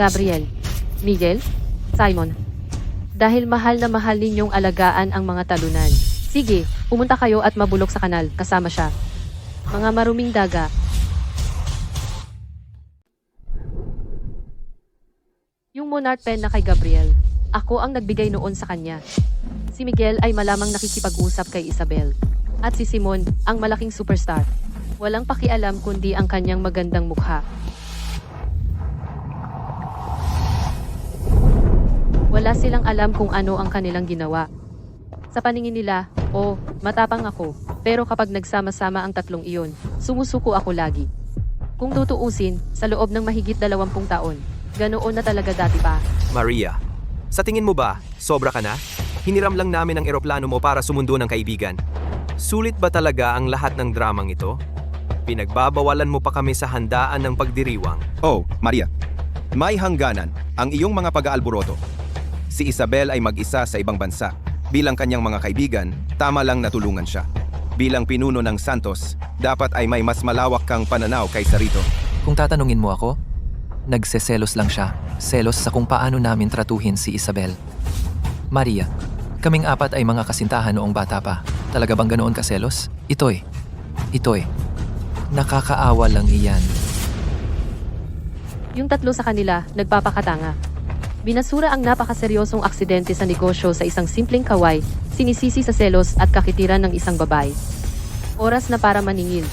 Gabriel, Miguel, Simon. Dahil mahal na mahal ninyong alagaan ang mga talunan. Sige, pumunta kayo at mabulok sa kanal, kasama siya. Mga maruming daga. Yung monarch pen na kay Gabriel, ako ang nagbigay noon sa kanya. Si Miguel ay malamang nakikipag-usap kay Isabel. At si Simon, ang malaking superstar. Walang pakialam kundi ang kanyang magandang mukha. Wala silang alam kung ano ang kanilang ginawa. Sa paningin nila, matapang ako, pero kapag nagsama-sama ang tatlong iyon, sumusuko ako lagi. Kung tutuusin, sa loob ng mahigit 20 taon, ganoon na talaga dati pa. Maria, sa tingin mo ba, sobra ka na? Hiniram lang namin ang eroplano mo para sumundo ng kaibigan. Sulit ba talaga ang lahat ng dramang ito? Pinagbabawalan mo pa kami sa handaan ng pagdiriwang. Oh, Maria, may hangganan ang iyong mga pag-aalboroto. Si Isabel ay mag-isa sa ibang bansa. Bilang kanyang mga kaibigan, tama lang natulungan siya. Bilang pinuno ng Santos, dapat ay may mas malawak kang pananaw kaysa rito. Kung tatanungin mo ako, nagseselos lang siya. Selos sa kung paano namin tratuhin si Isabel. Maria, kaming apat ay mga kasintahan noong bata pa. Talaga bang ganoon kaselos? Ito'y. Nakakaawa lang iyan. Yung tatlo sa kanila, nagpapakatanga. Binasura ang napakaseryosong aksidente sa negosyo sa isang simpleng kaway, sinisisi sa selos at kakitiran ng isang babae. Oras na para maningil.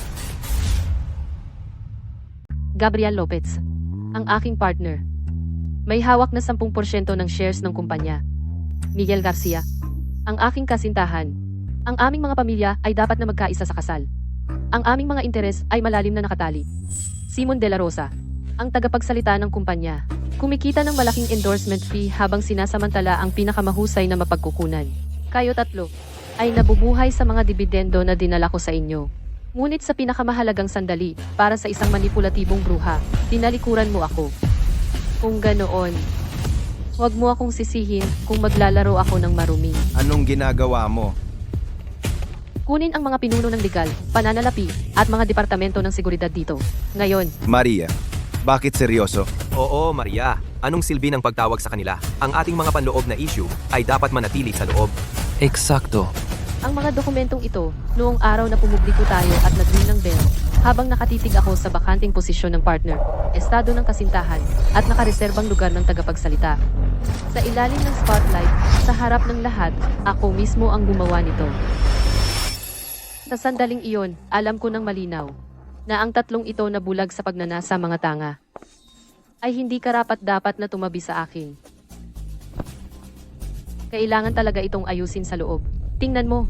Gabriel Lopez, ang aking partner. May hawak na 10% ng shares ng kumpanya. Miguel Garcia, ang aking kasintahan. Ang aming mga pamilya ay dapat na magkaisa sa kasal. Ang aming mga interes ay malalim na nakatali. Simon De La Rosa, ang tagapagsalita ng kumpanya. Kumikita ng malaking endorsement fee habang sinasamantala ang pinakamahusay na mapagkukunan. Kayo tatlo ay nabubuhay sa mga dibidendo na dinala ko sa inyo. Ngunit sa pinakamahalagang sandali, para sa isang manipulatibong bruha, tinalikuran mo ako. Kung ganoon, huwag mo akong sisihin kung maglalaro ako ng marumi. Anong ginagawa mo? Kunin ang mga pinuno ng legal, pananalapi, at mga departamento ng seguridad dito. Ngayon, Maria, bakit seryoso? Oo, Maria. Anong silbi ng pagtawag sa kanila? Ang ating mga panloob na issue ay dapat manatili sa loob. Eksakto. ang mga dokumentong ito, noong araw na pumubliko tayo at nag-ring ng bell, habang nakatitig ako sa bakanting posisyon ng partner, estado ng kasintahan, at nakareserbang lugar ng tagapagsalita. Sa ilalim ng spotlight, sa harap ng lahat, ako mismo ang gumawa nito. Sa sandaling iyon, alam ko ng malinaw, na ang tatlong ito na bulag sa pagnanasa mga tanga, ay hindi karapat-dapat na tumabi sa akin. Kailangan talaga itong ayusin sa loob. Tingnan mo.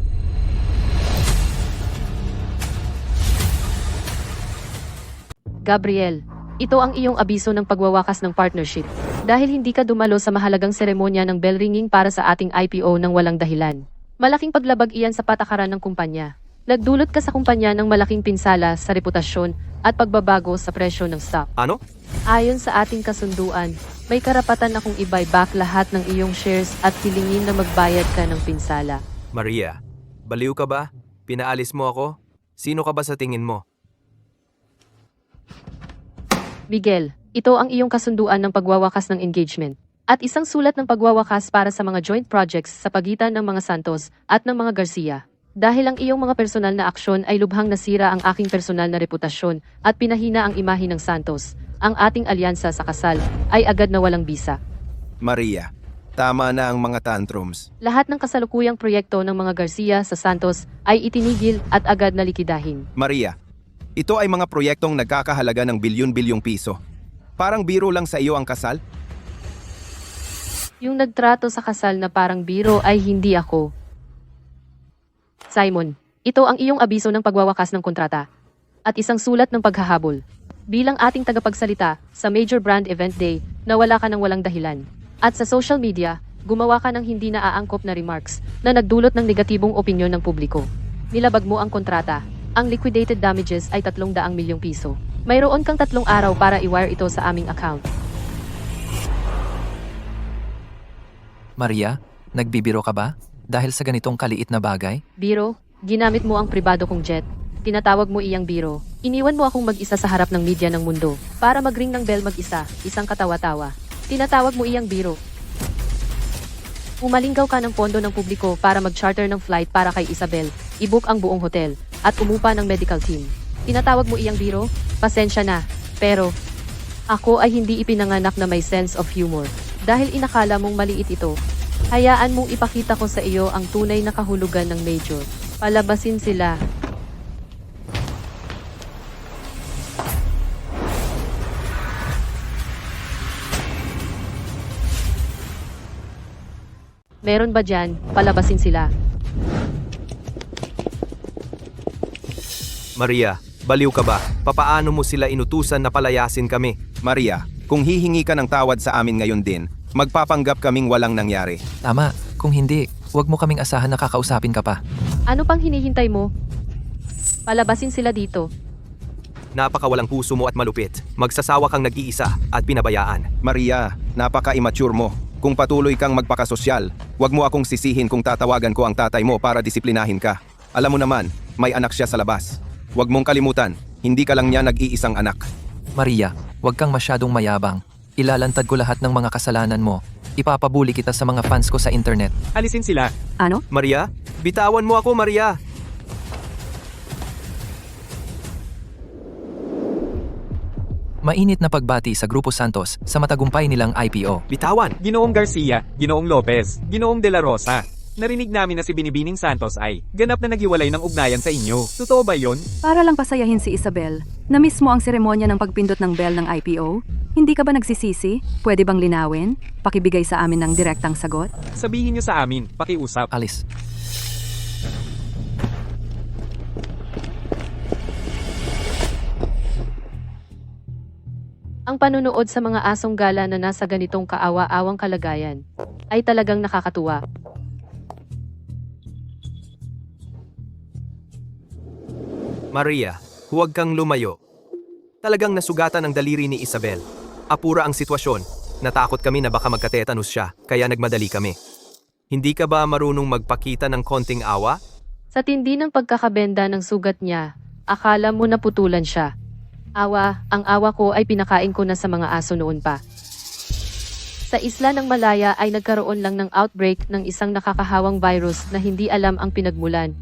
Gabriel, ito ang iyong abiso ng pagwawakas ng partnership. Dahil hindi ka dumalo sa mahalagang seremonya ng bell ringing para sa ating IPO ng walang dahilan. Malaking paglabag iyan sa patakaran ng kumpanya. Nagdulot ka sa kumpanya ng malaking pinsala sa reputasyon at pagbabago sa presyo ng stock. Ano? Ayon sa ating kasunduan, may karapatan akong i-buyback lahat ng iyong shares at hilingin na magbayad ka ng pinsala. Maria, baliw ka ba? Pinaalis mo ako? Sino ka ba sa tingin mo? Miguel, ito ang iyong kasunduan ng pagwawakas ng engagement at isang sulat ng pagwawakas para sa mga joint projects sa pagitan ng mga Santos at ng mga Garcia. Dahil ang iyong mga personal na aksyon ay lubhang nasira ang aking personal na reputasyon at pinahina ang imahe ng Santos, ang ating alyansa sa kasal ay agad na walang bisa. Maria, tama na ang mga tantrums. Lahat ng kasalukuyang proyekto ng mga Garcia sa Santos ay itinigil at agad na likidahin. Maria, ito ay mga proyektong nagkakahalaga ng bilyon-bilyong piso. Parang biro lang sa iyo ang kasal? Yung nagtrato sa kasal na parang biro ay hindi ako. Simon, ito ang iyong abiso ng pagwawakas ng kontrata at isang sulat ng paghahabol. Bilang ating tagapagsalita sa major brand event day, nawala ka ng walang dahilan. At sa social media, gumawa ka ng hindi naaangkop na remarks na nagdulot ng negatibong opinyon ng publiko. Nilabag mo ang kontrata. Ang liquidated damages ay 300 milyong piso. Mayroon kang 3 araw para i-wire ito sa aming account. Maria, nagbibiro ka ba? Dahil sa ganitong kaliit na bagay? Biro, ginamit mo ang pribado kong jet. Tinatawag mo iyang biro. Iniwan mo akong mag-isa sa harap ng media ng mundo para mag-ring ng bell mag-isa, isang katawa-tawa. Tinatawag mo iyang biro. Umalinggaw ka ng pondo ng publiko para mag-charter ng flight para kay Isabel, i-book ang buong hotel, at umupa ng medical team. Tinatawag mo iyang biro? Pasensya na, pero ako ay hindi ipinanganak na may sense of humor. Dahil inakala mong maliit ito, hayaan mong ipakita ko sa iyo ang tunay na kahulugan ng major. Palabasin sila. Meron ba dyan? Palabasin sila. Maria, baliw ka ba? Papaano mo sila inutusan na palayasin kami? Maria, kung hihingi ka ng tawad sa amin ngayon din, magpapanggap kaming walang nangyari. Tama, kung hindi, huwag mo kaming asahan na kakausapin ka pa. Ano pang hinihintay mo? Palabasin sila dito. Napakawalang puso mo at malupit. Magsasawa kang nag-iisa at pinabayaan. Maria, napaka-immature mo. Kung patuloy kang magpakasosyal, huwag mo akong sisihin kung tatawagan ko ang tatay mo para disiplinahin ka. Alam mo naman, may anak siya sa labas. Huwag mong kalimutan, hindi ka lang niya nag-iisang anak. Maria, huwag kang masyadong mayabang. Ilalantad ko lahat ng mga kasalanan mo. Ipapabuli kita sa mga fans ko sa internet. Alisin sila. Ano? Maria, bitawan mo ako, Maria! Mainit na pagbati sa Grupo Santos sa matagumpay nilang IPO. Bitawan! Ginoong Garcia, Ginoong Lopez, Ginoong De La Rosa. Narinig namin na si Binibining Santos ay ganap na naghiwalay ng ugnayan sa inyo. Totoo ba yon? Para lang pasayahin si Isabel, na mismo ang seremonya ng pagpindot ng bell ng IPO? Hindi ka ba nagsisisi? Pwede bang linawin? Pakibigay sa amin ng direktang sagot? Sabihin niyo sa amin, pakiusap. Alis. Ang panunood sa mga asong gala na nasa ganitong kaawa-awang kalagayan ay talagang nakakatuwa. Maria, huwag kang lumayo. Talagang nasugatan ang daliri ni Isabel. Apura ang sitwasyon. Natakot kami na baka magkatetanus siya, kaya nagmadali kami. Hindi ka ba marunong magpakita ng konting awa? Sa tindi ng pagkakabenda ng sugat niya, akala mo naputulan siya. Ang awa ko ay pinakain ko na sa mga aso noon pa. Sa isla ng Malaya ay nagkaroon lang ng outbreak ng isang nakakahawang virus na hindi alam ang pinagmulan.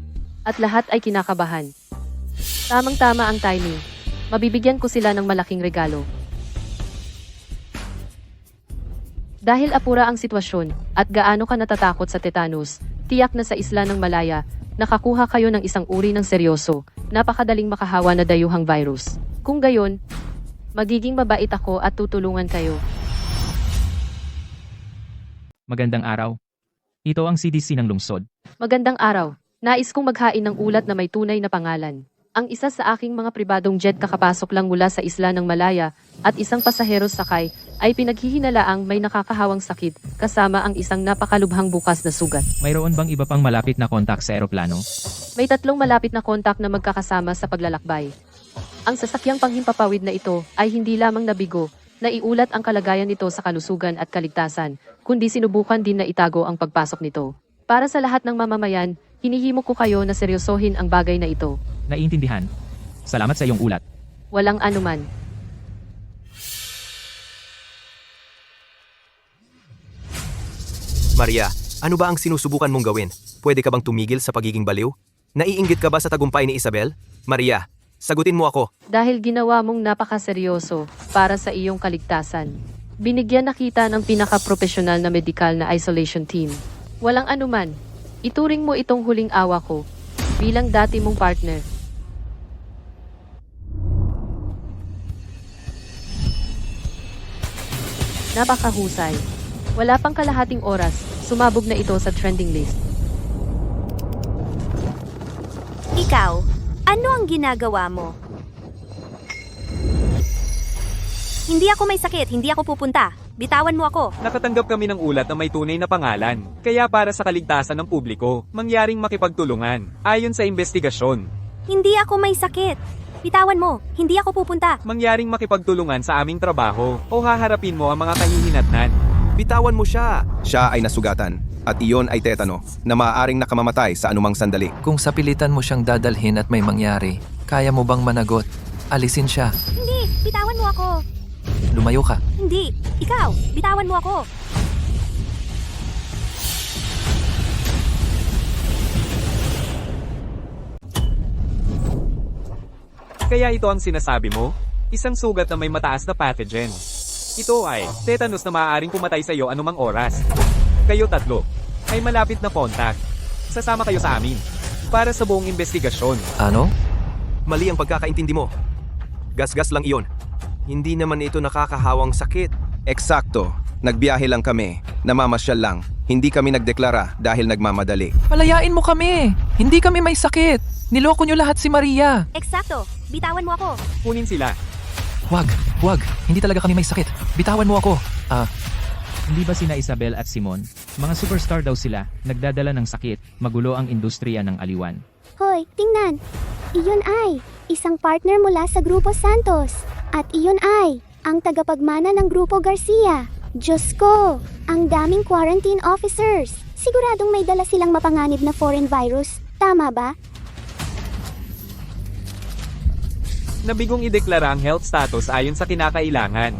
At lahat ay kinakabahan. Tamang-tama ang timing. Mabibigyan ko sila ng malaking regalo. Dahil apura ang sitwasyon at gaano ka natatakot sa tetanus, tiyak na sa isla ng Malaya, nakakuha kayo ng isang uri ng seryoso, napakadaling makahawa na dayuhang virus. Kung gayon, magiging mabait ako at tutulungan kayo. Magandang araw. Ito ang CDC ng lungsod. Magandang araw. Nais kong maghain ng ulat na may tunay na pangalan. Ang isa sa aking mga pribadong jet kakapasok lang mula sa isla ng Malaya at isang pasahero sakay ay pinaghihinalaang may nakakahawang sakit kasama ang isang napakalubhang bukas na sugat. Mayroon bang iba pang malapit na kontak sa eroplano? May 3 malapit na kontak na magkakasama sa paglalakbay. Ang sasakyang panghimpapawid na ito ay hindi lamang nabigo na iulat ang kalagayan nito sa kalusugan at kaligtasan, kundi sinubukan din na itago ang pagpasok nito. Para sa lahat ng mamamayan, hinihimok ko kayo na seryosohin ang bagay na ito. Naiintindihan. Salamat sa iyong ulat. Walang anuman. Maria, ano ba ang sinusubukan mong gawin? Pwede ka bang tumigil sa pagiging baliw? Naiinggit ka ba sa tagumpay ni Isabel? Maria, sagutin mo ako. Dahil ginawa mong napakaseryoso para sa iyong kaligtasan. Binigyan na kita ng pinaka-profesional na medical na isolation team. Walang anuman. Ituring mo itong huling awa ko bilang dati mong partner. Napakahusay. Wala pang kalahating oras, sumabog na ito sa trending list. Ikaw, ano ang ginagawa mo? Hindi ako may sakit, hindi ako pupunta. Bitawan mo ako. Nakatanggap kami ng ulat na may tunay na pangalan. Kaya para sa kaligtasan ng publiko, mangyaring makipagtulungan. Ayon sa investigasyon, Hindi ako may sakit. Bitawan mo, hindi ako pupunta. mangyaring makipagtulungan sa aming trabaho o haharapin mo ang mga kahihinatnan. Bitawan mo siya. Siya ay nasugatan. at iyon ay tetano na maaaring nakamamatay sa anumang sandali. Kung sapilitan mo siyang dadalhin at may mangyari, kaya mo bang managot? Alisin siya. Hindi, bitawan mo ako. Lumayo ka. Hindi, ikaw, bitawan mo ako. Kaya ito ang sinasabi mo? Isang sugat na may mataas na pathogen. Ito ay tetanus na maaaring pumatay sa iyo anumang oras. Kayo tatlo ay malapit na contact. Sasama kayo sa amin para sa buong investigasyon. Ano? Mali ang pagkakaintindi mo. Gasgas lang iyon. Hindi naman ito nakakahawang sakit. Eksakto, nagbiyahe lang kami, namamasyal lang. Hindi kami nagdeklara dahil nagmamadali. Palayain mo kami! Hindi kami may sakit! Niloko niyo lahat si Maria! Eksakto, bitawan mo ako. Kunin sila. Wag! Hindi talaga kami may sakit. Bitawan mo ako. Hindi ba sina Isabel at Simon? Mga superstar daw sila, nagdadala ng sakit, magulo ang industriya ng aliwan. Hoy, tingnan. Iyon ay isang partner mula sa Grupo Santos. At iyon ay ang tagapagmana ng Grupo Garcia. Diyos ko, ang daming quarantine officers. Siguradong may dala silang mapanganib na foreign virus. Tama ba? Nabigong ideklara ang health status ayon sa kinakailangan.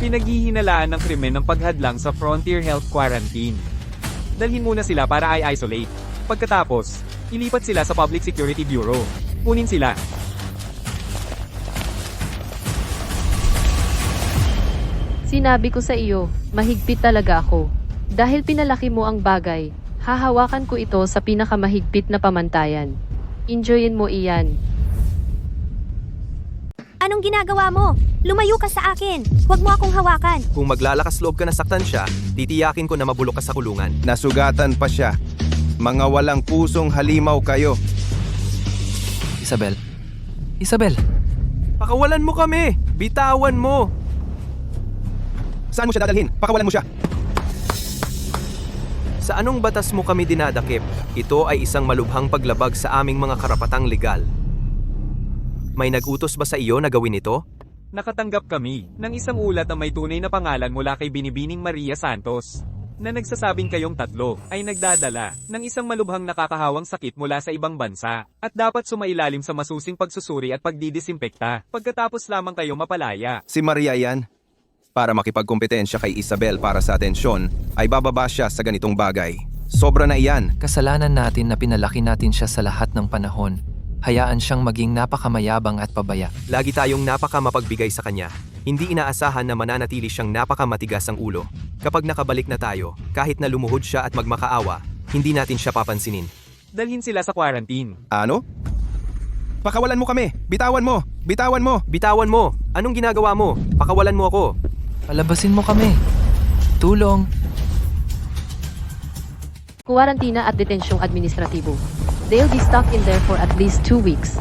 Pinaghihinalaan ng krimen ng paghadlang sa Frontier Health Quarantine. Dalhin muna sila para i-isolate. Pagkatapos, ilipat sila sa Public Security Bureau. Kunin sila. Sinabi ko sa iyo, mahigpit talaga ako. Dahil pinalaki mo ang bagay, hahawakan ko ito sa pinakamahigpit na pamantayan. Enjoyin mo iyan. Anong ginagawa mo? Lumayo ka sa akin. Huwag mo akong hawakan. Kung maglalakas loob ka na saktan siya, titiyakin ko na mabulok ka sa kulungan. Nasugatan pa siya. Mga walang pusong halimaw kayo. Isabel? Isabel! Pakawalan mo kami! Bitawan mo! Saan mo siya dadalhin? Pakawalan mo siya. Sa anong batas mo kami dinadakip? Ito ay isang malubhang paglabag sa aming mga karapatang legal. May nag-utos ba sa iyo na gawin ito? Nakatanggap kami ng isang ulat na may tunay na pangalan mula kay Binibining Maria Santos na nagsasabing kayong tatlo ay nagdadala ng isang malubhang nakakahawang sakit mula sa ibang bansa at dapat sumailalim sa masusing pagsusuri at pagdidisimpekta pagkatapos lamang kayo mapalaya. Si Maria yan. Para makipagkompetensya kay Isabel para sa atensyon, ay bababa siya sa ganitong bagay. Sobra na iyan. Kasalanan natin na pinalaki natin siya sa lahat ng panahon. Hayaan siyang maging napakamayabang at pabaya. Lagi tayong napaka-mapagbigay sa kanya. Hindi inaasahan na mananatili siyang napaka-matigas ang ulo. Kapag nakabalik na tayo, kahit na lumuhod siya at magmakaawa, hindi natin siya papansinin. Dalhin sila sa quarantine. Ano? Pakawalan mo kami! Bitawan mo! Bitawan mo! Bitawan mo! Anong ginagawa mo? Pakawalan mo ako! Palabasin mo kami. Tulong. Kuwarantina at detensyong administratibo. They'll be stuck in there for at least 2 weeks.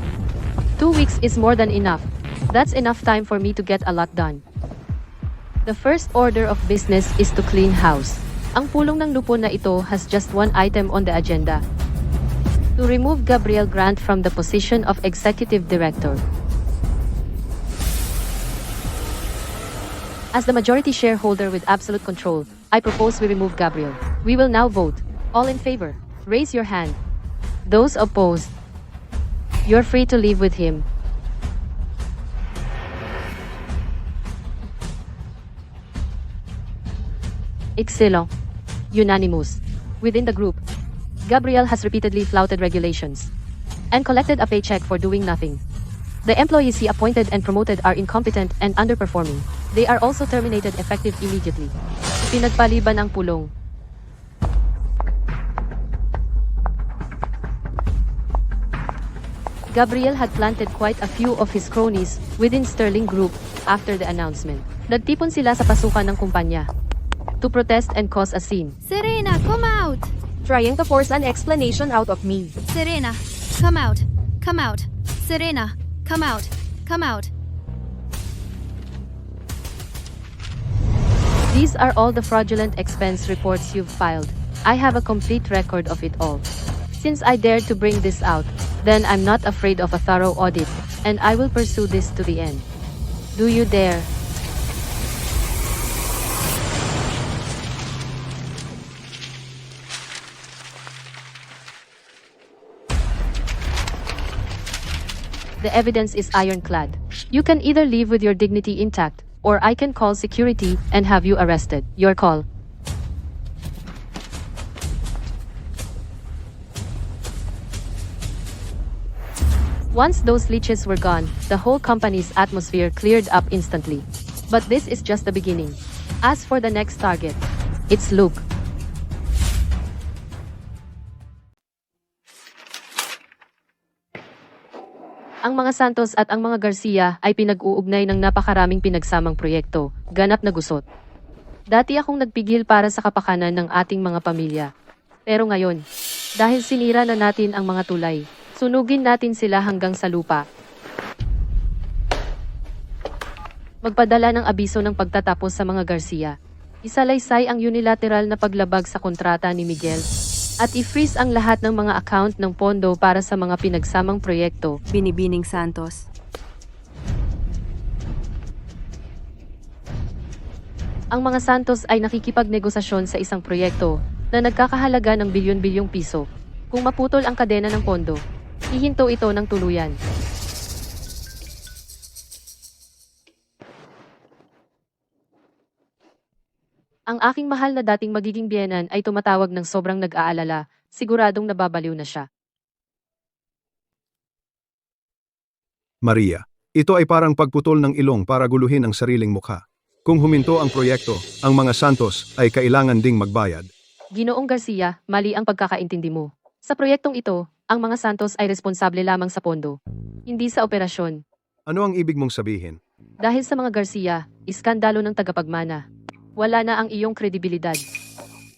2 weeks is more than enough. That's enough time for me to get a lot done. The first order of business is to clean house. Ang pulong ng lupon na ito has just one item on the agenda. To remove Gabriel Grant from the position of Executive Director. As the majority shareholder with absolute control, I propose we remove Gabriel. We will now vote. All in favor, raise your hand. Those opposed, you're free to leave with him. Excellent. Unanimous. Within the group, Gabriel has repeatedly flouted regulations and collected a paycheck for doing nothing. The employees he appointed and promoted are incompetent and underperforming. They are also terminated effective immediately. Pinagpaliban ang pulong. Gabriel had planted quite a few of his cronies within Sterling Group after the announcement. Nagtipon sila sa pasukan ng kumpanya to protest and cause a scene. Serena, come out! Trying to force an explanation out of me. Serena, come out. Come out. Serena, come out. Come out. These are all the fraudulent expense reports you've filed. I have a complete record of it all. Since I dared to bring this out, then I'm not afraid of a thorough audit, and I will pursue this to the end. Do you dare? The evidence is ironclad. You can either leave with your dignity intact, or I can call security and have you arrested. Your call. Once those leeches were gone, the whole company's atmosphere cleared up instantly. But this is just the beginning. As for the next target, it's Luke. Ang mga Santos at ang mga Garcia ay pinag-uugnay ng napakaraming pinagsamang proyekto, ganap na gusot. Dati akong nagpigil para sa kapakanan ng ating mga pamilya. Pero ngayon, dahil sinira na natin ang mga tulay, sunugin natin sila hanggang sa lupa. Magpadala ng abiso ng pagtatapos sa mga Garcia. Isalaysay ang unilateral na paglabag sa kontrata ni Miguel at i-freeze ang lahat ng mga account ng pondo para sa mga pinagsamang proyekto. Binibining Santos. Ang mga Santos ay nakikipagnegosasyon sa isang proyekto na nagkakahalaga ng bilyon-bilyong piso. Kung maputol ang kadena ng pondo, hihinto ito ng tuluyan. Ang aking mahal na dating magiging biyenan ay tumatawag ng sobrang nag-aalala, siguradong nababaliw na siya. Maria, ito ay parang pagputol ng ilong para guluhin ang sariling mukha. Kung huminto ang proyekto, ang mga Santos ay kailangan ding magbayad. Ginoong Garcia, mali ang pagkakaintindi mo. Sa proyektong ito, ang mga Santos ay responsable lamang sa pondo, hindi sa operasyon. Ano ang ibig mong sabihin? Dahil sa mga Garcia, iskandalo ng tagapagmana. Wala na ang iyong kredibilidad.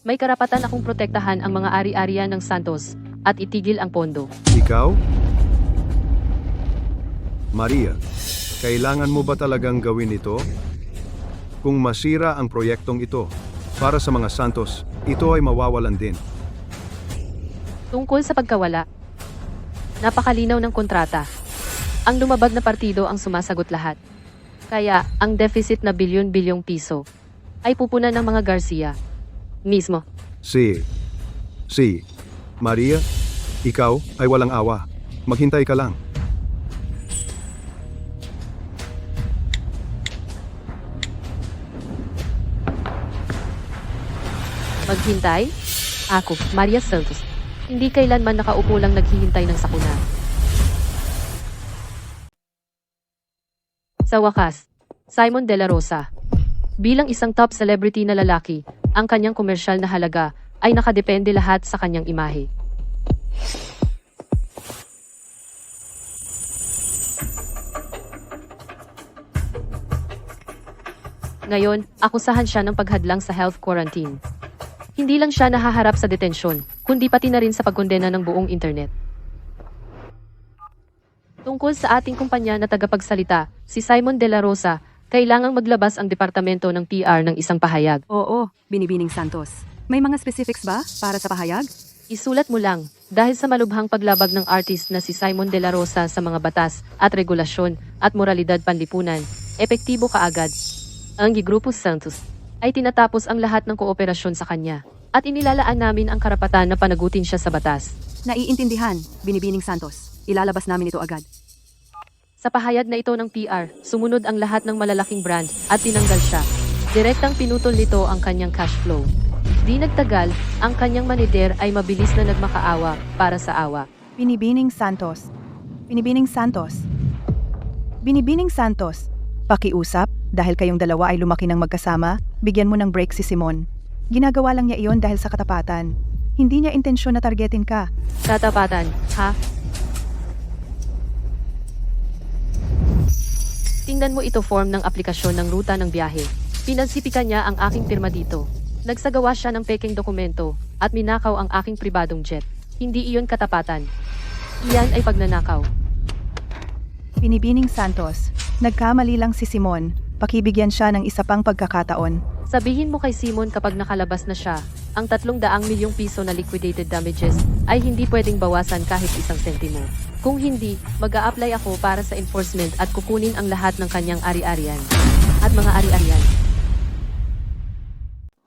May karapatan akong protektahan ang mga ari-arian ng Santos at itigil ang pondo. Ikaw? Maria, kailangan mo ba talagang gawin ito? Kung masira ang proyektong ito, para sa mga Santos, ito ay mawawalan din. Tungkol sa pagkawala, napakalinaw ng kontrata. Ang lumabag na partido ang sumasagot lahat. Kaya, ang deficit na bilyon-bilyong piso ay pupunan ng mga Garcia mismo. Si Maria, ikaw ay walang awa. Maghintay ka lang. Maghintay? Ako, Maria Santos. Hindi kailanman nakaupo lang naghihintay ng sakuna. Sa wakas, Simon De La Rosa. Bilang isang top celebrity na lalaki, ang kanyang komersyal na halaga ay nakadepende lahat sa kanyang imahe. Ngayon, akusahan siya ng paghadlang sa health quarantine. Hindi lang siya nahaharap sa detensyon, kundi pati na rin sa pagkondena ng buong internet. Tungkol sa ating kumpanya na tagapagsalita, si Simon De La Rosa, kailangang maglabas ang departamento ng PR ng isang pahayag. Oo, Binibining Santos. May mga specifics ba para sa pahayag? Isulat mo lang, dahil sa malubhang paglabag ng artist na si Simon De La Rosa sa mga batas at regulasyon at moralidad panlipunan, epektibo kaagad. Ang Grupo Santos ay tinatapos ang lahat ng kooperasyon sa kanya at inilalaan namin ang karapatan na panagutin siya sa batas. Naiintindihan, Binibining Santos. Ilalabas namin ito agad. Sa pahayag na ito ng PR, sumunod ang lahat ng malalaking brand at tinanggal siya. Direktang pinutol nito ang kanyang cash flow. Di nagtagal, ang kanyang manager ay mabilis na nagmakaawa para sa awa. Binibining Santos. Binibining Santos. Binibining Santos. Pakiusap, dahil kayong dalawa ay lumaki ng magkasama, bigyan mo ng break si Simon. Ginagawa lang niya iyon dahil sa katapatan. Hindi niya intensyon na targetin ka. Katapatan, ha? Tingnan mo ito form ng aplikasyon ng ruta ng biyahe. Pinansipikan niya ang aking pirma dito. Nagsagawa siya ng peking dokumento at minakaw ang aking pribadong jet. Hindi iyon katapatan. Iyan ay pagnanakaw. Binibining Santos. Nagkamali lang si Simon. Pakibigyan siya ng isa pang pagkakataon. Sabihin mo kay Simon kapag nakalabas na siya, ang 300 milyong piso na liquidated damages ay hindi pwedeng bawasan kahit isang sentimo. Kung hindi, mag-a-apply ako para sa enforcement at kukunin ang lahat ng kanyang ari-arian. At mga ari-arian.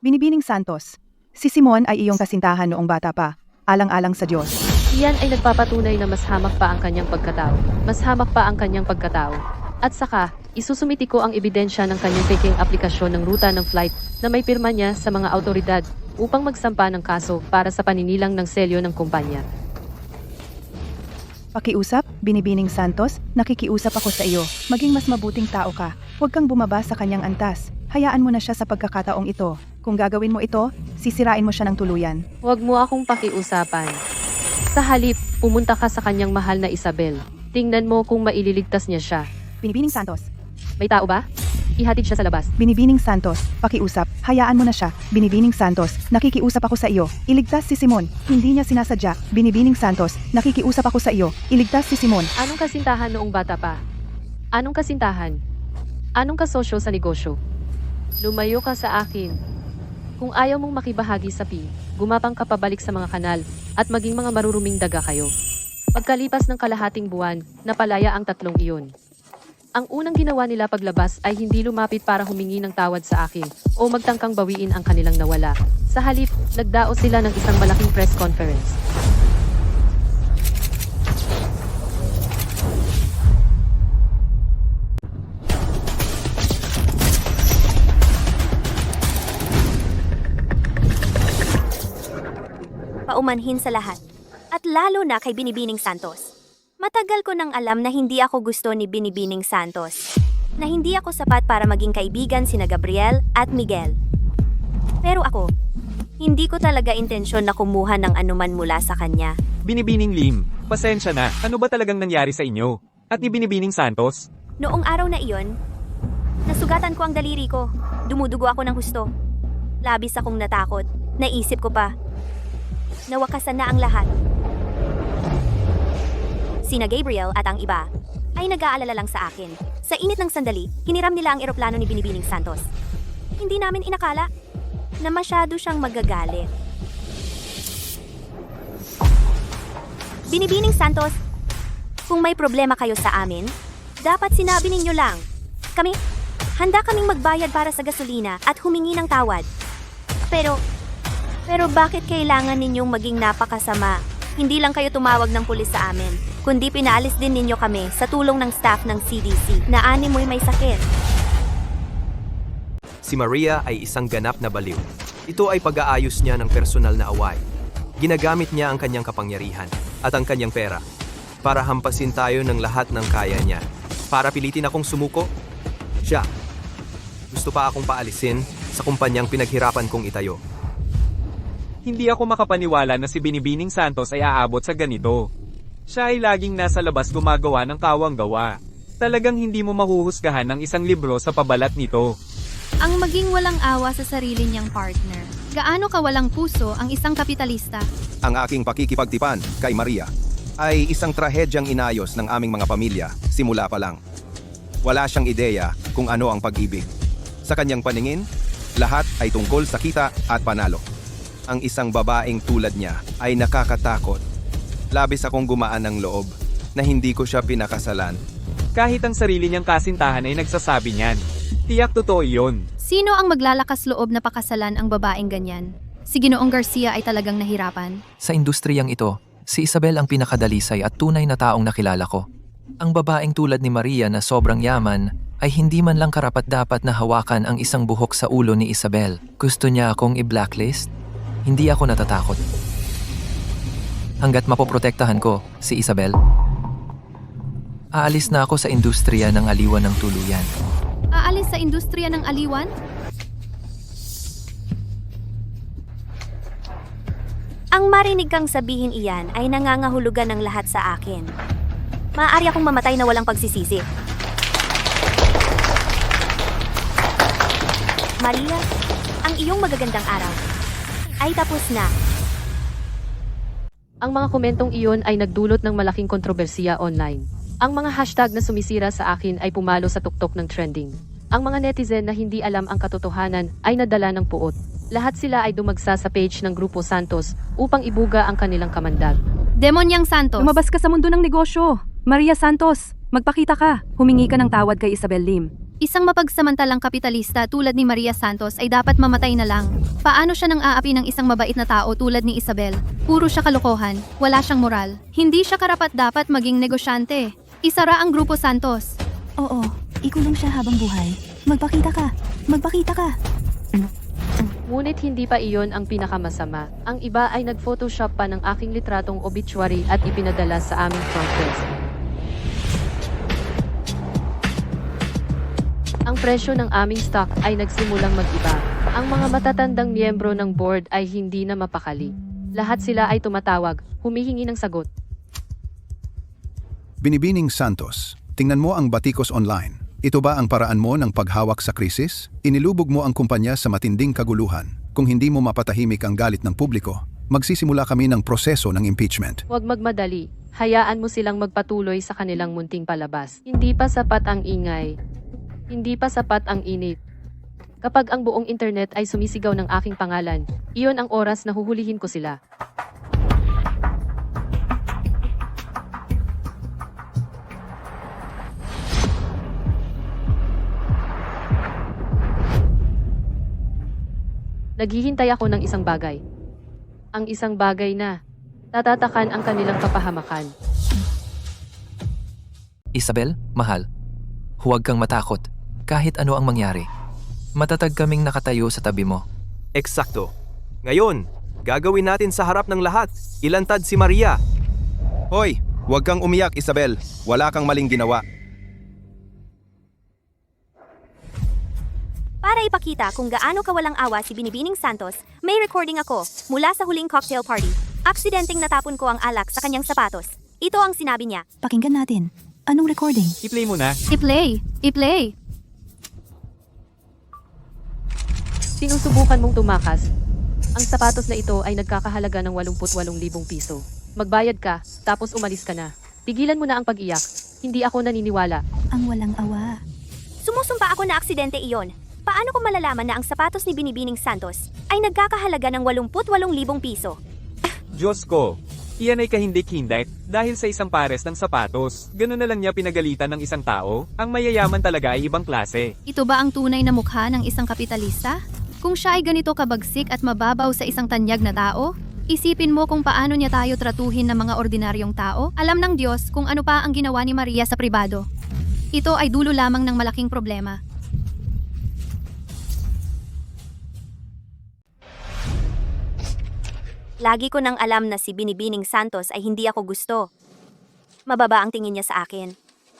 Binibining Santos. Si Simon ay iyong kasintahan noong bata pa. Alang-alang sa Diyos. Iyan ay nagpapatunay na mas hamak pa ang kanyang pagkatao. Mas hamak pa ang kanyang pagkatao. At saka, isusumiti ko ang ebidensya ng kanyang peking aplikasyon ng ruta ng flight na may pirma niya sa mga autoridad upang magsampa ng kaso para sa paninilang ng selyo ng kumpanya. Pakiusap, Binibining Santos, nakikiusap ako sa iyo. Maging mas mabuting tao ka. Huwag kang bumaba sa kanyang antas. Hayaan mo na siya sa pagkakataong ito. Kung gagawin mo ito, sisirain mo siya ng tuluyan. Huwag mo akong pakiusapan. Sa halip, pumunta ka sa kanyang mahal na Isabel. Tingnan mo kung maililigtas niya siya. Binibining Santos. May tao ba? Ihatid siya sa labas. Binibining Santos, pakiusap, hayaan mo na siya. Binibining Santos, nakikiusap ako sa iyo. Iligtas si Simon, hindi niya sinasadya. Binibining Santos, nakikiusap ako sa iyo. Iligtas si Simon. Anong kasintahan noong bata pa? Anong kasintahan? Anong kasosyo sa negosyo? Lumayo ka sa akin. Kung ayaw mong makibahagi sa PI, gumapang ka pabalik sa mga kanal at maging mga maruruming daga kayo. Pagkalipas ng kalahating buwan, napalaya ang tatlong iyon. Ang unang ginawa nila paglabas ay hindi lumapit para humingi ng tawad sa akin o magtangkang bawiin ang kanilang nawala. Sa halip, nagdaos sila ng isang malaking press conference. Paumanhin sa lahat. At lalo na kay Binibining Santos. Matagal ko nang alam na hindi ako gusto ni Binibining Santos. Na hindi ako sapat para maging kaibigan sina Gabriel at Miguel. Pero ako, hindi ko talaga intensyon na kumuha ng anuman mula sa kanya. Binibining Lim, pasensya na. Ano ba talagang nangyari sa inyo? At ni Binibining Santos? Noong araw na iyon, nasugatan ko ang daliri ko. Dumudugo ako ng husto. Labis akong natakot. Naisip ko pa. Nawakasan na ang lahat. Sina Gabriel at ang iba ay nag-aalala lang sa akin. Sa init ng sandali, hiniram nila ang eroplano ni Binibining Santos. Hindi namin inakala na masyado siyang magagalit. Binibining Santos, kung may problema kayo sa amin, dapat sinabi ninyo lang. Handa kaming magbayad para sa gasolina at humingi ng tawad. Pero bakit kailangan ninyong maging napakasama? Hindi lang kayo tumawag ng pulis sa amin, kundi pinaalis din ninyo kami sa tulong ng staff ng CDC na animoy may sakit. Si Maria ay isang ganap na baliw. Ito ay pag-aayos niya ng personal na away. Ginagamit niya ang kanyang kapangyarihan at ang kanyang pera para hampasin tayo ng lahat ng kaya niya. Para pilitin akong sumuko, siya. Gusto pa akong paalisin sa kumpanyang pinaghirapan kong itayo. Hindi ako makapaniwala na si Binibining Santos ay aabot sa ganito. Siya ay laging nasa labas gumagawa ng kawang-gawa. Talagang hindi mo mahuhusgahan ng isang libro sa pabalat nito. Ang maging walang awa sa sarili niyang partner. Gaano kawalang puso ang isang kapitalista? Ang aking pakikipagtipan kay Maria ay isang trahedyang inayos ng aming mga pamilya simula pa lang. Wala siyang ideya kung ano ang pag-ibig. Sa kanyang paningin, lahat ay tungkol sa kita at panalo. Ang isang babaeng tulad niya ay nakakatakot. Labis akong gumaan ng loob na hindi ko siya pinakasalan. Kahit ang sarili niyang kasintahan ay nagsasabi niyan. Tiyak totoo iyon. Sino ang maglalakas loob na pakasalan ang babaeng ganyan? Si Ginoong Garcia ay talagang nahirapan. Sa industriyang ito, si Isabel ang pinakadalisay at tunay na taong nakilala ko. Ang babaeng tulad ni Maria na sobrang yaman ay hindi man lang karapat-dapat na hawakan ang isang buhok sa ulo ni Isabel. Gusto niya akong i-blacklist? Hindi ako natatakot. Hanggat mapoprotektahan ko si Isabel, aalis na ako sa industriya ng aliwan ng tuluyan. Aalis sa industriya ng aliwan? Ang marinig kang sabihin iyan ay nangangahulugan ng lahat sa akin. Maaari akong mamatay na walang pagsisisi. Maria, ang iyong magagandang araw ay tapos na. Ang mga komentong iyon ay nagdulot ng malaking kontrobersiya online. Ang mga hashtag na sumisira sa akin ay pumalo sa tuktok ng trending. Ang mga netizen na hindi alam ang katotohanan ay nadala ng puot. Lahat sila ay dumagsa sa page ng Grupo Santos upang ibuga ang kanilang kamandag. Demonyang Santos. Lumabas ka sa mundo ng negosyo. Maria Santos, magpakita ka. Humingi ka ng tawad kay Isabel Lim. Isang mapagsamantalang kapitalista tulad ni Maria Santos ay dapat mamatay na lang. Paano siya nang aapi ng isang mabait na tao tulad ni Isabel? Puro siya kalokohan, wala siyang moral. Hindi siya karapat-dapat maging negosyante. Isara ang Grupo Santos. Oo, ikulong siya habang buhay. Magpakita ka! Magpakita ka! Ngunit hindi pa iyon ang pinakamasama. Ang iba ay nag-photoshop pa ng aking litratong obituary at ipinadala sa aming front desk. Ang presyo ng aming stock ay nagsimulang mag-iba. Ang mga matatandang miyembro ng board ay hindi na mapakali. Lahat sila ay tumatawag, humihingi ng sagot. Binibining Santos, tingnan mo ang Batikos Online. Ito ba ang paraan mo ng paghawak sa krisis? Inilubog mo ang kumpanya sa matinding kaguluhan. Kung hindi mo mapatahimik ang galit ng publiko, magsisimula kami ng proseso ng impeachment. Huwag magmadali. Hayaan mo silang magpatuloy sa kanilang munting palabas. Hindi pa sapat ang ingay. Hindi pa sapat ang init. Kapag ang buong internet ay sumisigaw ng aking pangalan, iyon ang oras na huhulihin ko sila. Naghihintay ako ng isang bagay. Ang isang bagay na tatatakan ang kanilang kapahamakan. Isabel, mahal. Huwag kang matakot. Kahit ano ang mangyari. Matatag kaming nakatayo sa tabi mo. Eksakto. Ngayon, gagawin natin sa harap ng lahat. Ilantad si Maria. Hoy, huwag kang umiyak, Isabel. Wala kang maling ginawa. Para ipakita kung gaano kawalang awa si Binibining Santos, may recording ako mula sa huling cocktail party. Aksidenteng natapon ko ang alak sa kanyang sapatos. Ito ang sinabi niya. Pakinggan natin. Anong recording? I-play mo na. I-play! I-play! Sinusubukan mong tumakas. Ang sapatos na ito ay nagkakahalaga ng 88,000 piso. Magbayad ka, tapos umalis ka na. Pigilan mo na ang pag-iyak. Hindi ako naniniwala. Ang walang awa. Sumusumpa ako na aksidente iyon. Paano ko malalaman na ang sapatos ni Binibining Santos ay nagkakahalaga ng 88,000 piso? Diyos ko. Iyan ay kahindik-hindik dahil sa isang pares ng sapatos. Ganun na lang niya pinagalitan ng isang tao. Ang mayayaman talaga ay ibang klase. Ito ba ang tunay na mukha ng isang kapitalista? Kung siya ay ganito kabagsik at mababaw sa isang tanyag na tao, isipin mo kung paano niya tayo tratuhin ng mga ordinaryong tao. Alam ng Diyos kung ano pa ang ginawa ni Maria sa pribado. Ito ay dulo lamang ng malaking problema. Lagi ko nang alam na si Binibining Santos ay hindi ako gusto. Mababa ang tingin niya sa akin.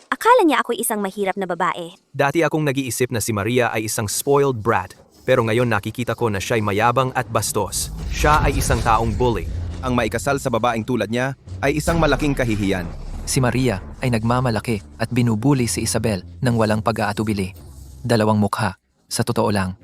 Akala niya ako'y isang mahirap na babae. Dati akong nag-iisip na si Maria ay isang spoiled brat. Pero ngayon nakikita ko na siya'y mayabang at bastos. Siya ay isang taong bully. Ang maikasal sa babaeng tulad niya ay isang malaking kahihiyan. Si Maria ay nagmamalaki at binubuli si Isabel ng walang pag-aatubili. Dalawang mukha, sa totoo lang.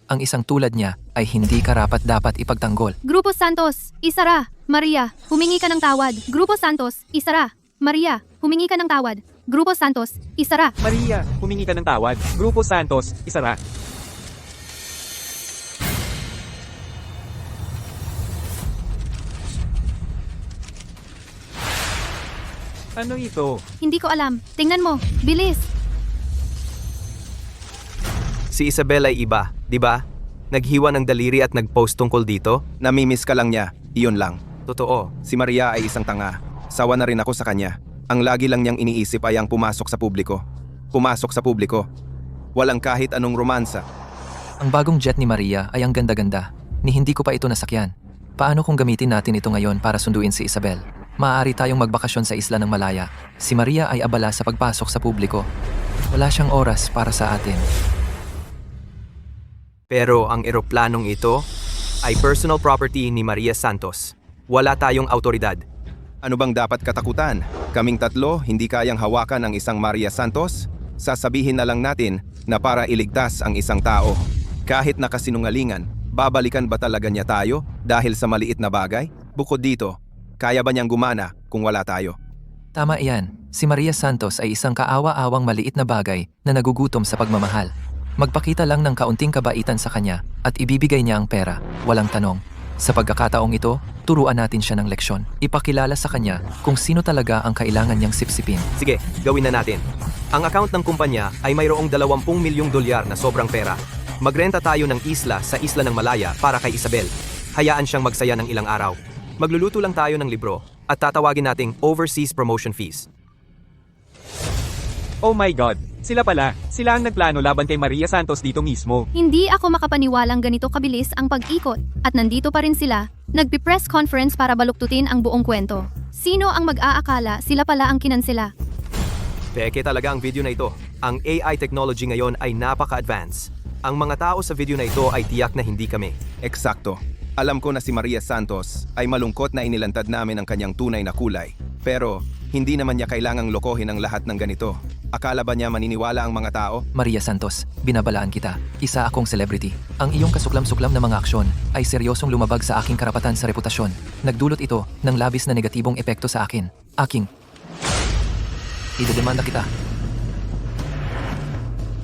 Ang isang tulad niya ay hindi karapat-dapat ipagtanggol. Grupo Santos, isara. Maria, humingi ka ng tawad. Grupo Santos, isara. Maria, humingi ka ng tawad. Grupo Santos, isara. Maria, humingi ka ng tawad. Grupo Santos, isara. Ano ito? Hindi ko alam. Tingnan mo. Bilis. Si Isabel ay iba, di ba? Naghiwa ng daliri at nag-post tungkol dito? Namimiss ka lang niya, iyon lang. Totoo. Si Maria ay isang tanga. Sawa na rin ako sa kanya. Ang lagi lang niyang iniisip ay ang pumasok sa publiko. Pumasok sa publiko. Walang kahit anong romansa. Ang bagong jet ni Maria ay ang ganda-ganda. Ni hindi ko pa ito nasakyan. Paano kung gamitin natin ito ngayon para sunduin si Isabel? Maaari tayong magbakasyon sa isla ng Malaya. Si Maria ay abala sa pagpasok sa publiko. Wala siyang oras para sa atin. Pero ang eroplanong ito ay personal property ni Maria Santos. Wala tayong autoridad. Ano bang dapat katakutan? Kaming tatlo hindi kayang hawakan ang isang Maria Santos? Sasabihin na lang natin na para iligtas ang isang tao. Kahit nakasinungalingan, babalikan ba talaga niya tayo dahil sa maliit na bagay? Bukod dito, kaya ba niyang gumana kung wala tayo? Tama iyan. Si Maria Santos ay isang kaawa-awang maliit na bagay na nagugutom sa pagmamahal. Magpakita lang ng kaunting kabaitan sa kanya at ibibigay niya ang pera, walang tanong. Sa pagkakataong ito, turuan natin siya ng leksyon. Ipakilala sa kanya kung sino talaga ang kailangan niyang sipsipin. Sige, gawin na natin. Ang account ng kumpanya ay mayroong 20 milyong dolyar na sobrang pera. Magrenta tayo ng isla sa Isla ng Malaya para kay Isabel. Hayaan siyang magsaya ng ilang araw. Magluluto lang tayo ng libro at tatawagin nating overseas promotion fees. Oh my God! Sila pala. Sila ang nagplano laban kay Maria Santos dito mismo. Hindi ako makapaniwalang ganito kabilis ang pag-ikot. At nandito pa rin sila, nagpi-press conference para baluktutin ang buong kwento. Sino ang mag-aakala sila pala ang kinansela? Peke talaga ang video na ito. Ang AI technology ngayon ay napaka-advance. Ang mga tao sa video na ito ay tiyak na hindi kami. Eksakto. Alam ko na si Maria Santos ay malungkot na inilantad namin ang kanyang tunay na kulay. Pero hindi naman niya kailangang lokohin ang lahat ng ganito. Akala ba niya maniniwala ang mga tao? Maria Santos, binabalaan kita. Isa akong celebrity. Ang iyong kasuklam-suklam na mga aksyon ay seryosong lumabag sa aking karapatan sa reputasyon. Nagdulot ito ng labis na negatibong epekto sa akin. Idedemanda kita.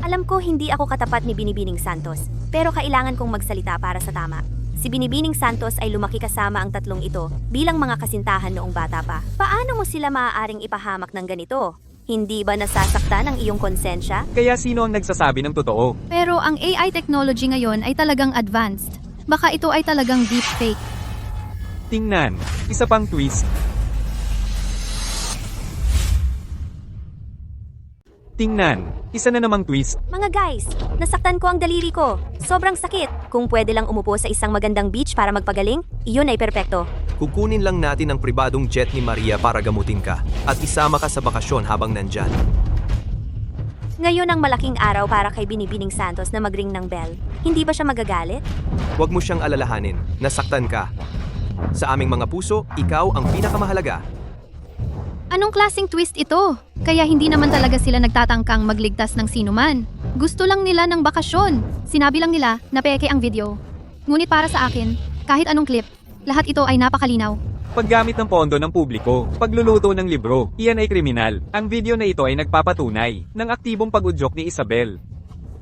Alam ko hindi ako katapat ni Binibining Santos, pero kailangan kong magsalita para sa tama. Si Binibining Santos ay lumaki kasama ang tatlong ito bilang mga kasintahan noong bata pa. Paano mo sila maaaring ipahamak ng ganito? Hindi ba nasasaktan ang iyong konsensya? Kaya sino ang nagsasabi ng totoo? Pero ang AI technology ngayon ay talagang advanced. Baka ito ay talagang deepfake. Tingnan, isa pang twist. Tingnan, isa na namang twist. Mga guys, nasaktan ko ang daliri ko. Sobrang sakit. Kung pwede lang umupo sa isang magandang beach para magpagaling, iyon ay perpekto. Kukunin lang natin ang pribadong jet ni Maria para gamutin ka at isama ka sa bakasyon habang nandyan. Ngayon ang malaking araw para kay Binibining Santos na magring ng bell. Hindi ba siya magagalit? Huwag mo siyang alalahanin, nasaktan ka. Sa aming mga puso, ikaw ang pinakamahalaga. Anong klaseng twist ito? Kaya hindi naman talaga sila nagtatangkang magligtas ng sinuman. Gusto lang nila ng bakasyon. Sinabi lang nila na peke ang video. Ngunit para sa akin, kahit anong clip, lahat ito ay napakalinaw. Paggamit ng pondo ng publiko, pagluluto ng libro, iyan ay kriminal. Ang video na ito ay nagpapatunay ng aktibong pag-udyok ni Isabel.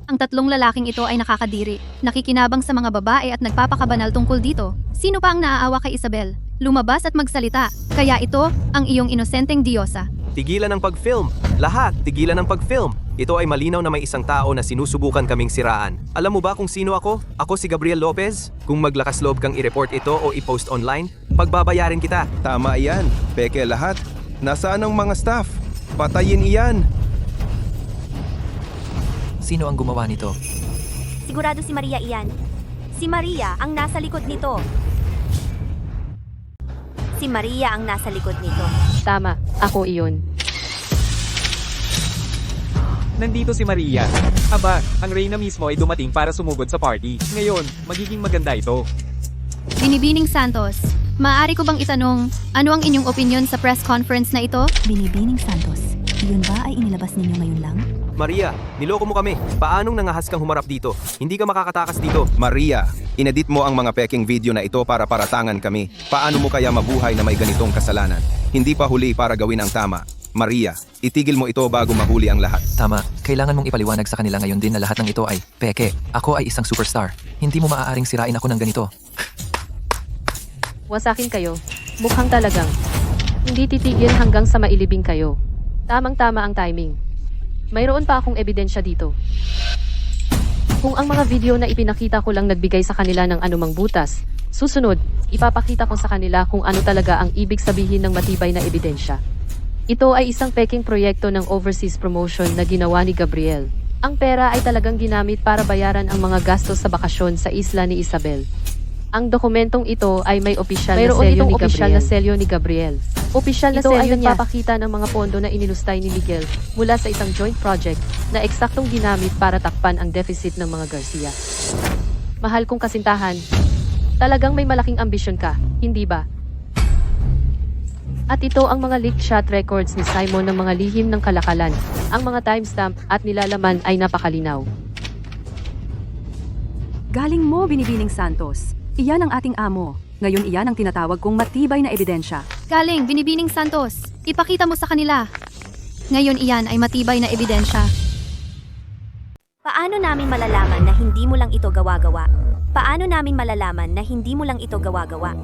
Ang tatlong lalaking ito ay nakakadiri, nakikinabang sa mga babae at nagpapakabanal tungkol dito. Sino pa ang naaawa kay Isabel? Lumabas at magsalita. Kaya ito, ang iyong inosenteng diyosa. Tigilan ang pag-film. Lahat, tigilan ang pag-film. Ito ay malinaw na may isang tao na sinusubukan kaming siraan. Alam mo ba kung sino ako? Ako si Gabriel Lopez. Kung maglakas loob kang i-report ito o i-post online, pagbabayarin kita. Tama iyan. Peke lahat. Nasaan ang mga staff? Patayin iyan. Sino ang gumawa nito? Sigurado si Maria iyan. Si Maria ang nasa likod nito. Si Maria ang nasa likod nito. Tama, ako iyon. Nandito si Maria. Aba, ang Reyna mismo ay dumating para sumugod sa party. Ngayon, magiging maganda ito. Binibining Santos, maaari ko bang itanong, ano ang inyong opinion sa press conference na ito? Binibining Santos, iyon ba ay inilabas ninyo ngayon lang? Maria, niloko mo kami. Paanong nangahas kang humarap dito? Hindi ka makakatakas dito. Maria, inedit mo ang mga peking video na ito para paratangan kami. Paano mo kaya mabuhay na may ganitong kasalanan? Hindi pa huli para gawin ang tama. Maria, itigil mo ito bago mahuli ang lahat. Tama, kailangan mong ipaliwanag sa kanila ngayon din na lahat ng ito ay peke. Ako ay isang superstar. Hindi mo maaaring sirain ako ng ganito. Wasakin kayo. Mukhang talagang. Hindi titigil hanggang sa mailibing kayo. Tamang-tama ang timing. Mayroon pa akong ebidensya dito. Kung ang mga video na ipinakita ko lang nagbigay sa kanila ng anumang butas, susunod, ipapakita ko sa kanila kung ano talaga ang ibig sabihin ng matibay na ebidensya. Ito ay isang peking proyekto ng overseas promotion na ginawa ni Gabriel. Ang pera ay talagang ginamit para bayaran ang mga gastos sa bakasyon sa isla ni Isabel. Ang dokumentong ito ay may opisyal na selyo ni Gabriel. Opisyal na selyo niya. Ito ay nagpapakita ng mga pondo na inilustay ni Miguel mula sa isang joint project na eksaktong ginamit para takpan ang deficit ng mga Garcia. Mahal kong kasintahan, talagang may malaking ambisyon ka, hindi ba? At ito ang mga leaked shot records ni Simon ng mga lihim ng kalakalan. Ang mga timestamp at nilalaman ay napakalinaw. Galing mo, Binibining Santos. Iyan ang ating amo. Ngayon iyan ang tinatawag kong matibay na ebidensya. Galing, Binibining Santos. Ipakita mo sa kanila. Ngayon iyan ay matibay na ebidensya. Paano namin malalaman na hindi mo lang ito gawa-gawa? Paano namin malalaman na hindi mo lang ito gawa-gawa?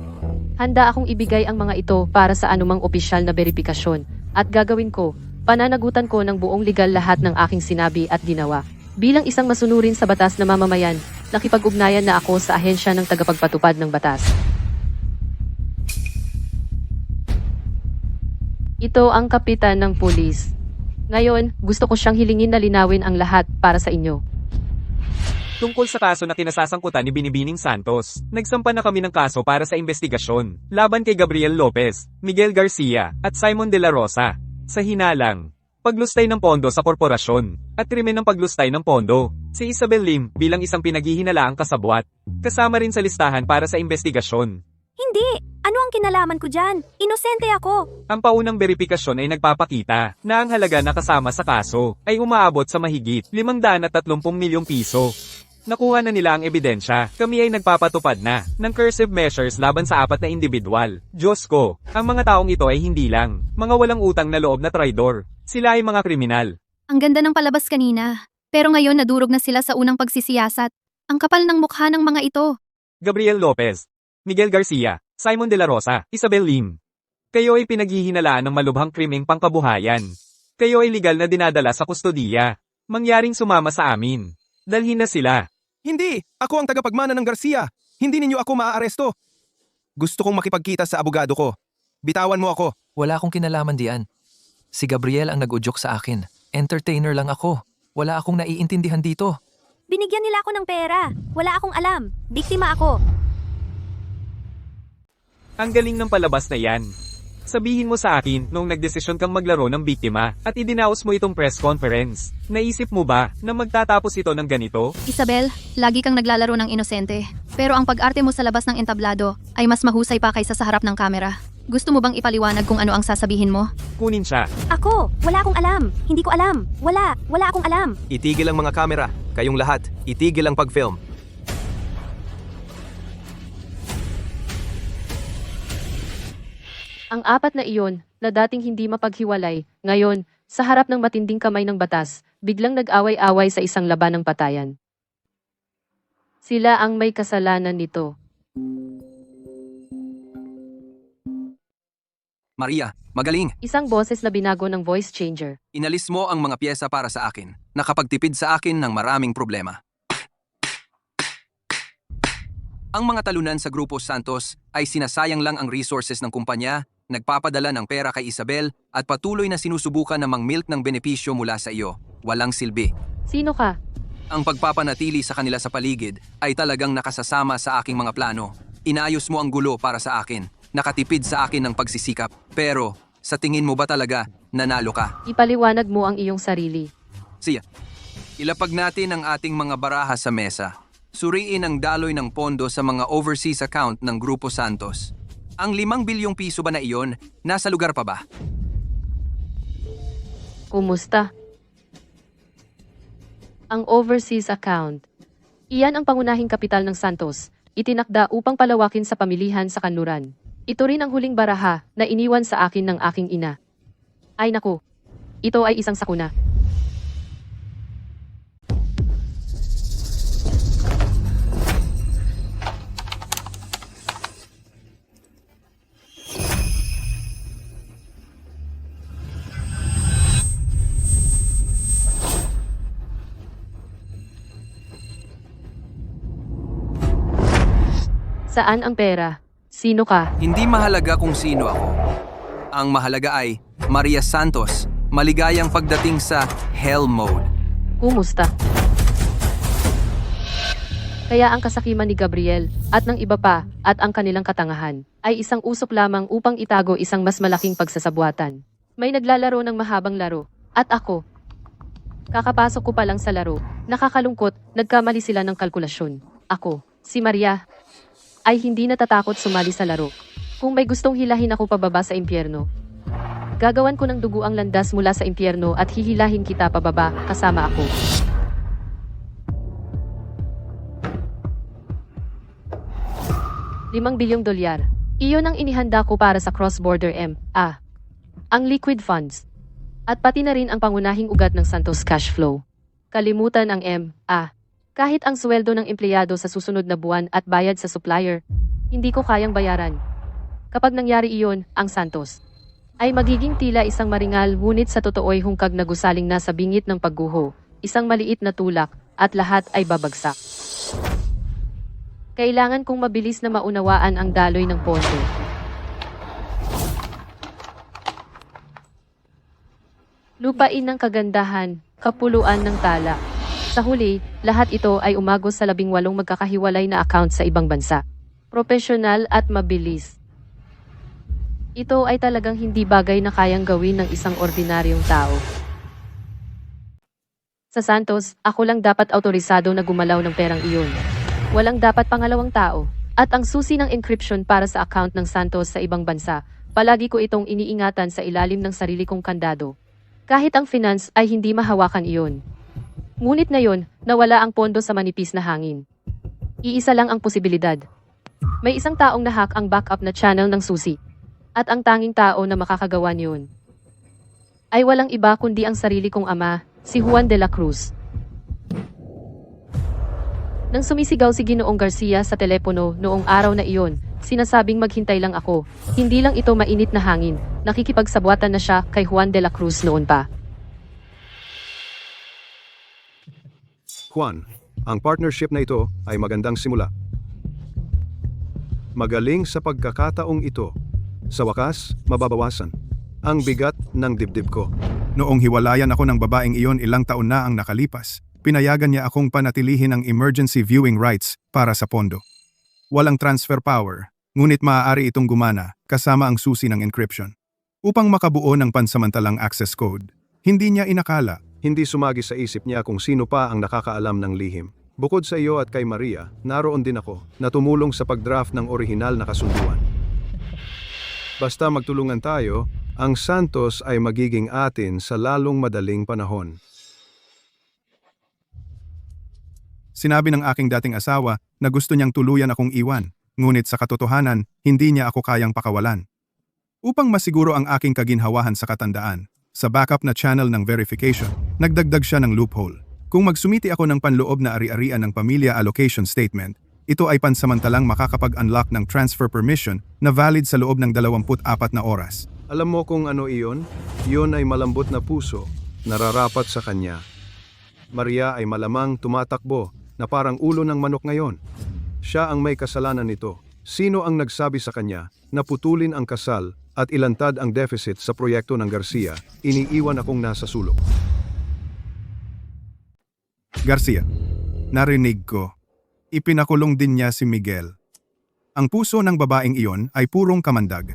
Handa akong ibigay ang mga ito para sa anumang opisyal na beripikasyon. At gagawin ko, pananagutan ko ng buong legal lahat ng aking sinabi at ginawa. Bilang isang masunurin sa batas na mamamayan, nakipag-ugnayan na ako sa ahensya ng tagapagpatupad ng batas. Ito ang kapitan ng pulis. Ngayon, gusto ko siyang hilingin na linawin ang lahat para sa inyo. Tungkol sa kaso na kinasasangkutan ni Binibining Santos, nagsampa na kami ng kaso para sa investigasyon, laban kay Gabriel Lopez, Miguel Garcia, at Simon de la Rosa. Sa hinalang, paglustay ng pondo sa korporasyon, at krimen ng paglustay ng pondo. Si Isabel Lim bilang isang pinaghihinalaang kasabwat, kasama rin sa listahan para sa investigasyon. Hindi! Ano ang kinalaman ko dyan? Inosente ako! Ang paunang beripikasyon ay nagpapakita na ang halaga na kasama sa kaso ay umaabot sa mahigit 530 milyong piso. Nakuha na nila ang ebidensya. Kami ay nagpapatupad na ng cursive measures laban sa 4 na individual. Diyos ko, ang mga taong ito ay hindi lang mga walang utang na loob na traidor. Sila ay mga kriminal. Ang ganda ng palabas kanina. Pero ngayon nadurog na sila sa unang pagsisiyasat. Ang kapal ng mukha ng mga ito. Gabriel Lopez, Miguel Garcia, Simon de la Rosa, Isabel Lim. Kayo ay pinaghihinalaan ng malubhang krimeng pangkabuhayan. Kayo ay legal na dinadala sa kustodiya. Mangyaring sumama sa amin. Dalhin na sila. Hindi! Ako ang tagapagmana ng Garcia! Hindi ninyo ako maaaresto! Gusto kong makipagkita sa abogado ko. Bitawan mo ako. Wala akong kinalaman diyan. Si Gabriel ang nag-udyok sa akin. Entertainer lang ako. Wala akong naiintindihan dito. Binigyan nila ako ng pera. Wala akong alam. Biktima ako. Ang galing ng palabas na yan. Sabihin mo sa akin nung nagdesisyon kang maglaro ng biktima at idinaos mo itong press conference. Naisip mo ba na magtatapos ito ng ganito? Isabel, lagi kang naglalaro ng inosente. Pero ang pag-arte mo sa labas ng entablado ay mas mahusay pa kaysa sa harap ng kamera. Gusto mo bang ipaliwanag kung ano ang sasabihin mo? Kunin siya. Ako! Wala akong alam. Hindi ko alam. Wala akong alam. Itigil ang mga kamera. Kayong lahat, itigil ang pag-film. Ang 4 na iyon, na dating hindi mapaghiwalay, ngayon, sa harap ng matinding kamay ng batas, biglang nag-away-away sa isang laban ng patayan. Sila ang may kasalanan nito. Maria, magaling! Isang boses na binago ng voice changer. Inalis mo ang mga pyesa para sa akin. Nakapagtipid sa akin ng maraming problema. Ang mga talunan sa Grupo Santos ay sinasayang lang ang resources ng kumpanya, nagpapadala ng pera kay Isabel at patuloy na sinusubukan na mang-milk ng benepisyo mula sa iyo. Walang silbi. Sino ka? Ang pagpapanatili sa kanila sa paligid ay talagang nakasasama sa aking mga plano. Inayos mo ang gulo para sa akin. Nakatipid sa akin ng pagsisikap. Pero, sa tingin mo ba talaga, nanalo ka? Ipaliwanag mo ang iyong sarili. Siya, ilapag natin ang ating mga baraha sa mesa. Suriin ang daloy ng pondo sa mga overseas account ng Grupo Santos. Ang 5 bilyong piso ba na iyon, nasa lugar pa ba? Kumusta? Ang overseas account. Iyan ang pangunahing kapital ng Santos, itinakda upang palawakin sa pamilihan sa kanluran. Ito rin ang huling baraha na iniwan sa akin ng aking ina. Ay naku, ito ay isang sakuna. Saan ang pera? Sino ka? Hindi mahalaga kung sino ako. Ang mahalaga ay Maria Santos, maligayang pagdating sa Hell Mode. Kumusta? Kaya ang kasakiman ni Gabriel, at ng iba pa, at ang kanilang katangahan, ay isang usok lamang upang itago isang mas malaking pagsasabwatan. May naglalaro ng mahabang laro, at ako. Kakapasok ko pa lang sa laro, nakakalungkot, nagkamali sila ng kalkulasyon. Ako, si Maria, ay hindi natatakot sumali sa laro. Kung may gustong hilahin ako pababa sa impyerno, gagawan ko ng dugo ang landas mula sa impyerno at hihilahin kita pababa, kasama ako. $5 bilyong. Iyon ang inihanda ko para sa cross-border ang liquid funds. At pati na rin ang pangunahing ugat ng Santos cash flow. Kalimutan ang M.A. Kahit ang sweldo ng empleyado sa susunod na buwan at bayad sa supplier, hindi ko kayang bayaran. Kapag nangyari iyon, ang Santos ay magiging tila isang maringal ngunit sa totoo'y hungkag na gusaling nasa bingit ng pagguho, isang maliit na tulak, at lahat ay babagsak. Kailangan kong mabilis na maunawaan ang daloy ng pondo. Lupain ng kagandahan, kapuluan ng tala. Sa huli, lahat ito ay umagos sa 18 magkakahiwalay na account sa ibang bansa. Profesional at mabilis. Ito ay talagang hindi bagay na kayang gawin ng isang ordinaryong tao. Sa Santos, ako lang dapat autorisado na gumalaw ng perang iyon. Walang dapat pangalawang tao. At ang susi ng encryption para sa account ng Santos sa ibang bansa, palagi ko itong iniingatan sa ilalim ng sarili kong kandado. Kahit ang finance ay hindi mahawakan iyon. Ngunit ngayon, nawala ang pondo sa manipis na hangin. Iisa lang ang posibilidad. May isang taong nahack ang backup na channel ng susi. At ang tanging tao na makakagawa niyon ay walang iba kundi ang sarili kong ama, si Juan de la Cruz. Nang sumisigaw si Ginoong Garcia sa telepono noong araw na iyon, sinasabing maghintay lang ako. Hindi lang ito mainit na hangin, nakikipagsabwatan na siya kay Juan de la Cruz noon pa. Juan, ang partnership na ito ay magandang simula. Magaling sa pagkakataong ito. Sa wakas, mababawasan ang bigat ng dibdib ko. Noong hiwalayan ako ng babaeng iyon ilang taon na ang nakalipas, pinayagan niya akong panatilihin ang emergency viewing rights para sa pondo. Walang transfer power, ngunit maaari itong gumana kasama ang susi ng encryption. Upang makabuo ng pansamantalang access code, hindi niya inakala, hindi sumagi sa isip niya kung sino pa ang nakakaalam ng lihim. Bukod sa iyo at kay Maria, naroon din ako na tumulong sa pagdraft ng orihinal na kasunduan. Basta magtulungan tayo, ang Santos ay magiging atin sa lalong madaling panahon. Sinabi ng aking dating asawa na gusto niyang tuluyan akong iwan, ngunit sa katotohanan, hindi niya ako kayang pakawalan. Upang masiguro ang aking kaginhawahan sa katandaan, sa backup na channel ng verification, nagdagdag siya ng loophole. Kung magsumiti ako ng panloob na ari-arian ng pamilya allocation statement, ito ay pansamantalang makakapag-unlock ng transfer permission na valid sa loob ng 24 na oras. Alam mo kung ano iyon? Iyon ay malambot na puso, nararapat sa kanya. Maria ay malamang tumatakbo na parang ulo ng manok ngayon. Siya ang may kasalanan nito. Sino ang nagsabi sa kanya na putulin ang kasal at ilantad ang deficit sa proyekto ng Garcia? Iniiwan akong nasa sulok. Garcia, narinig ko. Ipinakulong din niya si Miguel. Ang puso ng babaeng iyon ay purong kamandag.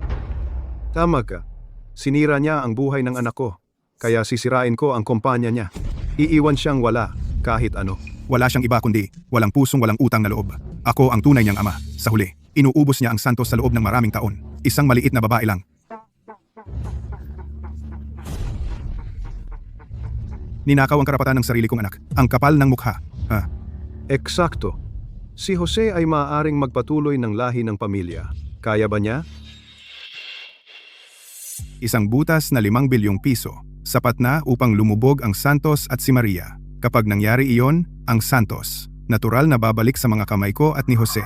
Tama ka. Sinira niya ang buhay ng anak ko. Kaya sisirain ko ang kumpanya niya. Iiwan siyang wala, kahit ano. Wala siyang iba kundi walang pusong walang utang na loob. Ako ang tunay niyang ama. Sa huli, inuubos niya ang Santos sa loob ng maraming taon. Isang maliit na babae lang. Ninakaw ang karapatan ng sarili kong anak. Ang kapal ng mukha. Eksakto. Si Jose ay maaaring magpatuloy ng lahi ng pamilya. Kaya ba niya? Isang butas na 5 bilyong piso. Sapat na upang lumubog ang Santos at si Maria. Kapag nangyari iyon, ang Santos, natural na babalik sa mga kamay ko at ni Jose.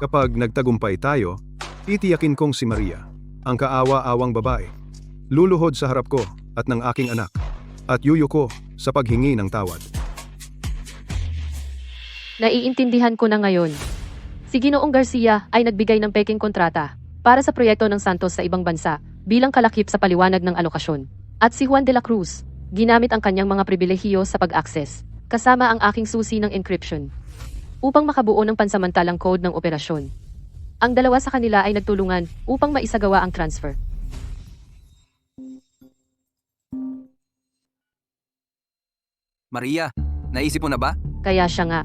Kapag nagtagumpay tayo, titiyakin kong si Maria, ang kaawa-awang babae, luluhod sa harap ko at ng aking anak, at yuyuko sa paghingi ng tawad. Naiintindihan ko na ngayon. Si Ginoong Garcia ay nagbigay ng peking kontrata para sa proyekto ng Santos sa ibang bansa bilang kalakip sa paliwanag ng alokasyon. At si Juan de la Cruz, ginamit ang kanyang mga pribilehiyo sa pag-access, kasama ang aking susi ng encryption, upang makabuo ng pansamantalang code ng operasyon. Ang dalawa sa kanila ay nagtulungan upang maisagawa ang transfer. Maria, naisip mo na ba? Kaya siya nga.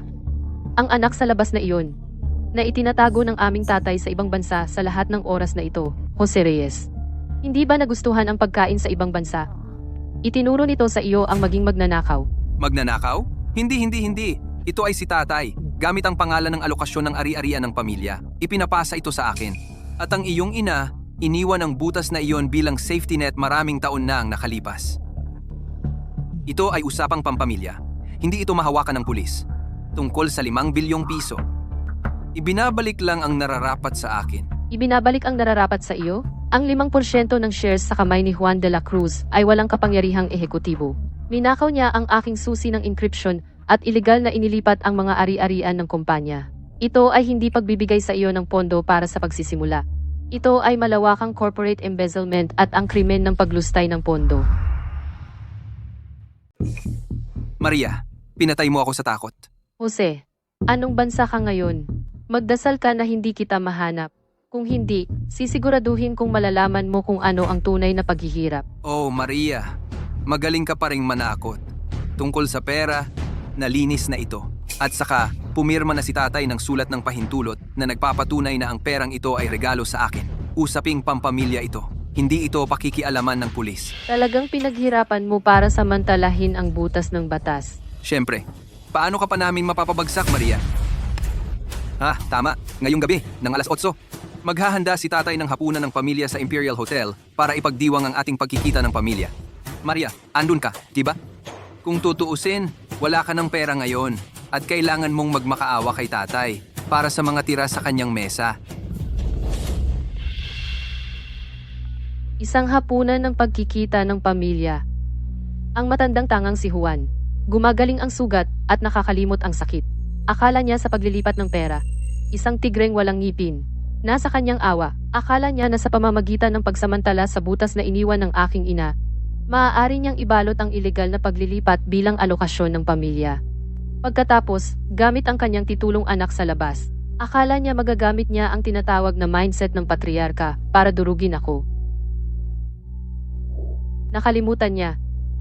Ang anak sa labas na iyon, na itinatago ng aming tatay sa ibang bansa sa lahat ng oras na ito, Jose Reyes. Hindi ba nagustuhan ang pagkain sa ibang bansa? Itinuro nito sa iyo ang maging magnanakaw. Magnanakaw? Hindi. Ito ay si tatay. Gamit ang pangalan ng alokasyon ng ari-arian ng pamilya. Ipinapasa ito sa akin. At ang iyong ina, iniwan ang butas na iyon bilang safety net maraming taon na ang nakalipas. Ito ay usapang pampamilya. Hindi ito mahawakan ng pulis. Tungkol sa 5 bilyong piso. Ibinabalik lang ang nararapat sa akin. Ibinabalik ang nararapat sa iyo? Ang 5% ng shares sa kamay ni Juan de la Cruz ay walang kapangyarihang ehekutibo. Ninakaw niya ang aking susi ng encryption at iligal na inilipat ang mga ari-arian ng kumpanya. Ito ay hindi pagbibigay sa iyo ng pondo para sa pagsisimula. Ito ay malawakang corporate embezzlement at ang krimen ng paglustay ng pondo. Maria, pinatay mo ako sa takot. Jose, anong bansa ka ngayon? Magdasal ka na hindi kita mahanap. Kung hindi, sisiguraduhin kong malalaman mo kung ano ang tunay na paghihirap. Oh, Maria, magaling ka pa ring manakot. Tungkol sa pera, nalinis na ito. At saka, pumirma na si tatay ng sulat ng pahintulot na nagpapatunay na ang perang ito ay regalo sa akin. Usaping pampamilya ito. Hindi ito pakikialaman ng pulis. Talagang pinaghirapan mo para samantalahin ang butas ng batas. Siyempre, paano ka pa namin mapapabagsak, Maria? Tama. Ngayong gabi, ng alas 8, maghahanda si tatay ng hapunan ng pamilya sa Imperial Hotel para ipagdiwang ang ating pagkikita ng pamilya. Maria, andun ka, diba? Kung tutuusin, wala ka ng pera ngayon at kailangan mong magmakaawa kay tatay para sa mga tira sa kanyang mesa. Isang hapunan ng pagkikita ng pamilya. Ang matandang tangang si Juan. Gumagaling ang sugat at nakakalimot ang sakit. Akala niya sa paglilipat ng pera. Isang tigreng walang ngipin. Nasa kanyang awa. Akala niya na sa pamamagitan ng pagsamantala sa butas na iniwan ng aking ina, maaari niyang ibalot ang ilegal na paglilipat bilang alokasyon ng pamilya. Pagkatapos, gamit ang kanyang titulong anak sa labas, akala niya magagamit niya ang tinatawag na mindset ng patriarka para durugin ako. Nakalimutan niya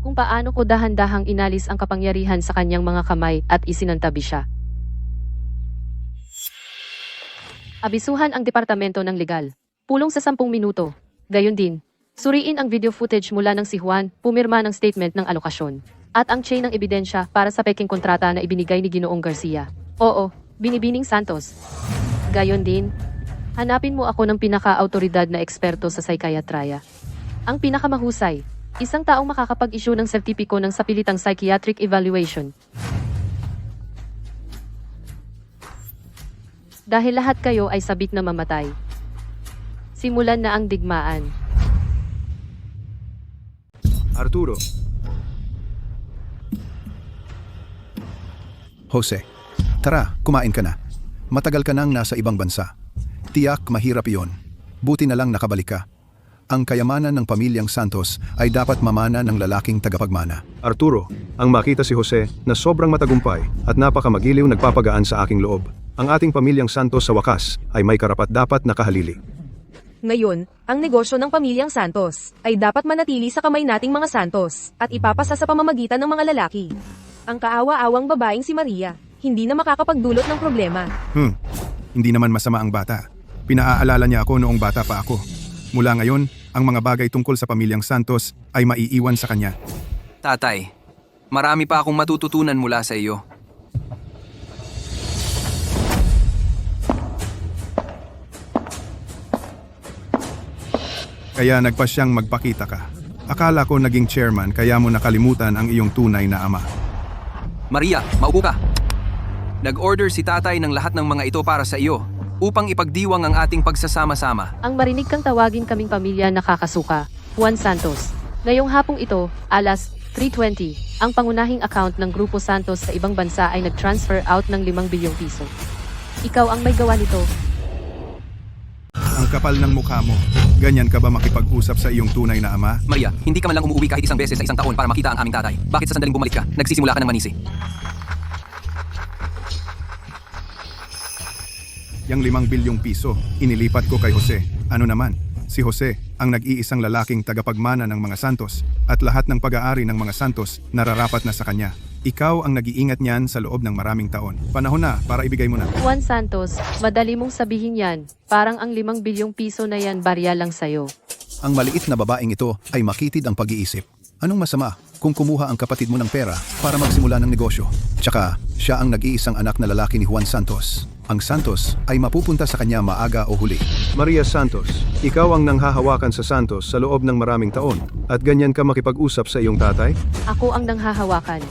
kung paano ko dahan-dahang inalis ang kapangyarihan sa kanyang mga kamay at isinantabi siya. Abisuhan ang Departamento ng Legal. Pulong sa 10 minuto. Gayon din, suriin ang video footage mula ng si Juan, pumirma ng statement ng alokasyon, at ang chain ng ebidensya para sa peking kontrata na ibinigay ni Ginoong Garcia. Oo, Binibining Santos. Gayon din, hanapin mo ako ng pinaka-autoridad na eksperto sa psychiatrya. Ang pinakamahusay, isang taong makakapag-issue ng sertipiko ng sapilitang psychiatric evaluation. Dahil lahat kayo ay sabik na mamatay. Simulan na ang digmaan. Arturo. Jose, tara, kumain ka na. Matagal ka nang nasa ibang bansa. Tiyak mahirap iyon. Buti na lang nakabalik ka. Ang kayamanan ng pamilyang Santos ay dapat mamana ng lalaking tagapagmana. Arturo, ang makita si Jose na sobrang matagumpay at napakamagiliw nagpapagaan sa aking loob. Ang ating pamilyang Santos sa wakas ay may karapat-dapat na kahalili. Ngayon, ang negosyo ng pamilyang Santos ay dapat manatili sa kamay nating mga Santos at ipapasa sa pamamagitan ng mga lalaki. Ang kaawa-awang babaeng si Maria, hindi na makakapagdulot ng problema. Hindi naman masama ang bata. Pinaaalala niya ako noong bata pa ako. Mula ngayon, ang mga bagay tungkol sa pamilyang Santos ay maiiwan sa kanya. Tatay, marami pa akong matututunan mula sa iyo. Kaya nagpasyang magpakita ka. Akala ko naging chairman kaya mo nakalimutan ang iyong tunay na ama. Maria, maupo ka. Nag-order si tatay ng lahat ng mga ito para sa iyo upang ipagdiwang ang ating pagsasama-sama. Ang marinig kang tawagin kaming pamilya nakakasuka, Juan Santos. Ngayong hapong ito, alas 3:20, ang pangunahing account ng Grupo Santos sa ibang bansa ay nag-transfer out ng 5 bilyong piso. Ikaw ang may gawa nito. Ang kapal ng mukha mo. Ganyan ka ba makipag-usap sa iyong tunay na ama? Maria, hindi ka man lang umuwi kahit isang beses sa isang taon para makita ang aming tatay. Bakit sa sandaling bumalik ka, nagsisimula ka ng manisi? Yang 5 bilyong piso, inilipat ko kay Jose. Ano naman? Si Jose, ang nag-iisang lalaking tagapagmana ng mga Santos, at lahat ng pag-aari ng mga Santos nararapat na sa kanya. Ikaw ang nag-iingat niyan sa loob ng maraming taon. Panahon na para ibigay mo na. Juan Santos, madali mong sabihin yan. Parang ang 5 bilyong piso na yan barya lang sayo. Ang maliit na babaeng ito ay makitid ang pag-iisip. Anong masama kung kumuha ang kapatid mo ng pera para magsimula ng negosyo? Tsaka, siya ang nag-iisang anak na lalaki ni Juan Santos. ang Santos ay mapupunta sa kanya maaga o huli. Maria Santos, ikaw ang nanghahawakan sa Santos sa loob ng maraming taon at ganyan ka makipag-usap sa iyong tatay? Ako ang nanghahawakan.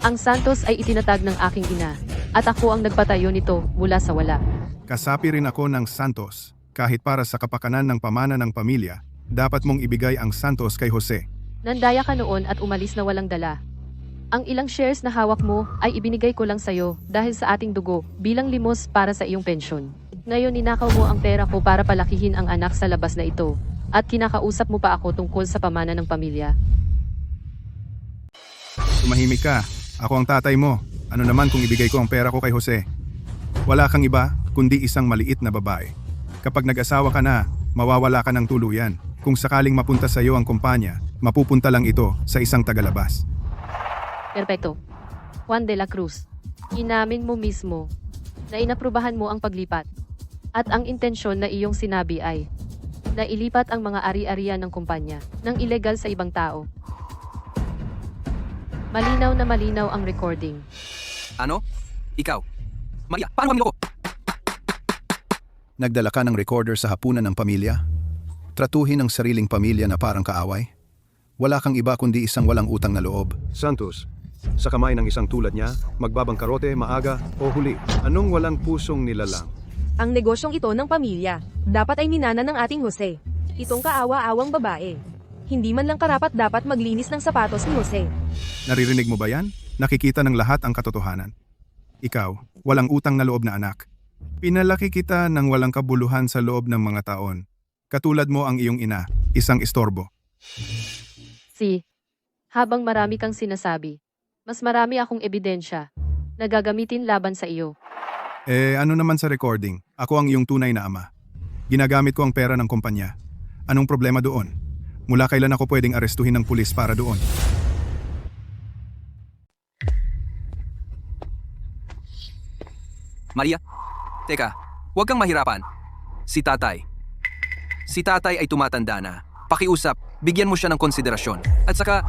Ang Santos ay itinatag ng aking ina, at ako ang nagpatayo nito mula sa wala. Kasapi rin ako ng Santos. Kahit para sa kapakanan ng pamana ng pamilya, dapat mong ibigay ang Santos kay Jose. Nandaya ka noon at umalis na walang dala. Ang ilang shares na hawak mo ay ibinigay ko lang sa'yo dahil sa ating dugo bilang limos para sa iyong pensyon. Ngayon ninakaw mo ang pera ko para palakihin ang anak sa labas na ito, at kinakausap mo pa ako tungkol sa pamana ng pamilya. Tumahimik ka. Ako ang tatay mo. Ano naman kung ibigay ko ang pera ko kay Jose? Wala kang iba, kundi isang maliit na babae. Kapag nag-asawa ka na, mawawala ka ng tuluyan. Kung sakaling mapunta sa iyo ang kumpanya, mapupunta lang ito sa isang tagalabas. Perpekto. Juan de la Cruz, inamin mo mismo na inaprubahan mo ang paglipat. At ang intensyon na iyong sinabi ay na ilipat ang mga ari-arian ng kumpanya ng ilegal sa ibang tao. Malinaw na malinaw ang recording. Ano? Ikaw? Maria, paano mo ko? Nagdala ka ng recorder sa hapunan ng pamilya? Tratuhin ang sariling pamilya na parang kaaway? Wala kang iba kundi isang walang utang na loob. Santos, sa kamay ng isang tulad niya, magbabangkarote maaga o huli. Anong walang pusong nilalang? Ang negosyong ito ng pamilya, dapat ay minana ng ating Jose. Itong kaawa-awang babae. Hindi man lang karapat dapat maglinis ng sapatos ni Jose. Naririnig mo ba yan? Nakikita ng lahat ang katotohanan. Ikaw, walang utang na loob na anak. Pinalaki kita ng walang kabuluhan sa loob ng mga taon. Katulad mo ang iyong ina, isang istorbo. Habang marami kang sinasabi, mas marami akong ebidensya na gagamitin laban sa iyo. Ano naman sa recording? Ako ang iyong tunay na ama. Ginagamit ko ang pera ng kumpanya. Anong problema doon? Mula kailan ako pwedeng arestuhin ng pulis para doon? Maria, teka, huwag kang mahirapan. Si tatay ay tumatanda na. Pakiusap, bigyan mo siya ng konsiderasyon. At saka,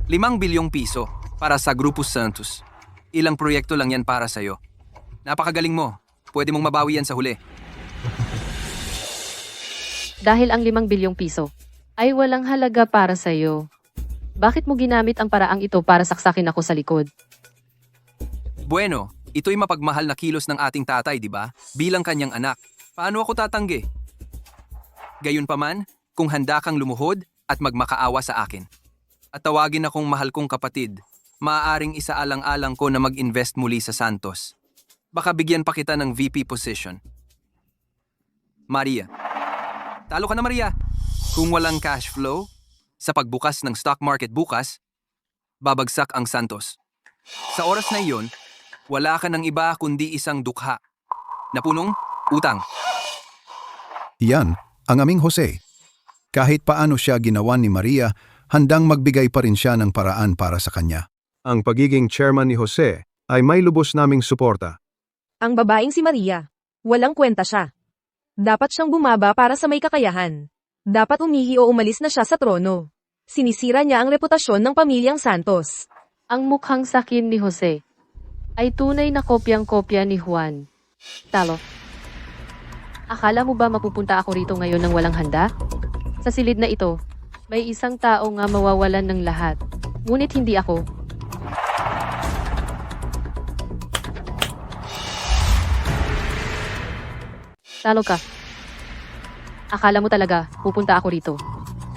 5 bilyong piso para sa Grupo Santos. Ilang proyekto lang yan para sa'yo. Napakagaling mo. Pwede mong mabawi yan sa huli. Dahil ang 5 bilyong piso ay walang halaga para sa iyo. Bakit mo ginamit ang paraang ito para saksakin ako sa likod? Bueno, ito'y mapagmahal na kilos ng ating tatay, di ba? Bilang kanyang anak. Paano ako tatanggi? Gayunpaman, kung handa kang lumuhod at magmakaawa sa akin, at tawagin akong mahal kong kapatid, maaaring isaalang-alang ko na mag-invest muli sa Santos. Baka bigyan pa kita ng VP position. Maria. Talo ka na, Maria. Kung walang cash flow, sa pagbukas ng stock market bukas, babagsak ang Santos. Sa oras na iyon, wala ka ng iba kundi isang dukha na punong utang. Yan, ang aming Jose. Kahit paano siya ginawa ni Maria, handang magbigay pa rin siya ng paraan para sa kanya. Ang pagiging chairman ni Jose ay may lubos naming suporta. Ang babaeng si Maria, walang kwenta siya. Dapat siyang bumaba para sa may kakayahan. Dapat umihi o umalis na siya sa trono. Sinisira niya ang reputasyon ng pamilyang Santos. Ang mukhang sakin ni Jose ay tunay na kopyang-kopya ni Juan. Talo. Akala mo ba mapupunta ako rito ngayon ng walang handa? Sa silid na ito, may isang tao nga mawawalan ng lahat. Ngunit hindi ako. Talo ka. Akala mo talaga pupunta ako rito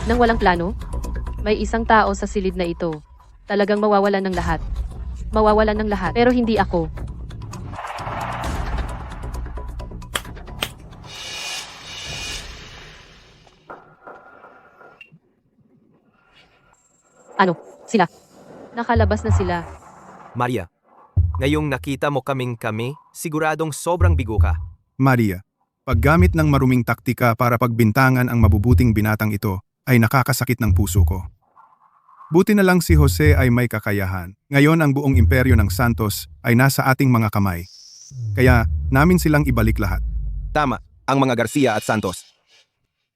nang walang plano? May isang tao sa silid na ito. Talagang mawawalan ng lahat. Mawawalan ng lahat, pero hindi ako. Ano? Sila? Nakalabas na sila. Maria, ngayong nakita mo kami, siguradong sobrang bigo ka. Maria, paggamit ng maruming taktika para pagbintangan ang mabubuting binatang ito ay nakakasakit ng puso ko. Buti na lang si Jose ay may kakayahan. Ngayon ang buong imperyo ng Santos ay nasa ating mga kamay. Kaya namin silang ibalik lahat. Tama, ang mga Garcia at Santos.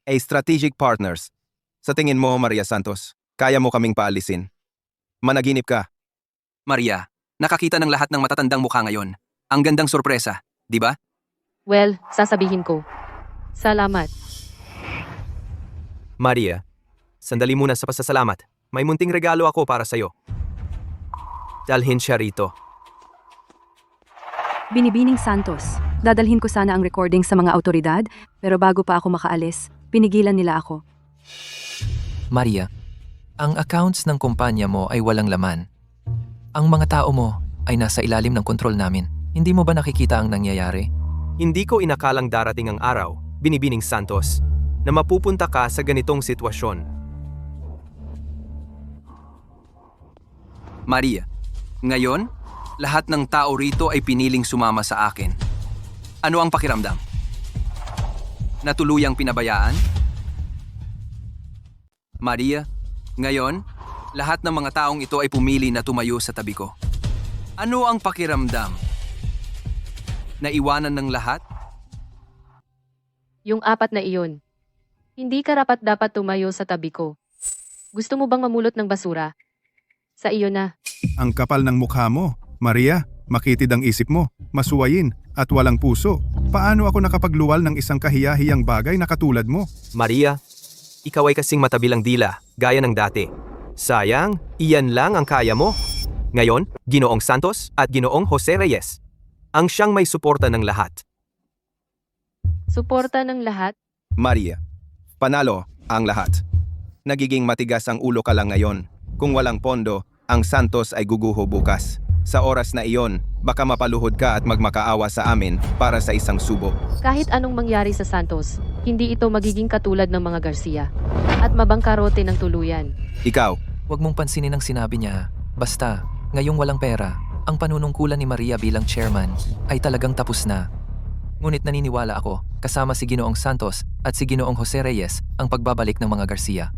Strategic partners. Sa tingin mo, Maria Santos, kaya mo kaming paalisin. Managinip ka. Maria, nakakita ng lahat ng matatandang mukha ngayon. Ang gandang sorpresa, di ba? Well, sasabihin ko. Salamat. Maria, sandali muna sa pasasalamat. May munting regalo ako para sa'yo. Dalhin siya rito. Binibining Santos. Dadalhin ko sana ang recording sa mga autoridad, pero bago pa ako makaalis, pinigilan nila ako. Maria, ang accounts ng kumpanya mo ay walang laman. Ang mga tao mo ay nasa ilalim ng kontrol namin. Hindi mo ba nakikita ang nangyayari? Hindi ko inakalang darating ang araw, Binibining Santos, na mapupunta ka sa ganitong sitwasyon. Maria, ngayon, lahat ng tao rito ay piniling sumama sa akin. Ano ang pakiramdam? Natuluyang pinabayaan? Maria, ngayon, lahat ng mga taong ito ay pumili na tumayo sa tabi ko. Ano ang pakiramdam? Naiwanan ng lahat? Yung apat na iyon. Hindi karapat-dapat tumayo sa tabi ko. Gusto mo bang mamulot ng basura? Sa iyo na. Ang kapal ng mukha mo. Maria, makitid ang isip mo, masuwayin, at walang puso. Paano ako nakapagluwal ng isang kahiyahiyang bagay na katulad mo? Maria, ikaw ay kasing matabilang dila, gaya ng dati. Sayang, iyan lang ang kaya mo. Ngayon, Ginoong Santos at Ginoong Jose Reyes. Ang siyang may suporta ng lahat. Suporta ng lahat? Maria, panalo ang lahat. Nagiging matigas ang ulo ka lang ngayon. Kung walang pondo, ang Santos ay guguho bukas. Sa oras na iyon, baka mapaluhod ka at magmakaawa sa amin para sa isang subo. Kahit anong mangyari sa Santos, hindi ito magiging katulad ng mga Garcia. At mabangkarote ng tuluyan. Ikaw, Huwag mong pansinin ang sinabi niya. Basta, ngayong walang pera, ang panunungkulan ni Maria bilang chairman ay talagang tapos na. Ngunit naniniwala ako, kasama si Ginoong Santos at si Ginoong Jose Reyes, ang pagbabalik ng mga Garcia.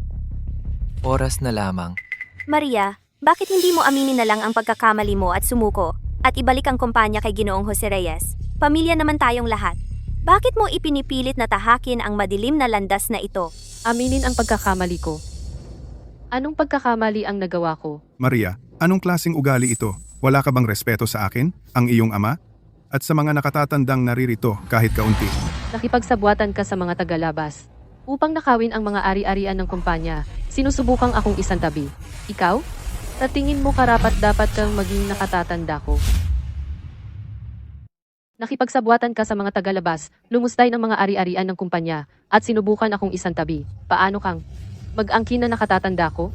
Oras na lamang. Maria, bakit hindi mo aminin na lang ang pagkakamali mo at sumuko, at ibalik ang kumpanya kay Ginoong Jose Reyes? Pamilya naman tayong lahat. Bakit mo ipinipilit na tahakin ang madilim na landas na ito? Aminin ang pagkakamali ko. Anong pagkakamali ang nagawa ko? Maria, anong klaseng ugali ito? Wala ka bang respeto sa akin, ang iyong ama? At sa mga nakatatandang naririto kahit kaunti? Nakipagsabwatan ka sa mga tagalabas. Upang nakawin ang mga ari-arian ng kumpanya, sinusubukang akong isang tabi. Ikaw? Sa tingin mo karapat-dapat kang maging nakatatanda ko. Nakipagsabwatan ka sa mga tagalabas, lumustay ng mga ari-arian ng kumpanya, at sinubukan akong isang tabi. Paano kang mag-angkin na nakatatanda ko?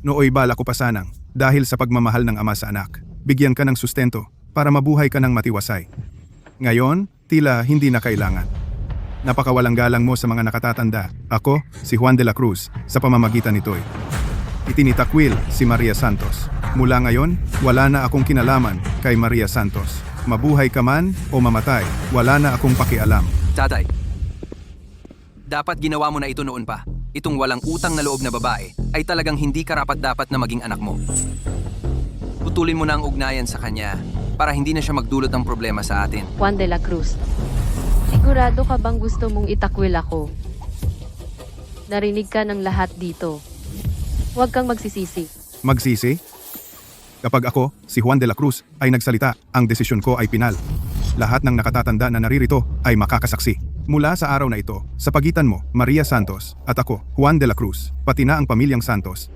Nooy bala ko pa sanang, dahil sa pagmamahal ng ama sa anak, bigyan ka ng sustento para mabuhay ka ng matiwasay. Ngayon, tila hindi na kailangan. Napakawalang galang mo sa mga nakatatanda. Ako, si Juan de la Cruz, sa pamamagitan nito'y itinitakwil si Maria Santos. Mula ngayon, wala na akong kinalaman kay Maria Santos. Mabuhay ka man o mamatay, wala na akong pakialam. tatay. Dapat ginawa mo na ito noon pa. Itong walang utang na loob na babae ay talagang hindi karapat-dapat na maging anak mo. Putulin mo na ang ugnayan sa kanya para hindi na siya magdulot ng problema sa atin. Juan de la Cruz. Sigurado ka bang gusto mong itakwil ako? Narinig ka ng lahat dito. Huwag kang magsisisi. Magsisi? Kapag ako, si Juan de la Cruz, ay nagsalita, ang desisyon ko ay pinal. Lahat ng nakatatanda na naririto ay makakasaksi. Mula sa araw na ito, sa pagitan mo, Maria Santos, at ako, Juan de la Cruz, pati na ang pamilyang Santos,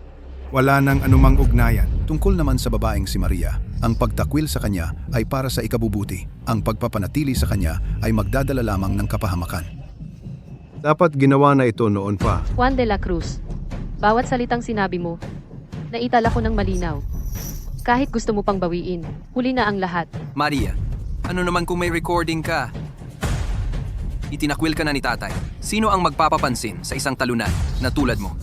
wala nang anumang ugnayan. Tungkol naman sa babaeng si Maria, ang pagtakwil sa kanya ay para sa ikabubuti. Ang pagpapanatili sa kanya ay magdadala lamang ng kapahamakan. Dapat ginawa na ito noon pa. Juan de la Cruz. Bawat salitang sinabi mo, naitala ko ng malinaw. Kahit gusto mo pang bawiin, huli na ang lahat. Maria, ano naman kung may recording ka? Itinakwil ka na ni tatay. Sino ang magpapapansin sa isang talunan na tulad mo?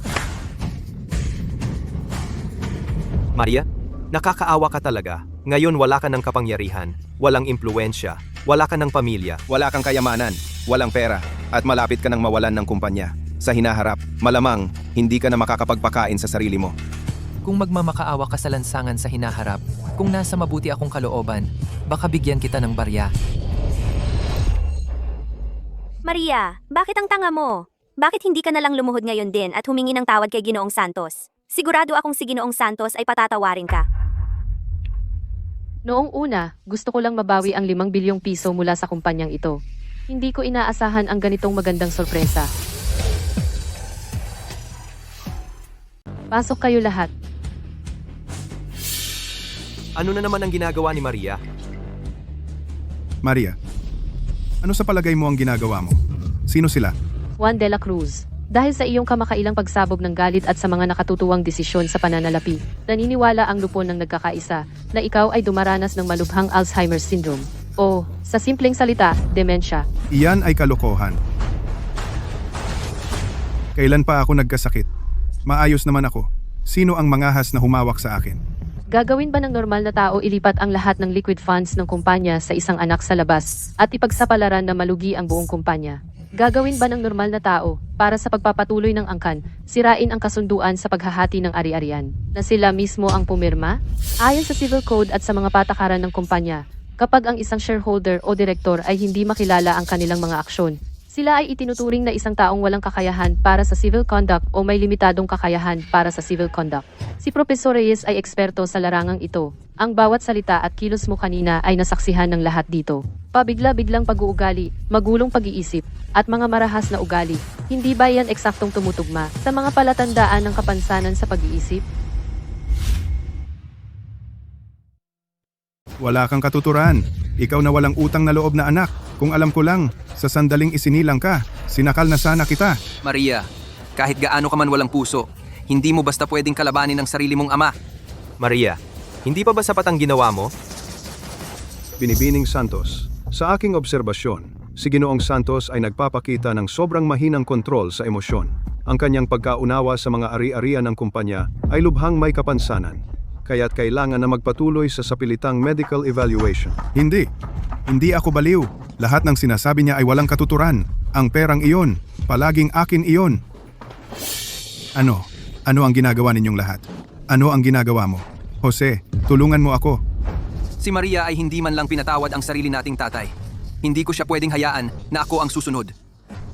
Maria, nakakaawa ka talaga. Ngayon wala ka ng kapangyarihan, walang impluensya, wala ka ng pamilya. Wala kang kayamanan, walang pera, at malapit ka nang mawalan ng kumpanya. Sa hinaharap, malamang hindi ka na makakapagpakain sa sarili mo. Kung magmamakaawa ka sa lansangan sa hinaharap, kung nasa mabuti akong kalooban, baka bigyan kita ng barya. Maria, bakit ang tanga mo? Bakit hindi ka nalang lumuhod ngayon din at humingi ng tawad kay Ginoong Santos? Sigurado akong si Ginoong Santos ay patatawarin ka. Noong una, gusto ko lang mabawi ang 5 bilyong piso mula sa kumpanyang ito. Hindi ko inaasahan ang ganitong magandang sorpresa. Pasok kayo lahat. Ano na naman ang ginagawa ni Maria? Maria, ano sa palagay mo ang ginagawa mo? Sino sila? Juan de la Cruz. Dahil sa iyong kamakailang pagsabog ng galit at sa mga nakatutuwang desisyon sa pananalapi, naniniwala ang lupon ng nagkakaisa na ikaw ay dumaranas ng malubhang Alzheimer's syndrome. O, sa simpleng salita, demensya. Iyan ay kalokohan. Kailan pa ako nagkasakit? Maayos naman ako. Sino ang mangahas na humawak sa akin? Gagawin ba ng normal na tao ilipat ang lahat ng liquid funds ng kumpanya sa isang anak sa labas at ipagsapalaran na malugi ang buong kumpanya? Gagawin ba ng normal na tao, para sa pagpapatuloy ng angkan, sirain ang kasunduan sa paghahati ng ari-arian, na sila mismo ang pumirma? Ayon sa civil code at sa mga patakaran ng kumpanya, kapag ang isang shareholder o direktor ay hindi makilala ang kanilang mga aksyon, sila ay itinuturing na isang taong walang kakayahan para sa civil conduct o may limitadong kakayahan para sa civil conduct. Si Professor Reyes ay eksperto sa larangang ito. Ang bawat salita at kilos mo kanina ay nasaksihan ng lahat dito. Pabigla-biglang pag-uugali, magulong pag-iisip, at mga marahas na ugali. Hindi ba yan eksaktong tumutugma sa mga palatandaan ng kapansanan sa pag-iisip? Wala kang katuturan. Ikaw na walang utang na loob na anak. Kung alam ko lang, sa sandaling isinilang ka, sinakal na sana kita. Maria, kahit gaano ka man walang puso, hindi mo basta pwedeng kalabanin ang sarili mong ama. Maria, hindi pa ba sapat ang ginawa mo? Binibining Santos, sa aking obserbasyon, si Ginoong Santos ay nagpapakita ng sobrang mahinang kontrol sa emosyon. Ang kanyang pagkaunawa sa mga ari-arian ng kumpanya ay lubhang may kapansanan, kaya't kailangan na magpatuloy sa sapilitang medical evaluation. Hindi ako baliw. Lahat ng sinasabi niya ay walang katuturan. Ang perang iyon, palaging akin iyon. Ano? Ano ang ginagawa ninyong lahat? Ano ang ginagawa mo? Jose, tulungan mo ako. Si Maria ay hindi man lang pinatawad ang sarili nating tatay. Hindi ko siya pwedeng hayaan na ako ang susunod.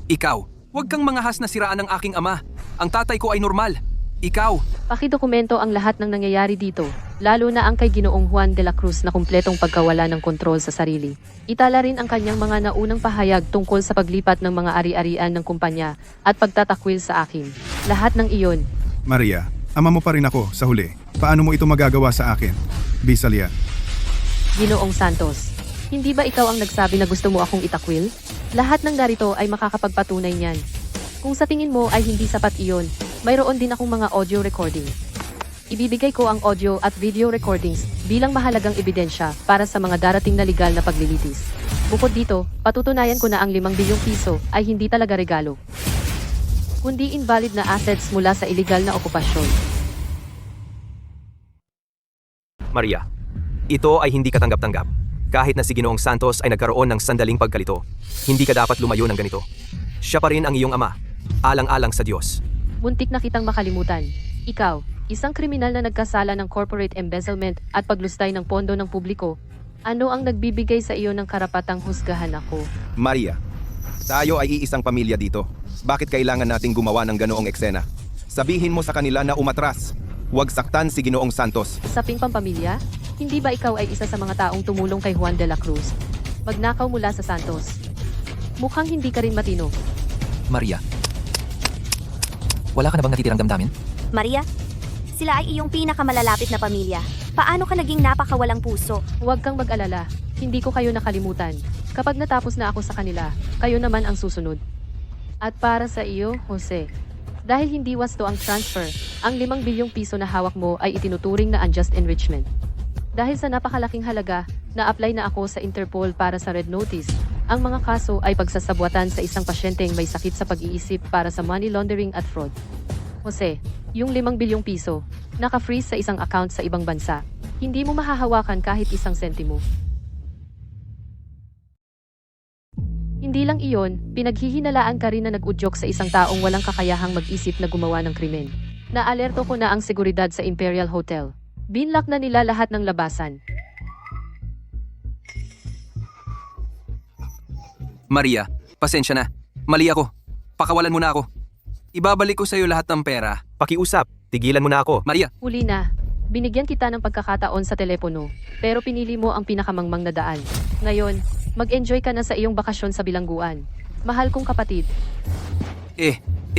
Ikaw, huwag kang mangahas na siraan ng aking ama. Ang tatay ko ay normal. Ikaw. Pakidokumento ang lahat ng nangyayari dito, lalo na ang kay Ginoong Juan de la Cruz na kumpletong pagkawala ng kontrol sa sarili. Itala rin ang kanyang mga naunang pahayag tungkol sa paglipat ng mga ari-arian ng kumpanya at pagtatakwil sa akin. Lahat ng iyon. Maria, ama mo pa rin ako sa huli. Paano mo ito magagawa sa akin? Bisalia. Ginoong Santos, hindi ba ikaw ang nagsabi na gusto mo akong itakwil? Lahat ng narito ay makakapagpatunay niyan. Kung sa tingin mo ay hindi sapat iyon, mayroon din akong mga audio recording. Ibibigay ko ang audio at video recordings bilang mahalagang ebidensya para sa mga darating na legal na paglilitis. Bukod dito, patutunayan ko na ang 5 bilyong piso ay hindi talaga regalo, kundi invalid na assets mula sa illegal na okupasyon. Maria, ito ay hindi katanggap-tanggap. Kahit na si Ginoong Santos ay nagkaroon ng sandaling pagkalito, hindi ka dapat lumayo ng ganito. Siya pa rin ang iyong ama, alang-alang sa Diyos. Muntik na kitang makalimutan. Ikaw, isang kriminal na nagkasala ng corporate embezzlement at paglustay ng pondo ng publiko. Ano ang nagbibigay sa iyo ng karapatang husgahan ako? Maria, tayo ay iisang pamilya dito. Bakit kailangan nating gumawa ng ganoong eksena? Sabihin mo sa kanila na umatras. Huwag saktan si Ginoong Santos. Saping pampamilya? Hindi ba ikaw ay isa sa mga taong tumulong kay Juan de la Cruz magnakaw mula sa Santos? Mukhang hindi ka rin matino. Maria, wala ka na bang natitirang damdamin? Maria, sila ay iyong pinakamalalapit na pamilya. Paano ka naging napakawalang puso? Huwag kang mag-alala. Hindi ko kayo nakalimutan. Kapag natapos na ako sa kanila, kayo naman ang susunod. At para sa iyo, Jose, dahil hindi wasto ang transfer, ang 5 bilyong piso na hawak mo ay itinuturing na unjust enrichment. Dahil sa napakalaking halaga, na-apply na ako sa Interpol para sa Red Notice. Ang mga kaso ay pagsasabwatan sa isang pasyenteng may sakit sa pag-iisip para sa money laundering at fraud. Jose, yung 5 bilyong piso, naka-freeze sa isang account sa ibang bansa. Hindi mo mahahawakan kahit isang sentimo. Hindi lang iyon, pinaghihinalaan ka rin na nag-udyok sa isang taong walang kakayahang mag-isip na gumawa ng krimen. Naalerto ko na ang seguridad sa Imperial Hotel. Binlock na nila lahat ng labasan. Maria, pasensya na. Mali ako. Pakawalan mo na ako. Ibabalik ko sa iyo lahat ng pera. Pakiusap, tigilan mo na ako. Maria, Huli na. Binigyan kita ng pagkakataon sa telepono, pero pinili mo ang pinakamangmang na daan. Ngayon, mag-enjoy ka na sa iyong bakasyon sa bilangguan. Mahal kong kapatid.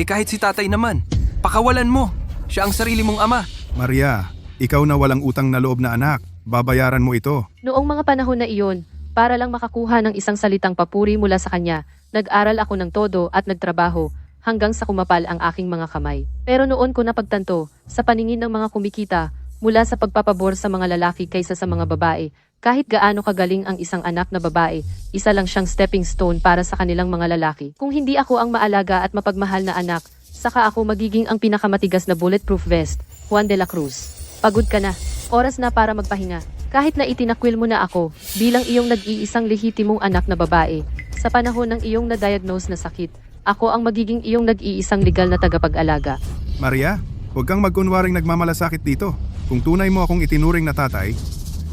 Kahit si tatay naman. Pakawalan mo. Siya ang sarili mong ama. Maria, ikaw na walang utang na loob na anak. Babayaran mo ito. Noong mga panahon na iyon, para lang makakuha ng isang salitang papuri mula sa kanya, nag-aral ako ng todo at nagtrabaho hanggang sa kumapal ang aking mga kamay. Pero noon ko napagtanto, sa paningin ng mga kumikita, mula sa pagpapabor sa mga lalaki kaysa sa mga babae, kahit gaano kagaling ang isang anak na babae, isa lang siyang stepping stone para sa kanilang mga lalaki. Kung hindi ako ang maalaga at mapagmahal na anak, saka ako magiging ang pinakamatigas na bulletproof vest. Juan de la Cruz. Pagod ka na. Oras na para magpahinga. Kahit na itinakwil mo na ako, bilang iyong nag-iisang lehitimong anak na babae, sa panahon ng iyong na-diagnose na sakit, ako ang magiging iyong nag-iisang legal na tagapag-alaga. Maria, huwag kang magkunwaring nagmamalasakit dito. Kung tunay mo akong itinuring na tatay,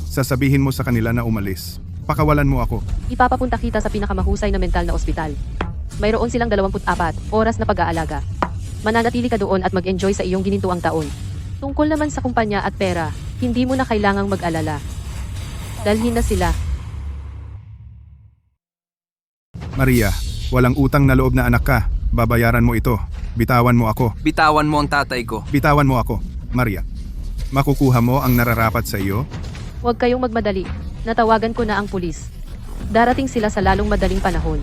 sasabihin mo sa kanila na umalis. Pakawalan mo ako. Ipapapunta kita sa pinakamahusay na mental na ospital. Mayroon silang 24 oras na pag-aalaga. Mananatili ka doon at mag-enjoy sa iyong ginintuang taon. Tungkol naman sa kumpanya at pera, hindi mo na kailangang mag-alala. Dalhin na sila. Maria, walang utang na loob na anak ka. Babayaran mo ito. Bitawan mo ako. Bitawan mo ang tatay ko. Bitawan mo ako, Maria. Makukuha mo ang nararapat sa iyo? Huwag kayong magmadali. Natawagan ko na ang pulis. Darating sila sa lalong madaling panahon.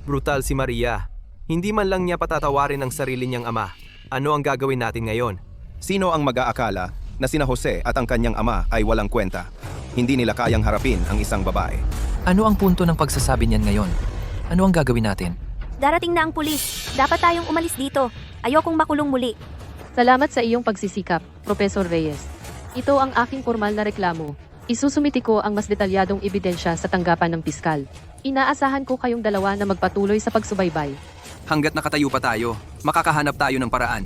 Brutal si Maria. Hindi man lang niya patatawarin ang sarili niyang ama. Ano ang gagawin natin ngayon? Sino ang mag-aakala na sina Jose at ang kanyang ama ay walang kwenta? Hindi nila kayang harapin ang isang babae. Ano ang punto ng pagsasabi niyan ngayon? Ano ang gagawin natin? Darating na ang pulis. Dapat tayong umalis dito. Ayokong makulong muli. Salamat sa iyong pagsisikap, Professor Reyes. Ito ang aking formal na reklamo. Isusumiti ko ang mas detalyadong ebidensya sa tanggapan ng piskal. Inaasahan ko kayong dalawa na magpatuloy sa pagsubaybay. Hanggat nakatayo pa tayo, makakahanap tayo ng paraan.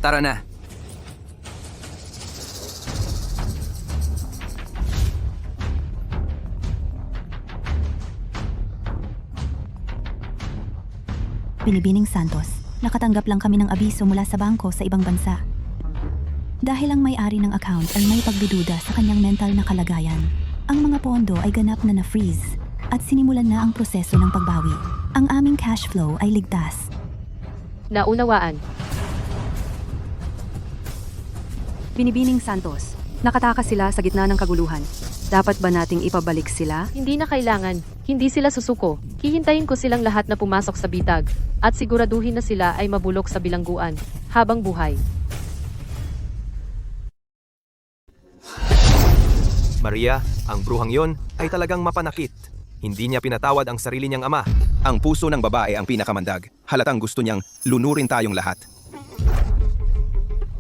Tara na. Binibining Santos, nakatanggap lang kami ng abiso mula sa bangko sa ibang bansa. Dahil ang may-ari ng account ay may pagdududa sa kanyang mental na kalagayan, ang mga pondo ay ganap na na-freeze at sinimulan na ang proseso ng pagbawi. Ang aming cash flow ay ligtas. Naunawaan. Binibining Santos, nakatakas sila sa gitna ng kaguluhan. Dapat ba nating ipabalik sila? Hindi na kailangan. Hindi sila susuko. Hihintayin ko silang lahat na pumasok sa bitag at siguraduhin na sila ay mabulok sa bilangguan habang buhay. Maria, ang bruhang yon ay talagang mapanakit. Hindi niya pinatawad ang sarili niyang ama. Ang puso ng babae ang pinakamandag. Halatang gusto niyang lunurin tayong lahat.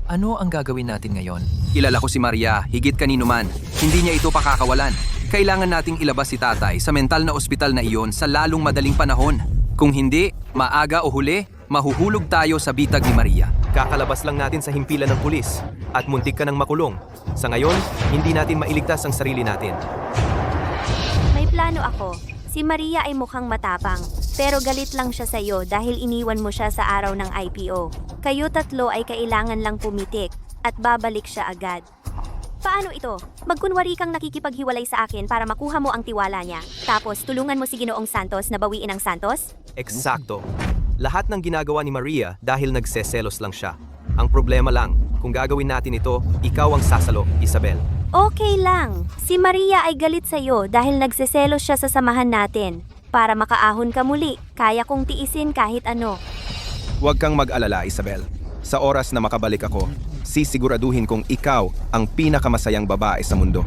Ano ang gagawin natin ngayon? Kilala ko si Maria, higit kanino man. Hindi niya ito pakakawalan. Kailangan nating ilabas si tatay sa mental na ospital na iyon sa lalong madaling panahon. Kung hindi, maaga o huli, mahuhulog tayo sa bitag ni Maria. Kakalabas lang natin sa himpilan ng pulis at muntik ka ng makulong. Sa ngayon, hindi natin mailigtas ang sarili natin. May plano ako. Si Maria ay mukhang matapang, pero galit lang siya sa iyo dahil iniwan mo siya sa araw ng IPO. Kayo tatlo ay kailangan lang pumitik at babalik siya agad. Paano ito? Magkunwari kang nakikipaghiwalay sa akin para makuha mo ang tiwala niya. Tapos tulungan mo si Ginoong Santos na bawiin ang Santos? Eksakto. Lahat ng ginagawa ni Maria dahil nagseselos lang siya. Ang problema lang, kung gagawin natin ito, ikaw ang sasalo, Isabel. Okay lang. Si Maria ay galit sa iyo dahil nagseselos siya sa samahan natin. Para makaahon ka muli, kaya kong tiisin kahit ano. Huwag kang mag-alala, Isabel. Sa oras na makabalik ako, sisiguraduhin kong ikaw ang pinakamasayang babae sa mundo.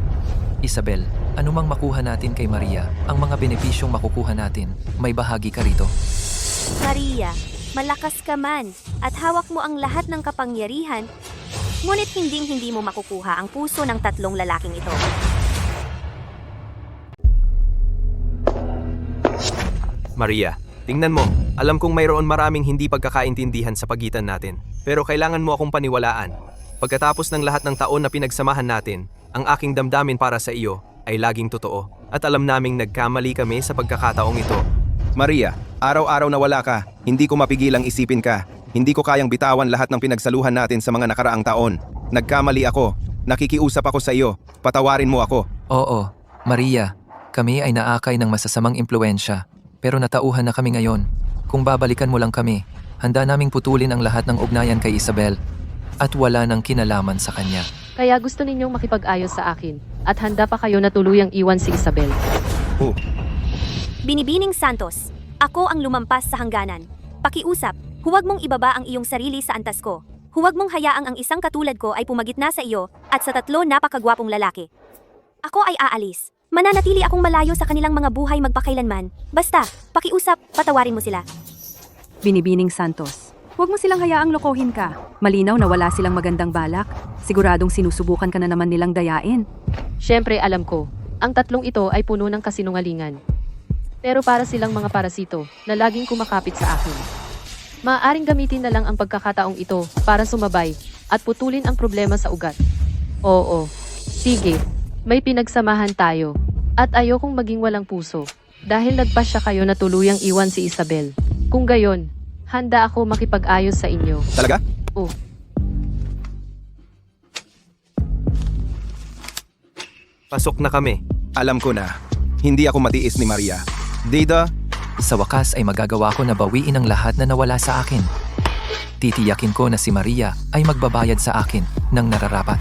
Isabel, anumang makuha natin kay Maria, ang mga benepisyong makukuha natin, may bahagi ka rito. Maria, malakas ka man at hawak mo ang lahat ng kapangyarihan, ngunit hindi mo makukuha ang puso ng tatlong lalaking ito. Maria, tingnan mo. Alam kong mayroon maraming hindi pagkakaintindihan sa pagitan natin. Pero kailangan mo akong paniwalaan. Pagkatapos ng lahat ng taon na pinagsamahan natin, ang aking damdamin para sa iyo ay laging totoo. At alam naming nagkamali kami sa pagkakataong ito. Maria, araw-araw na wala ka, hindi ko mapigilang isipin ka. Hindi ko kayang bitawan lahat ng pinagsaluhan natin sa mga nakaraang taon. Nagkamali ako. nakikiusap ako sa iyo. Patawarin mo ako. Oo, Maria, kami ay naakay ng masasamang impluensya. Pero natauhan na kami ngayon. Kung babalikan mo lang kami, handa naming putulin ang lahat ng ugnayan kay Isabel. At wala nang kinalaman sa kanya. Kaya gusto ninyong makipag-ayos sa akin. At handa pa kayo na tuluyang iwan si Isabel. Oh, Binibining Santos, ako ang lumampas sa hangganan. Pakiusap, huwag mong ibaba ang iyong sarili sa antas ko. Huwag mong hayaang ang isang katulad ko ay pumagitna sa iyo at sa 3 napakagwapong lalaki. Ako ay aalis. Mananatili akong malayo sa kanilang mga buhay magpakailanman. Basta, pakiusap, patawarin mo sila. Binibining Santos, huwag mo silang hayaang lokohin ka. Malinaw na wala silang magandang balak. Siguradong sinusubukan ka na naman nilang dayain. Siyempre alam ko, ang 3 ito ay puno ng kasinungalingan. Pero para silang mga parasito na laging kumakapit sa akin. Maaaring gamitin na lang ang pagkakataong ito para sumabay at putulin ang problema sa ugat. Oo, sige, may pinagsamahan tayo. At ayokong maging walang puso dahil nagpasya kayo na tuluyang iwan si Isabel. Kung gayon, handa ako makipag-ayos sa inyo. talaga? Oh. Pasok na kami. Alam ko na. Hindi ako matiis ni Maria. Dida, Sa wakas ay magagawa ko na bawiin ang lahat na nawala sa akin. Titiyakin ko na si Maria ay magbabayad sa akin ng nararapat.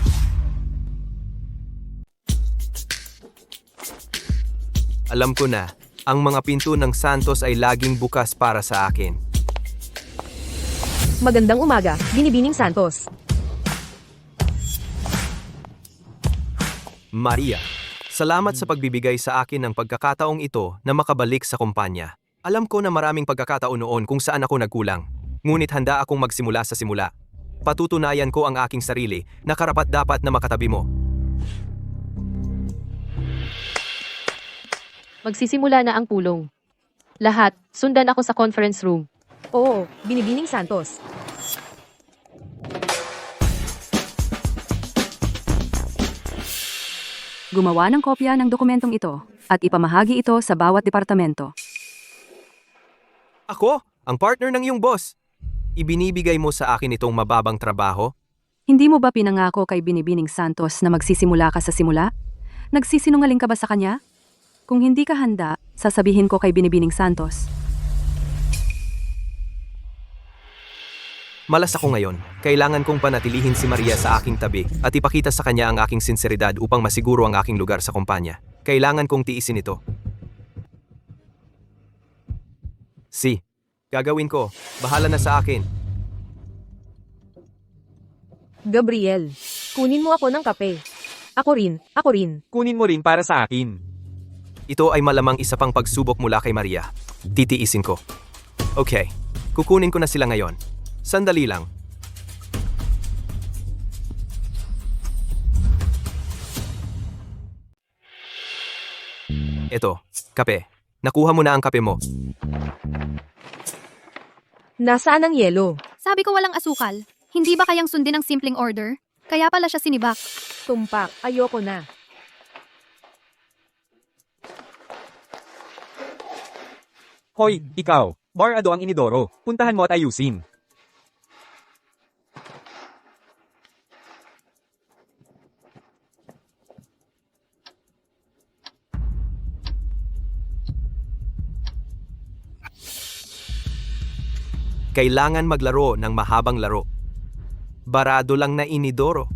Alam ko na, ang mga pinto ng Santos ay laging bukas para sa akin. Magandang umaga, Binibining Santos. Maria, salamat sa pagbibigay sa akin ng pagkakataong ito na makabalik sa kumpanya. Alam ko na maraming pagkakataon noon kung saan ako nagkulang. Ngunit handa akong magsimula sa simula. Patutunayan ko ang aking sarili na karapat-dapat na makatabi mo. Magsisimula na ang pulong. Lahat, sundan ako sa conference room. Oo, Binibining Santos. Gumawa ng kopya ng dokumentong ito at ipamahagi ito sa bawat departamento. Ako, ang partner ng iyong boss. Ibinibigay mo sa akin itong mababang trabaho? Hindi mo ba pinangako kay Binibining Santos na magsisimula ka sa simula? Nagsisinungaling ka ba sa kanya? Kung hindi ka handa, sasabihin ko kay Binibining Santos. Malas ako ngayon. Kailangan kong panatilihin si Maria sa aking tabi at ipakita sa kanya ang aking sinseridad upang masiguro ang aking lugar sa kumpanya. Kailangan kong tiisin ito. Gagawin ko. Bahala na sa akin. Gabriel, kunin mo ako ng kape. Ako rin. Kunin mo rin para sa akin. Ito ay malamang isa pang pagsubok mula kay Maria. Titiisin ko. Okay, kukunin ko na sila ngayon. Sandali lang. Ito, kape. Nakuha mo na ang kape mo. Nasaan ang yelo? Sabi ko walang asukal. Hindi ba kayang sundin ang simpleng order? Kaya pala siya sinibak. Tumpak, ayoko na. Hoy, ikaw. Barado ang inidoro. Puntahan mo at ayusin. Kailangan maglaro ng mahabang laro. Barado lang na inidoro.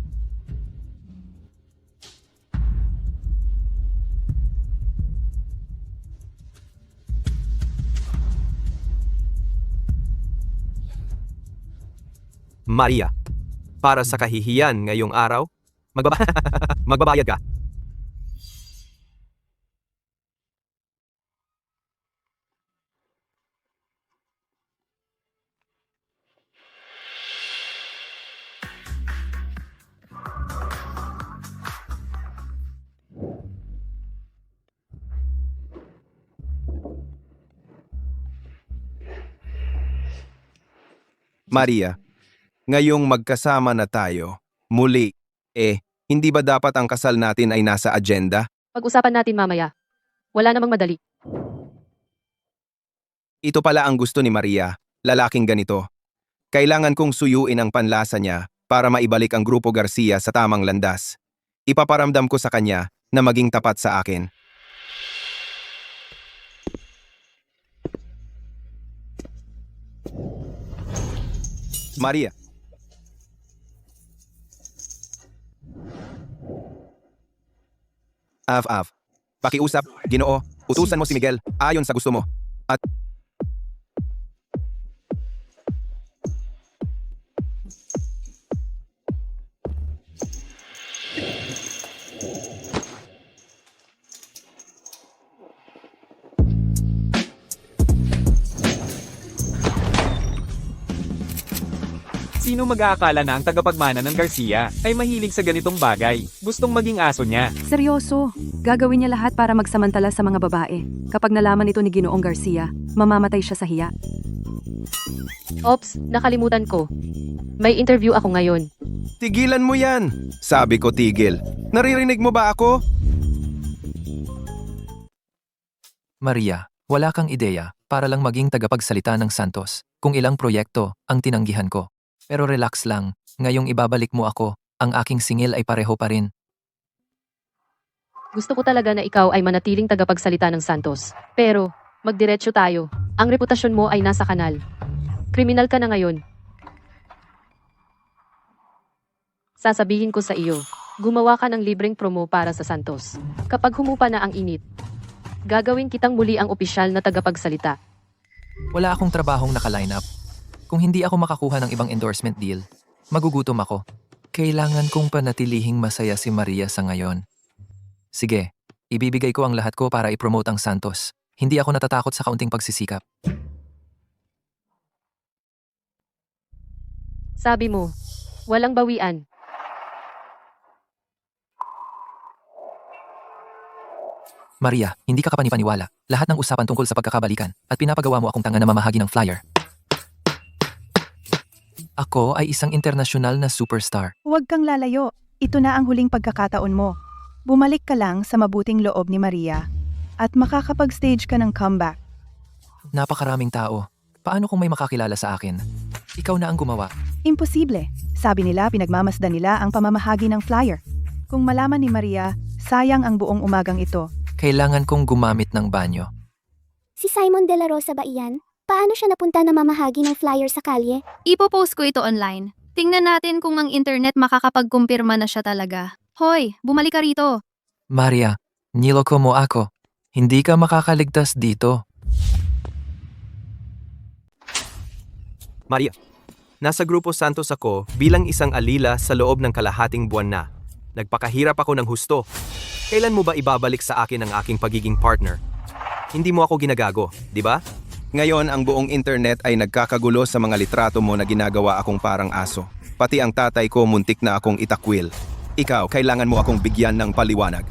Maria, para sa kahihiyan ngayong araw, magbabayad ka. Maria, ngayong magkasama na tayo, muli, hindi ba dapat ang kasal natin ay nasa agenda? Pag-usapan natin mamaya. Wala namang madali. Ito pala ang gusto ni Maria, lalaking ganito. Kailangan kong suyuin ang panlasa niya para maibalik ang Grupo Garcia sa tamang landas. Ipaparamdam ko sa kanya na maging tapat sa akin. Maria. Pakiusap, Ginoo, utusan mo si Miguel ayon sa gusto mo. At Sino mag-aakala na ang tagapagmana ng Garcia ay mahilig sa ganitong bagay? Gustong maging aso niya. Seryoso, gagawin niya lahat para magsamantala sa mga babae. Kapag nalaman ito ni Ginoong Garcia, mamamatay siya sa hiya. Ops, nakalimutan ko. May interview ako ngayon. tigilan mo yan. Sabi ko tigil. Naririnig mo ba ako? Maria, wala kang ideya para lang maging tagapagsalita ng Santos kung ilang proyekto ang tinanggihan ko. Pero relax lang, ngayong ibabalik mo ako, ang aking singil ay pareho pa rin. Gusto ko talaga na ikaw ay manatiling tagapagsalita ng Santos. Pero, magdiretso tayo. Ang reputasyon mo ay nasa kanal. Kriminal ka na ngayon. Sasabihin ko sa iyo, gumawa ka ng libreng promo para sa Santos. Kapag humupa na ang init, gagawin kitang muli ang opisyal na tagapagsalita. Wala akong trabahong naka-line up. Kung hindi ako makakuha ng ibang endorsement deal, magugutom ako. Kailangan kong panatilihing masaya si Maria sa ngayon. Sige, ibibigay ko ang lahat ko para i-promote ang Santos. Hindi ako natatakot sa kaunting pagsisikap. Sabi mo, walang bawian. Maria, hindi ka kapanipaniwala. Lahat ng usapan tungkol sa pagkakabalikan at pinapagawa mo akong tanga na mamahagi ng flyer. Ako ay isang internasyonal na superstar. Huwag kang lalayo. Ito na ang huling pagkakataon mo. Bumalik ka lang sa mabuting loob ni Maria at makakapag-stage ka ng comeback. Napakaraming tao. Paano kung may makakilala sa akin? Ikaw na ang gumawa. Imposible. Sabi nila pinagmamasdan nila ang pamamahagi ng flyer. Kung malaman ni Maria, sayang ang buong umagang ito. Kailangan kong gumamit ng banyo. Si Simon De La Rosa ba iyan? Paano siya napunta na mamahagi ng flyer sa kalye? Ipopost ko ito online. Tingnan natin kung ang internet makakapagkumpirma na siya talaga. Hoy, bumalik ka rito. Maria, niloko mo ako. Hindi ka makakaligtas dito. Maria, nasa Grupo Santos ako bilang isang alila sa loob ng kalahating buwan na. Nagpakahirap ako ng husto. Kailan mo ba ibabalik sa akin ang aking pagiging partner? Hindi mo ako ginagago, di ba? Ngayon, ang buong internet ay nagkakagulo sa mga litrato mo na ginagawa akong parang aso. Pati ang tatay ko muntik na akong itakwil. Ikaw, kailangan mo akong bigyan ng paliwanag.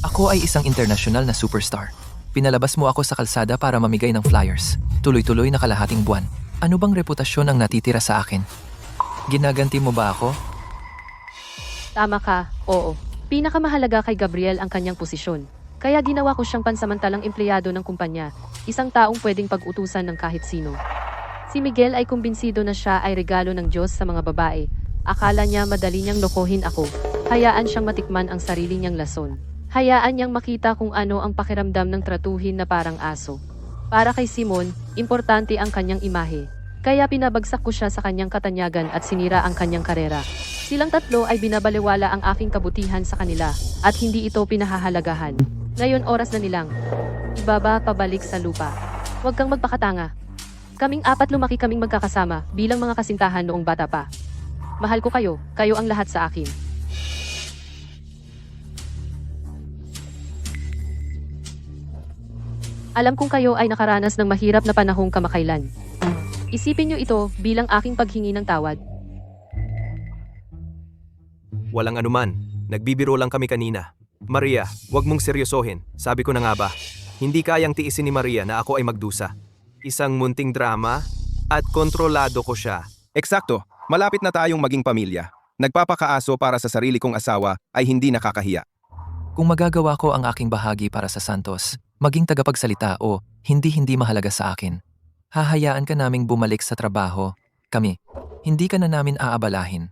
Ako ay isang internasyonal na superstar. Pinalabas mo ako sa kalsada para mamigay ng flyers. Tuloy-tuloy na kalahating buwan. Ano bang reputasyon ang natitira sa akin? Ginaganti mo ba ako? Tama ka, oo. Pinakamahalaga kay Gabriel ang kanyang posisyon. Kaya ginawa ko siyang pansamantalang empleyado ng kumpanya, isang taong pwedeng pag-utusan ng kahit sino. Si Miguel ay kumbinsido na siya ay regalo ng Diyos sa mga babae. Akala niya madali niyang lokohin ako. Hayaan siyang matikman ang sarili niyang lason. Hayaan niyang makita kung ano ang pakiramdam ng tratuhin na parang aso. Para kay Simon, importante ang kanyang imahe. Kaya pinabagsak ko siya sa kanyang katanyagan at sinira ang kanyang karera. Silang tatlo ay binabaliwala ang aking kabutihan sa kanila at hindi ito pinahahalagahan. Ngayon oras na nilang ibaba pabalik sa lupa. Huwag kang magpakatanga. Kaming apat lumaki kaming magkakasama bilang mga kasintahan noong bata pa. Mahal ko kayo, kayo ang lahat sa akin. Alam kong kayo ay nakaranas ng mahirap na panahong kamakailan. Isipin niyo ito bilang aking paghingi ng tawad. Walang anuman. Nagbibiro lang kami kanina. Maria, wag mong seryosohin. Sabi ko na nga ba, hindi kayang tiisin ni Maria na ako ay magdusa. Isang munting drama at kontrolado ko siya. Eksakto, malapit na tayong maging pamilya. Nagpapakaaso para sa sarili kong asawa ay hindi nakakahiya. Kung magagawa ko ang aking bahagi para sa Santos, maging tagapagsalita o hindi mahalaga sa akin, hahayaan ka naming bumalik sa trabaho. Kami, hindi ka na namin aabalahin.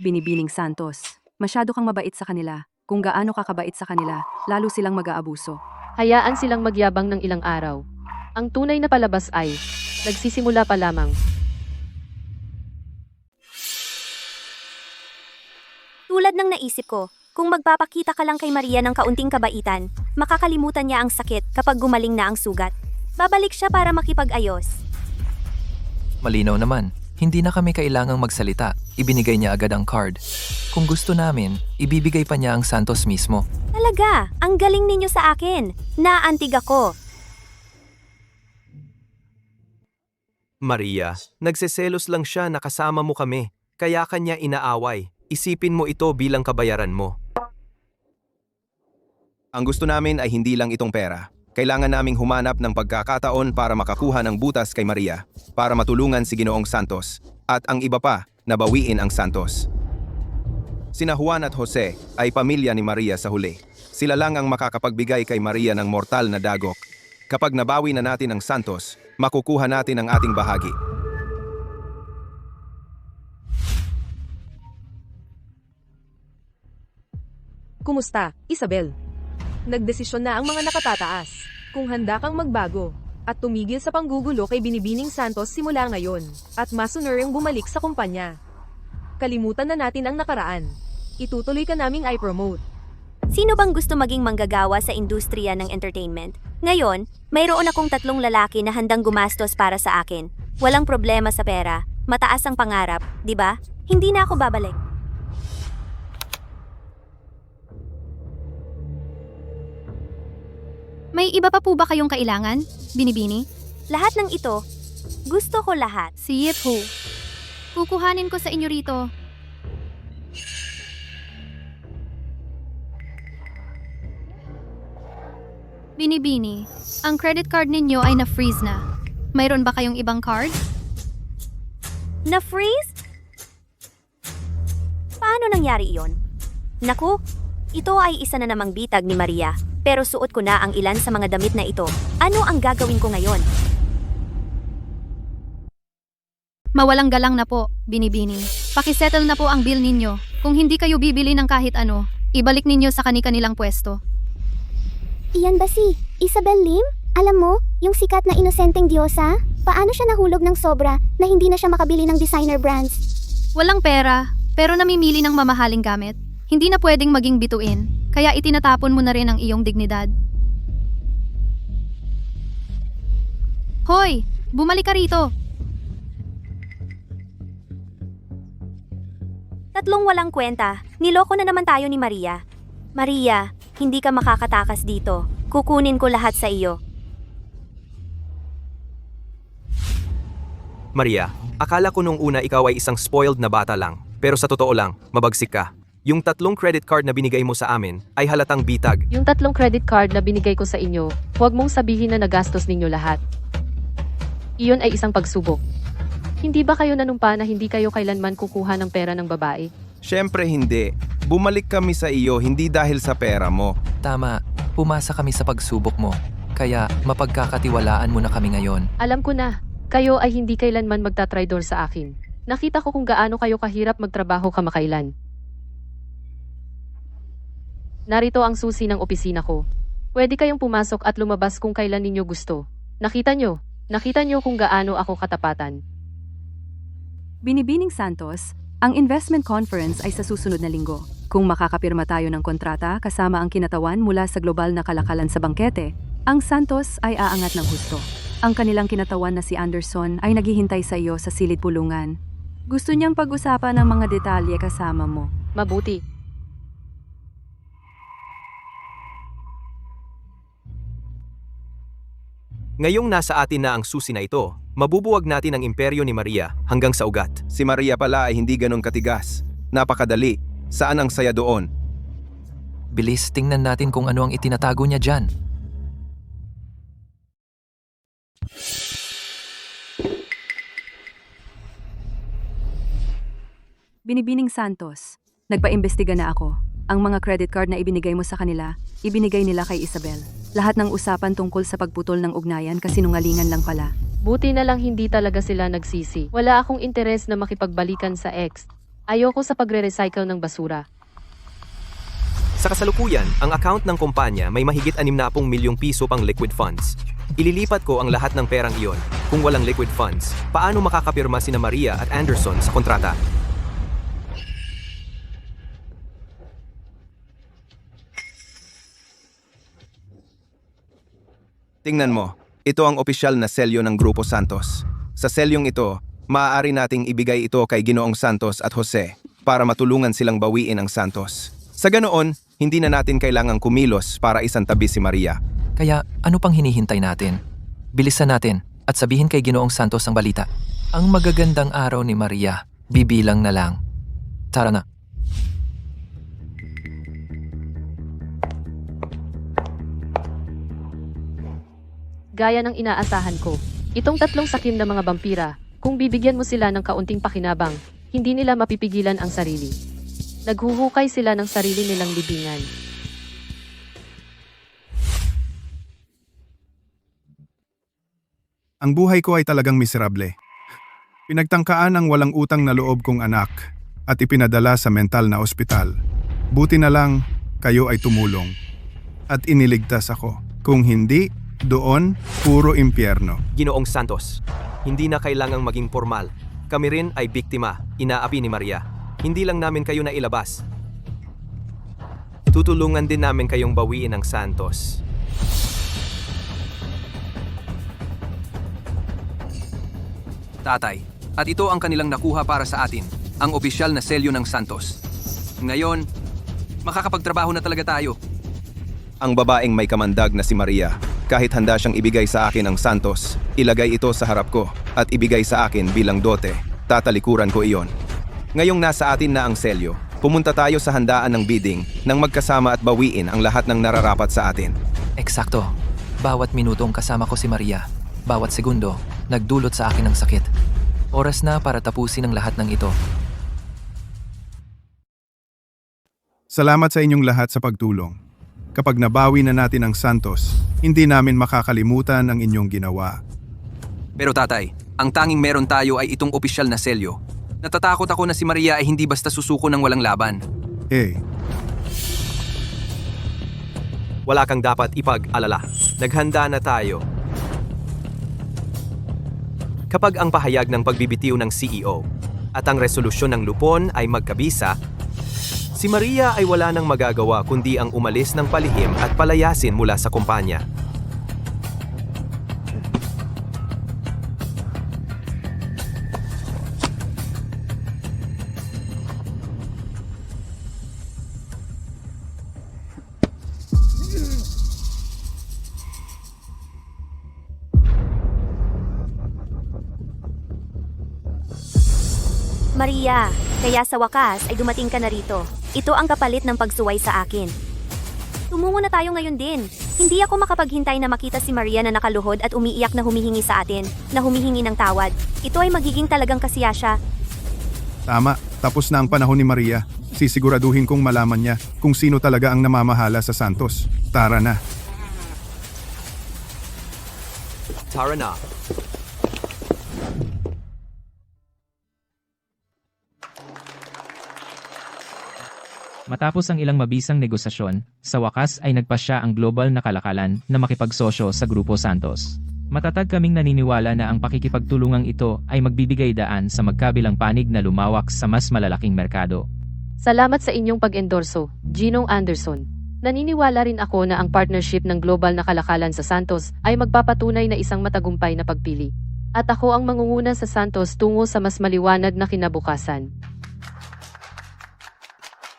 Binibining Santos. Masyado kang mabait sa kanila. Kung gaano ka kabait sa kanila, lalo silang mag-aabuso. Hayaan silang magyabang ng ilang araw. Ang tunay na palabas ay, nagsisimula pa lamang. Tulad ng naisip ko, kung magpapakita ka lang kay Maria ng kaunting kabaitan, makakalimutan niya ang sakit kapag gumaling na ang sugat. Babalik siya para makipag-ayos. Malinaw naman. Hindi na kami kailangang magsalita. Ibinigay niya agad ang card. Kung gusto namin, ibibigay pa niya ang Santos mismo. Talaga, ang galing ninyo sa akin. Naantig ako. Maria, nagseselos lang siya na kasama mo kami, kaya kanya inaaway. Isipin mo ito bilang kabayaran mo. Ang gusto namin ay hindi lang itong pera. Kailangan naming humanap ng pagkakataon para makakuha ng butas kay Maria, para matulungan si Ginoong Santos, at ang iba pa, nabawiin ang Santos. Sina Juan at Jose ay pamilya ni Maria sa huli. Sila lang ang makakapagbigay kay Maria ng mortal na dagok. Kapag nabawi na natin ang Santos, makukuha natin ang ating bahagi. Kumusta, Isabel? Nagdesisyon na ang mga nakatataas. Kung handa kang magbago at tumigil sa panggugulo kay Binibining Santos simula ngayon at masunuring bumalik sa kumpanya. Kalimutan na natin ang nakaraan. Itutuloy ka naming i-promote. Sino bang gusto maging manggagawa sa industriya ng entertainment? Ngayon, mayroon akong 3 lalaki na handang gumastos para sa akin. Walang problema sa pera, mataas ang pangarap, di ba? Hindi na ako babalik. May iba pa po ba kayong kailangan, Binibini? Lahat ng ito, gusto ko lahat. Si Yip-Ho. Kukuhanin ko sa inyo rito. Binibini, ang credit card ninyo ay na-freeze na. Mayroon ba kayong ibang card? Na-freeze? Paano nangyari iyon? Naku, ito ay isa na namang bitag ni Maria. Pero suot ko na ang ilan sa mga damit na ito. Ano ang gagawin ko ngayon? Mawalang galang na po, Binibini. Pakisettle na po ang bill ninyo. Kung hindi kayo bibili ng kahit ano, ibalik ninyo sa kani-kanilang pwesto. Iyan ba si Isabel Lim? Alam mo, yung sikat na inosenteng diyosa? Paano siya nahulog ng sobra na hindi na siya makabili ng designer brands? Walang pera, pero namimili ng mamahaling gamit. Hindi na pwedeng maging bituin. Kaya itinatapon mo na rin ang iyong dignidad. Hoy! Bumalik ka rito! 3 walang kwenta. Niloko na naman tayo ni Maria. Maria, hindi ka makakatakas dito. Kukunin ko lahat sa iyo. Maria, akala ko nung una ikaw ay isang spoiled na bata lang. Pero sa totoo lang, mabagsik ka. Yung 3 credit card na binigay mo sa amin ay halatang bitag. Yung 3 credit card na binigay ko sa inyo, huwag mong sabihin na nagastos ninyo lahat. Iyon ay isang pagsubok. Hindi ba kayo nanumpa na hindi kayo kailanman kukuha ng pera ng babae? Siyempre hindi. Bumalik kami sa iyo hindi dahil sa pera mo. Tama, pumasa kami sa pagsubok mo. Kaya mapagkakatiwalaan mo na kami ngayon. Alam ko na, kayo ay hindi kailanman magtatraidor sa akin. Nakita ko kung gaano kayo kahirap magtrabaho kamakailan. Narito ang susi ng opisina ko. Pwede kayong pumasok at lumabas kung kailan ninyo gusto. Nakita nyo kung gaano ako katapatan. Binibining Santos, ang investment conference ay sa susunod na linggo. Kung makakapirma tayo ng kontrata kasama ang kinatawan mula sa global na kalakalan sa bangkete, ang Santos ay aangat ng husto. Ang kanilang kinatawan na si Anderson ay naghihintay sa iyo sa silid pulungan. Gusto niyang pag-usapan ng mga detalye kasama mo. Mabuti. Ngayong nasa atin na ang susi na ito, mabubuwag natin ang imperyo ni Maria hanggang sa ugat. Si Maria pala ay hindi ganun katigas. Napakadali. Saan ang saya doon? Bilis, tingnan natin kung ano ang itinatago niya dyan. Binibining Santos, nagpaimbestiga na ako. Ang mga credit card na ibinigay mo sa kanila, ibinigay nila kay Isabel. Lahat ng usapan tungkol sa pagputol ng ugnayan kasinungalingan lang pala. Buti na lang hindi talaga sila nagsisi. Wala akong interes na makipagbalikan sa ex. Ayoko sa pagre-recycle ng basura. Sa kasalukuyan, ang account ng kumpanya may mahigit 60 milyong piso pang liquid funds. Ililipat ko ang lahat ng perang iyon. Kung walang liquid funds, paano makakapirma sina Maria at Anderson sa kontrata? Tingnan mo, ito ang opisyal na selyo ng Grupo Santos. Sa selyong ito, maaari nating ibigay ito kay Ginoong Santos at Jose para matulungan silang bawiin ang Santos. Sa ganoon, hindi na natin kailangang kumilos para isantabi si Maria. Kaya ano pang hinihintay natin? Bilisan natin at sabihin kay Ginoong Santos ang balita. Ang magagandang araw ni Maria, bibilang na lang. Tara na. Gaya ng inaasahan ko, itong 3 sakim na mga vampira, kung bibigyan mo sila ng kaunting pakinabang, hindi nila mapipigilan ang sarili. Naghuhukay sila ng sarili nilang libingan. Ang buhay ko ay talagang miserable. Pinagtangkaan ang walang utang na loob kong anak at ipinadala sa mental na ospital. Buti na lang, kayo ay tumulong. At iniligtas ako. Kung hindi, doon, puro impyerno. Ginoong Santos, hindi na kailangang maging formal. Kami rin ay biktima, inaapi ni Maria. Hindi lang namin kayo na ilabas. Tutulungan din namin kayong bawiin ang Santos. Tatay, at ito ang kanilang nakuha para sa atin, ang opisyal na selyo ng Santos. Ngayon, makakapagtrabaho na talaga tayo. Ang babaeng may kamandag na si Maria, kahit handa siyang ibigay sa akin ang Santos, ilagay ito sa harap ko at ibigay sa akin bilang dote, tatalikuran ko iyon. Ngayong nasa atin na ang selyo, pumunta tayo sa handaan ng bidding nang magkasama at bawiin ang lahat ng nararapat sa atin. Eksakto. Bawat minutong kasama ko si Maria, bawat segundo, nagdulot sa akin ng sakit. Oras na para tapusin ang lahat ng ito. Salamat sa inyong lahat sa pagtulong. Kapag nabawi na natin ang Santos, hindi namin makakalimutan ang inyong ginawa. Pero tatay, ang tanging meron tayo ay itong opisyal na selyo. Natatakot ako na si Maria ay hindi basta susuko ng walang laban. Wala kang dapat ipag-alala. Naghanda na tayo. Kapag ang pahayag ng pagbibitiw ng CEO at ang resolusyon ng lupon ay magkabisa, si Maria ay wala nang magagawa kundi ang umalis ng palihim at palayasin mula sa kumpanya. Maria, kaya sa wakas ay dumating ka na rito. Ito ang kapalit ng pagsuway sa akin. Tumungo na tayo ngayon din. Hindi ako makapaghintay na makita si Maria na nakaluhod at umiiyak na humihingi sa atin, na humihingi ng tawad. Ito ay magiging talagang kasiyasya. Tama, tapos na ang panahon ni Maria. Sisiguraduhin kong malaman niya kung sino talaga ang namamahala sa Santos. Tara na. Tara na. Matapos ang ilang mabisang negosasyon, sa wakas ay nagpasya ang global na kalakalan na makipagsosyo sa Grupo Santos. Matatag kaming naniniwala na ang pakikipagtulungang ito ay magbibigay daan sa magkabilang panig na lumawak sa mas malalaking merkado. Salamat sa inyong pag-endorso, Ginong Anderson. Naniniwala rin ako na ang partnership ng global na kalakalan sa Santos ay magpapatunay na isang matagumpay na pagpili. At ako ang mangunguna sa Santos tungo sa mas maliwanag na kinabukasan.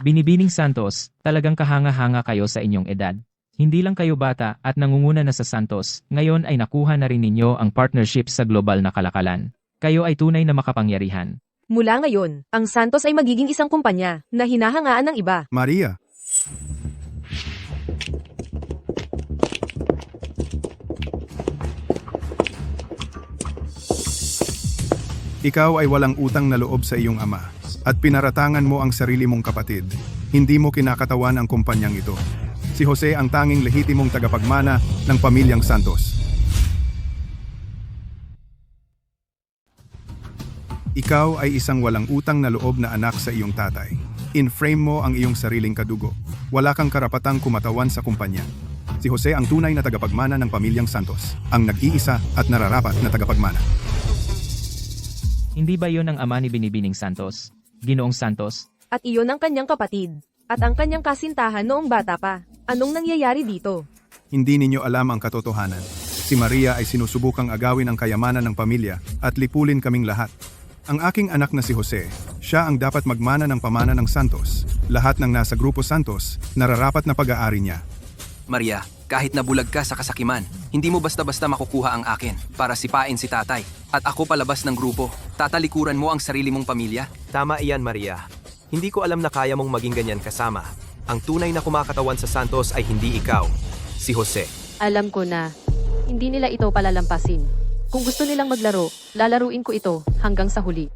Binibining Santos, talagang kahanga-hanga kayo sa inyong edad. Hindi lang kayo bata at nangunguna na sa Santos, ngayon ay nakuha na rin ninyo ang partnership sa global na kalakalan. Kayo ay tunay na makapangyarihan. Mula ngayon, ang Santos ay magiging isang kumpanya na hinahangaan ng iba. Maria. Ikaw ay walang utang na loob sa iyong ama at pinaratangan mo ang sarili mong kapatid. Hindi mo kinakatawan ang kumpanyang ito. Si Jose ang tanging lehitimong tagapagmana ng pamilyang Santos. Ikaw ay isang walang utang na loob na anak sa iyong tatay. In-frame mo ang iyong sariling kadugo. Wala kang karapatang kumatawan sa kumpanya. Si Jose ang tunay na tagapagmana ng pamilyang Santos, ang nag-iisa at nararapat na tagapagmana. Hindi ba yon ang ama ni Binibining Santos? Ginoong Santos? At iyon ang kanyang kapatid. At ang kanyang kasintahan noong bata pa. Anong nangyayari dito? Hindi ninyo alam ang katotohanan. Si Maria ay sinusubukang agawin ang kayamanan ng pamilya at lipulin kaming lahat. Ang aking anak na si Jose, siya ang dapat magmana ng pamana ng Santos. Lahat ng nasa Grupo Santos, nararapat na pag-aari niya. Maria, kahit nabulag ka sa kasakiman, hindi mo basta-basta makukuha ang akin para sipain si tatay. At ako palabas ng grupo, tatalikuran mo ang sarili mong pamilya? Tama iyan, Maria. Hindi ko alam na kaya mong maging ganyan kasama. Ang tunay na kumakatawan sa Santos ay hindi ikaw, si Jose. Alam ko na, hindi nila ito palalampasin. Kung gusto nilang maglaro, lalaruin ko ito hanggang sa huli.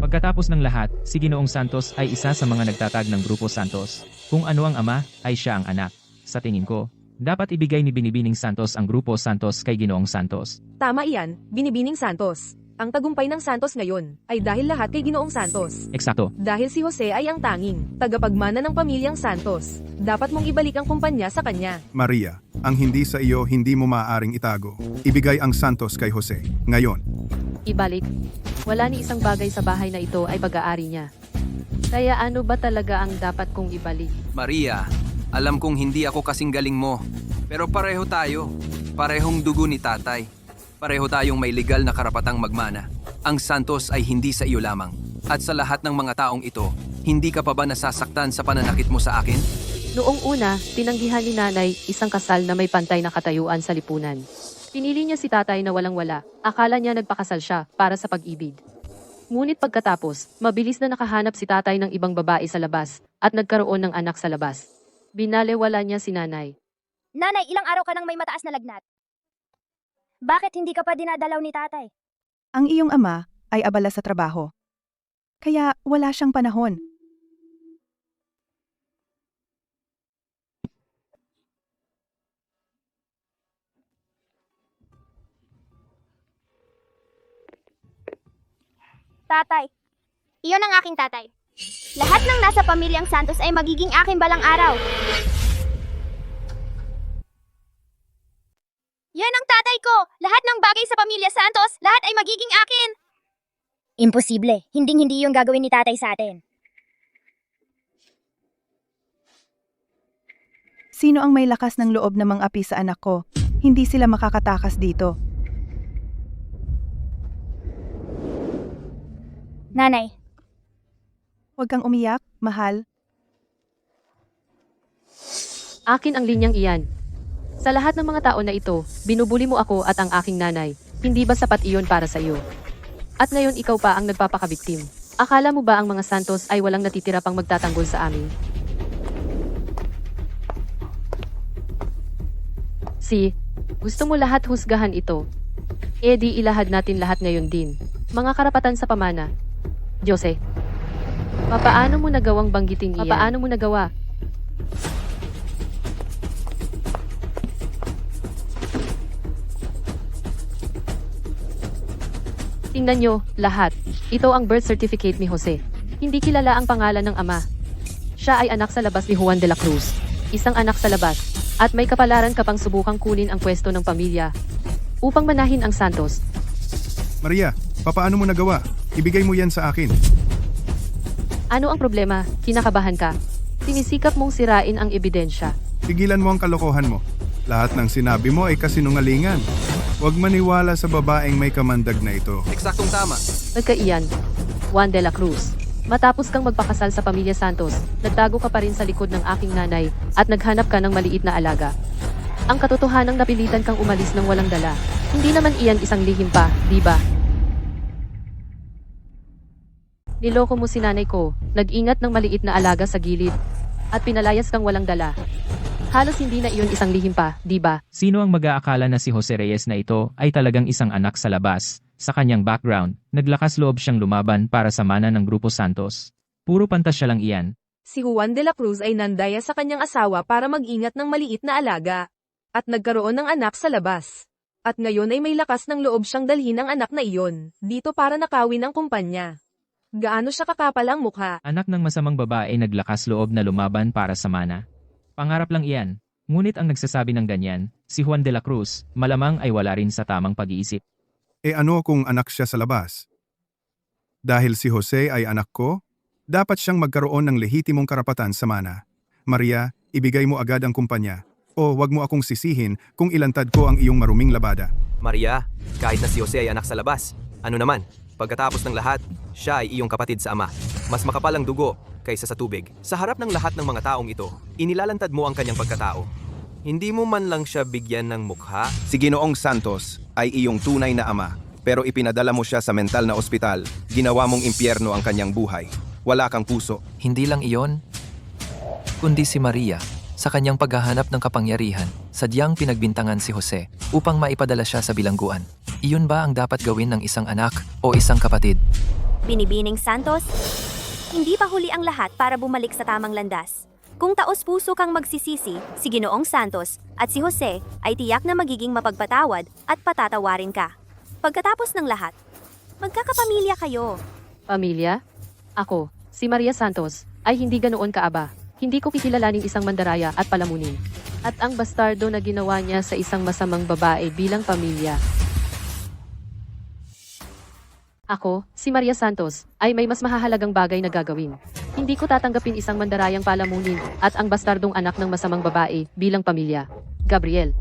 Pagkatapos ng lahat, si Ginoong Santos ay isa sa mga nagtatag ng Grupo Santos. Kung ano ang ama, ay siya ang anak. Sa tingin ko, dapat ibigay ni Binibining Santos ang Grupo Santos kay Ginoong Santos. Tama iyan, Binibining Santos. Ang tagumpay ng Santos ngayon ay dahil lahat kay Ginoong Santos. Eksakto. Dahil si Jose ay ang tanging tagapagmana ng pamilyang Santos. Dapat mong ibalik ang kumpanya sa kanya. Maria, ang hindi sa iyo hindi mo maaaring itago. Ibigay ang Santos kay Jose. Ngayon. Ibalik. Wala ni isang bagay sa bahay na ito ay pag-aari niya. Kaya ano ba talaga ang dapat kong ibalik? Maria, alam kong hindi ako kasing galing mo. Pero pareho tayo. Parehong dugo ni tatay. Pareho tayong may legal na karapatang magmana. Ang Santos ay hindi sa iyo lamang. At sa lahat ng mga taong ito, hindi ka pa ba nasasaktan sa pananakit mo sa akin? Noong una, tinanggihan ni nanay isang kasal na may pantay na katayuan sa lipunan. Pinili niya si tatay na walang-wala. Akala niya nagpakasal siya para sa pag-ibig. Ngunit pagkatapos, mabilis na nakahanap si tatay ng ibang babae sa labas at nagkaroon ng anak sa labas. Binalewala niya si nanay. Nanay, ilang araw ka nang may mataas na lagnat? Bakit hindi ka pa dinadalaw ni tatay? Ang iyong ama ay abala sa trabaho. Kaya wala siyang panahon. Tatay. Iyon ang aking tatay. Lahat ng nasa pamilyang Santos ay magiging akin balang araw. Yan ang tatay ko! Lahat ng bagay sa pamilya Santos, lahat ay magiging akin! Imposible. Hinding-hindi yung gagawin ni tatay sa atin. Sino ang may lakas ng loob na mang-api sa anak ko? Hindi sila makakatakas dito. Nanay. Huwag kang umiyak, mahal. Akin ang linyang iyan. Sa lahat ng mga tao na ito, binubuli mo ako at ang aking nanay. Hindi ba sapat iyon para sa iyo? At ngayon ikaw pa ang nagpapakabiktim. Akala mo ba ang mga Santos ay walang natitira pang magtatanggol sa amin? Gusto mo lahat husgahan ito? E di ilahad natin lahat ngayon din. Mga karapatan sa pamana. Jose. Papaano mo nagawang banggitin iyan? Papaano mo nagawa? Tingnan nyo, lahat. Ito ang birth certificate ni Jose. Hindi kilala ang pangalan ng ama. Siya ay anak sa labas ni Juan de la Cruz. Isang anak sa labas. At may kapalaran ka pang subukang kunin ang pwesto ng pamilya upang manahin ang Santos. Maria, papaano mo nagawa? Ibigay mo yan sa akin. Ano ang problema? Kinakabahan ka? Sinisikap mong sirain ang ebidensya. Tigilan mo ang kalokohan mo. Lahat ng sinabi mo ay kasinungalingan. Huwag maniwala sa babaeng may kamandag na ito. Eksaktong tama. Pagkaiyan, Juan de la Cruz. Matapos kang magpakasal sa pamilya Santos, nagtago ka pa rin sa likod ng aking nanay at naghanap ka ng maliit na alaga. Ang katotohanang napilitan kang umalis ng walang dala. Hindi naman iyan isang lihim pa, di ba? Niloko mo si nanay ko, nag-ingat ng maliit na alaga sa gilid, at pinalayas kang walang dala. Halos hindi na iyon isang lihim pa, di ba? Sino ang mag-aakala na si Jose Reyes na ito ay talagang isang anak sa labas? Sa kanyang background, naglakas loob siyang lumaban para sa mana ng Grupo Santos. Puro pantasya lang iyan. Si Juan de la Cruz ay nandaya sa kanyang asawa para mag-ingat ng maliit na alaga. At nagkaroon ng anak sa labas. At ngayon ay may lakas ng loob siyang dalhin ang anak na iyon dito para nakawin ang kumpanya. Gaano siya kakapal ang mukha? Anak ng masamang babae naglakas loob na lumaban para sa mana. Pangarap lang iyan. Ngunit ang nagsasabi ng ganyan, si Juan de la Cruz, malamang ay wala rin sa tamang pag-iisip. Ano kung anak siya sa labas? Dahil si Jose ay anak ko, dapat siyang magkaroon ng lehitimong karapatan sa mana. Maria, ibigay mo agad ang kumpanya. O wag mo akong sisihin kung ilantad ko ang iyong maruming labada. Maria, kahit na si Jose ay anak sa labas, ano naman, pagkatapos ng lahat, siya ay iyong kapatid sa ama. Mas makapal ang dugo kaysa sa tubig. Sa harap ng lahat ng mga taong ito, inilalantad mo ang kanyang pagkatao. Hindi mo man lang siya bigyan ng mukha? Si Ginoong Santos ay iyong tunay na ama, pero ipinadala mo siya sa mental na ospital. Ginawa mong impyerno ang kanyang buhay. Wala kang puso. Hindi lang iyon, kundi si Maria. Sa kanyang paghahanap ng kapangyarihan, sadyang pinagbintangan si Jose upang maipadala siya sa bilangguan. Iyon ba ang dapat gawin ng isang anak o isang kapatid? Binibining Santos, hindi pa huli ang lahat para bumalik sa tamang landas. Kung taos-puso kang magsisisi, si Ginoong Santos at si Jose ay tiyak na magiging mapagpatawad at patatawarin ka. Pagkatapos ng lahat, magkakapamilya kayo. Pamilya? Ako, si Maria Santos, ay hindi ganoon kaaba. Hindi ko kikilalaning isang mandaraya at palamunin. At ang bastardo na ginawa niya sa isang masamang babae bilang pamilya. Ako, si Maria Santos, ay may mas mahahalagang bagay na gagawin. Hindi ko tatanggapin isang mandarayang palamunin at ang bastardong anak ng masamang babae bilang pamilya. Gabriel,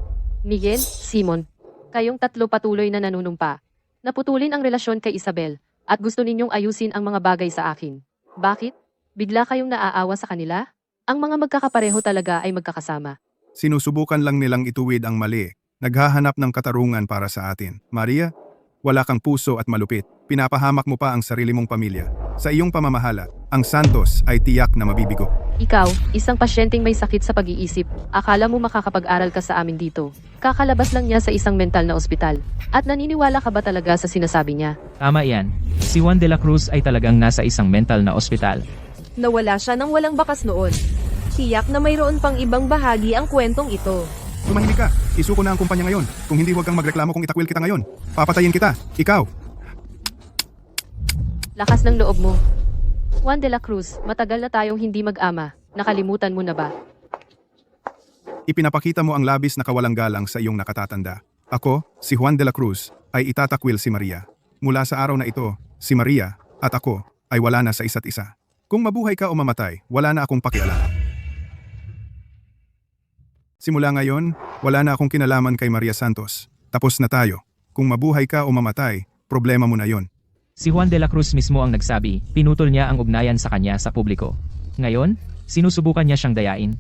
Miguel, Simon, kayong tatlo patuloy na nanunumpa. Naputulin ang relasyon kay Isabel at gusto ninyong ayusin ang mga bagay sa akin. Bakit? Bigla kayong naaawa sa kanila? Ang mga magkakapareho talaga ay magkakasama. Sinusubukan lang nilang ituwid ang mali. Naghahanap ng katarungan para sa atin. Maria, wala kang puso at malupit. Pinapahamak mo pa ang sarili mong pamilya. Sa iyong pamamahala, ang Santos ay tiyak na mabibigo. Ikaw, isang pasyenteng may sakit sa pag-iisip, akala mo makakapag-aral ka sa amin dito. Kakalabas lang niya sa isang mental na ospital. At naniniwala ka ba talaga sa sinasabi niya? Tama iyan. Si Juan de la Cruz ay talagang nasa isang mental na ospital. Nawala siya ng walang bakas noon. Tiyak na mayroon pang ibang bahagi ang kwentong ito. Tumahimik ka. Isuko na ang kumpanya ngayon. Kung hindi, huwag kang magreklamo kung itakwil kita ngayon. Papatayin kita. Ikaw. Lakas ng loob mo. Juan de la Cruz, matagal na tayong hindi mag-ama. Nakalimutan mo na ba? Ipinapakita mo ang labis na kawalang galang sa iyong nakatatanda. Ako, si Juan de la Cruz, ay itatakwil si Maria. Mula sa araw na ito, si Maria at ako ay wala na sa isa't isa. Kung mabuhay ka o mamatay, wala na akong pakialam. Simula ngayon, wala na akong kinalaman kay Maria Santos. Tapos na tayo. Kung mabuhay ka o mamatay, problema mo na yon. Si Juan de la Cruz mismo ang nagsabi, pinutol niya ang ugnayan sa kanya sa publiko. Ngayon, sinusubukan niya siyang dayain.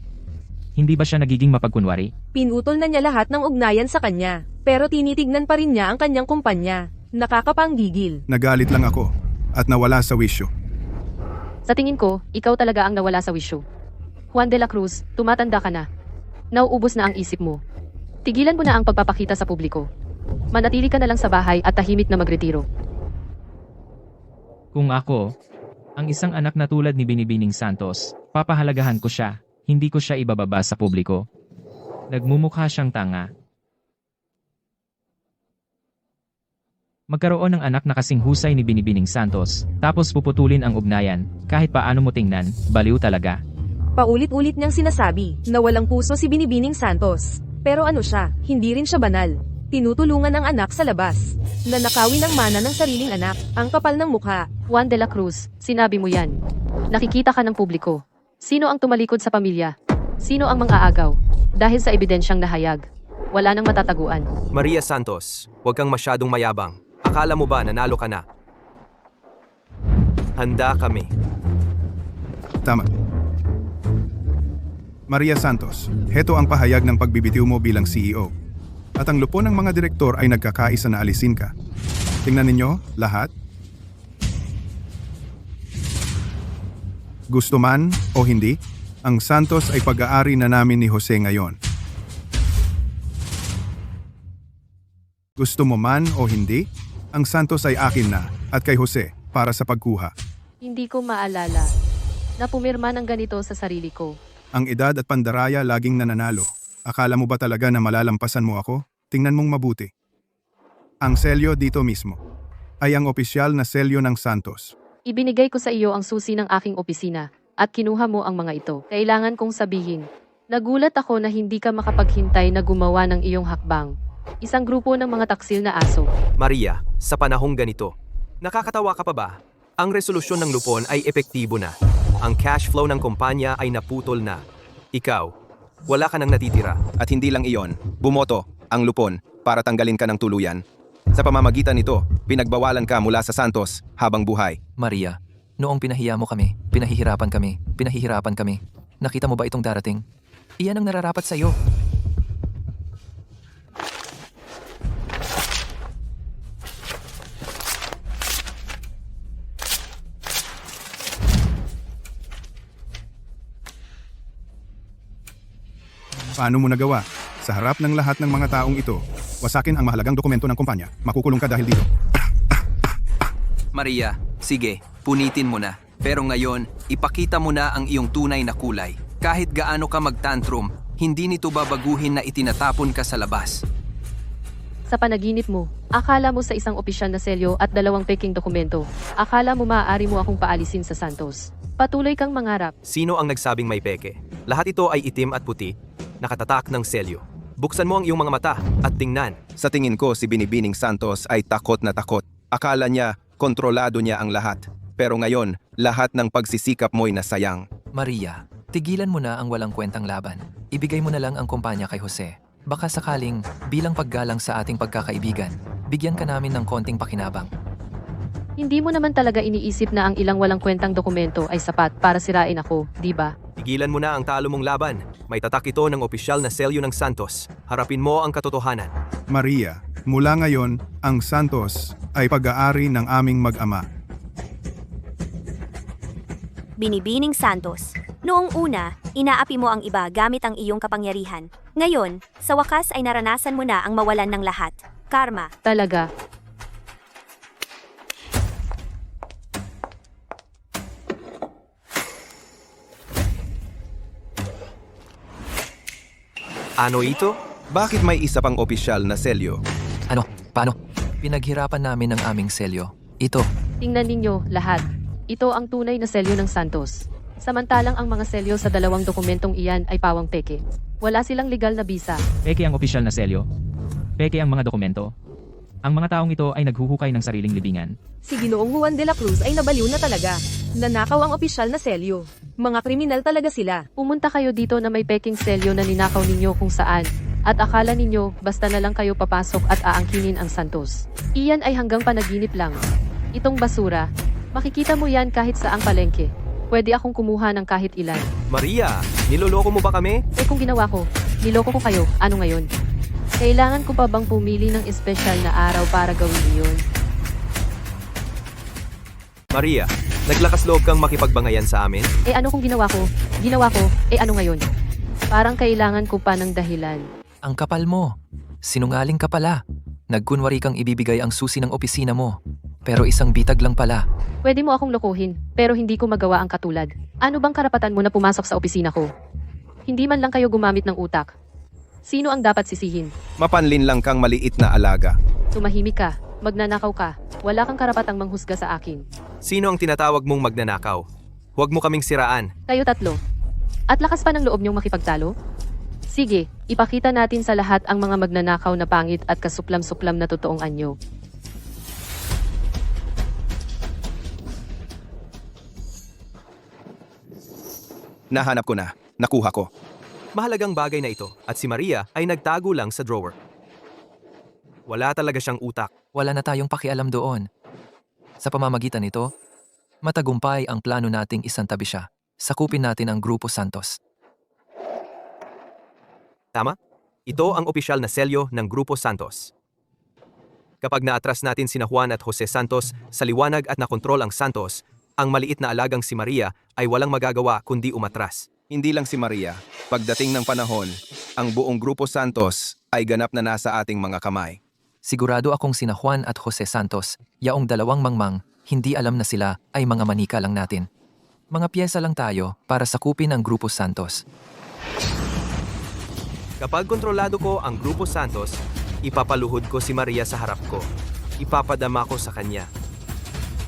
Hindi ba siya nagiging mapagkunwari? Pinutol na niya lahat ng ugnayan sa kanya, pero tinitignan pa rin niya ang kanyang kumpanya. Nakakapanggigil. Nagalit lang ako at nawala sa wisyo. Sa tingin ko, ikaw talaga ang nawala sa wisyo. Juan de la Cruz, tumatanda ka na. Nauubos na ang isip mo. Tigilan mo na ang pagpapakita sa publiko. Manatili ka na lang sa bahay at tahimik na magretiro. Kung ako, ang isang anak na tulad ni Binibining Santos, papahalagahan ko siya, hindi ko siya ibababa sa publiko. Nagmumukha siyang tanga. Magkaroon ng anak na kasing husay ni Binibining Santos, tapos puputulin ang ugnayan, kahit paano mo tingnan, baliw talaga. Paulit-ulit niyang sinasabi na walang puso si Binibining Santos. Pero ano siya, hindi rin siya banal. Tinutulungan ang anak sa labas. Nanakawin ang mana ng sariling anak, ang kapal ng mukha. Juan de la Cruz, sinabi mo yan. Nakikita ka ng publiko. Sino ang tumalikod sa pamilya? Sino ang mang-aagaw? Dahil sa ebidensyang nahayag. Wala nang matataguan. Maria Santos, huwag kang masyadong mayabang. Akala mo ba nanalo ka na? Handa kami. Tama. Maria Santos, heto ang pahayag ng pagbibitiw mo bilang CEO. At ang lupon ng mga direktor ay nagkakaisa na alisin ka. Tingnan ninyo, lahat. Gusto man o hindi, ang Santos ay pag-aari na namin ni Jose ngayon. Gusto mo man o hindi, ang Santos ay akin na at kay Jose para sa pagkuha. Hindi ko maalala na pumirma ng ganito sa sarili ko. Ang edad at pandaraya laging nananalo. Akala mo ba talaga na malalampasan mo ako? Tingnan mong mabuti. Ang selyo dito mismo ay ang opisyal na selyo ng Santos. Ibinigay ko sa iyo ang susi ng aking opisina at kinuha mo ang mga ito. Kailangan kong sabihin. Nagulat ako na hindi ka makapaghintay na gumawa ng iyong hakbang. Isang grupo ng mga taksil na aso. Maria, sa panahong ganito, nakakatawa ka pa ba? Ang resolusyon ng lupon ay epektibo na. Ang cash flow ng kumpanya ay naputol na. Ikaw, wala ka nang natitira. At hindi lang iyon, bumoto ang lupon para tanggalin ka ng tuluyan. Sa pamamagitan nito, pinagbawalan ka mula sa Santos habang buhay. Maria, noong pinahiya mo kami, pinahihirapan kami. Nakita mo ba itong darating? Iyan ang nararapat sa iyo. Paano mo nagawa? Sa harap ng lahat ng mga taong ito, wasakin ang mahalagang dokumento ng kumpanya. Makukulong ka dahil dito. Maria, sige, punitin mo na. Pero ngayon, ipakita mo na ang iyong tunay na kulay. Kahit gaano ka mag-tantrum, hindi nito babaguhin na itinatapon ka sa labas. Sa panaginip mo, akala mo sa isang opisyal na selyo at 2 peking dokumento. Akala mo maaari mo akong paalisin sa Santos. Patuloy kang mangarap. Sino ang nagsabing may peke? Lahat ito ay itim at puti, nakatatak ng selyo. Buksan mo ang iyong mga mata at tingnan. Sa tingin ko, si Binibining Santos ay takot na takot. Akala niya, kontrolado niya ang lahat. Pero ngayon, lahat ng pagsisikap mo'y nasayang. Maria, tigilan mo na ang walang kwentang laban. Ibigay mo na lang ang kumpanya kay Jose. Baka sakaling, bilang paggalang sa ating pagkakaibigan, bigyan ka namin ng konting pakinabang. Hindi mo naman talaga iniisip na ang ilang walang kwentang dokumento ay sapat para sirain ako, di ba? Tigilan mo na ang talo mong laban. May tatak ito ng opisyal na selyo ng Santos. Harapin mo ang katotohanan. Maria, mula ngayon, ang Santos ay pag-aari ng aming mag-ama. Binibining Santos. Noong una, inaapi mo ang iba gamit ang iyong kapangyarihan. Ngayon, sa wakas ay naranasan mo na ang mawalan ng lahat. Karma. Talaga. Ano ito? Bakit may isa pang opisyal na selyo? Ano? Paano? Pinaghirapan namin ang aming selyo. Ito. Tingnan ninyo, lahat. Ito ang tunay na selyo ng Santos. Samantalang ang mga selyo sa 2 dokumentong iyan ay pawang peke. Wala silang legal na bisa. Peke ang opisyal na selyo. Peke ang mga dokumento. Ang mga taong ito ay naghuhukay ng sariling libingan. Si Ginoong Juan de la Cruz ay nabaliw na talaga. Nanakaw ang opisyal na selyo. Mga kriminal talaga sila. Pumunta kayo dito na may peking selyo na ninakaw ninyo kung saan. At akala ninyo, basta na lang kayo papasok at aangkinin ang Santos. Iyan ay hanggang panaginip lang. Itong basura, makikita mo yan kahit saang palengke. Pwede akong kumuha ng kahit ilan. Maria, niloloko mo ba kami? Kung ginawa ko, niloko ko kayo, ano ngayon? Kailangan ko pa bang pumili ng espesyal na araw para gawin iyon? Maria, naglakas loob kang makipagbangayan sa amin? Ano kung ginawa ko? Ginawa ko, ano ngayon? Parang kailangan ko pa ng dahilan. Ang kapal mo. Sinungaling ka pala. Nagkunwari kang ibibigay ang susi ng opisina mo. Pero isang bitag lang pala. Pwede mo akong lokohin, pero hindi ko magawa ang katulad. Ano bang karapatan mo na pumasok sa opisina ko? Hindi man lang kayo gumamit ng utak. Sino ang dapat sisihin? Mapanlin lang kang maliit na alaga. Tumahimik ka, magnanakaw ka, wala kang karapatang manghusga sa akin. Sino ang tinatawag mong magnanakaw? Huwag mo kaming siraan. Kayo 3. At lakas pa ng loob niyong makipagtalo? Sige, ipakita natin sa lahat ang mga magnanakaw na pangit at kasuplam-suplam na totoong anyo. Nahanap ko na. Nakuha ko. Mahalagang bagay na ito at si Maria ay nagtago lang sa drawer. Wala talaga siyang utak. Wala na tayong pakialam doon. Sa pamamagitan nito, matagumpay ang plano nating isantabi siya. Sakupin natin ang Grupo Santos. Tama? Ito ang opisyal na selyo ng Grupo Santos. Kapag naatras natin sina Juan at Jose Santos sa liwanag at nakontrol ang Santos, ang maliit na alagang si Maria ay walang magagawa kundi umatras. Hindi lang si Maria. Pagdating ng panahon, ang buong Grupo Santos ay ganap na nasa ating mga kamay. Sigurado akong sina Juan at Jose Santos, yaong 2 mangmang, hindi alam na sila ay mga manika lang natin. Mga piyesa lang tayo para sakupin ang Grupo Santos. Kapag kontrolado ko ang Grupo Santos, Ipapaluhod ko si Maria sa harap ko. Ipapadama ko sa kanya.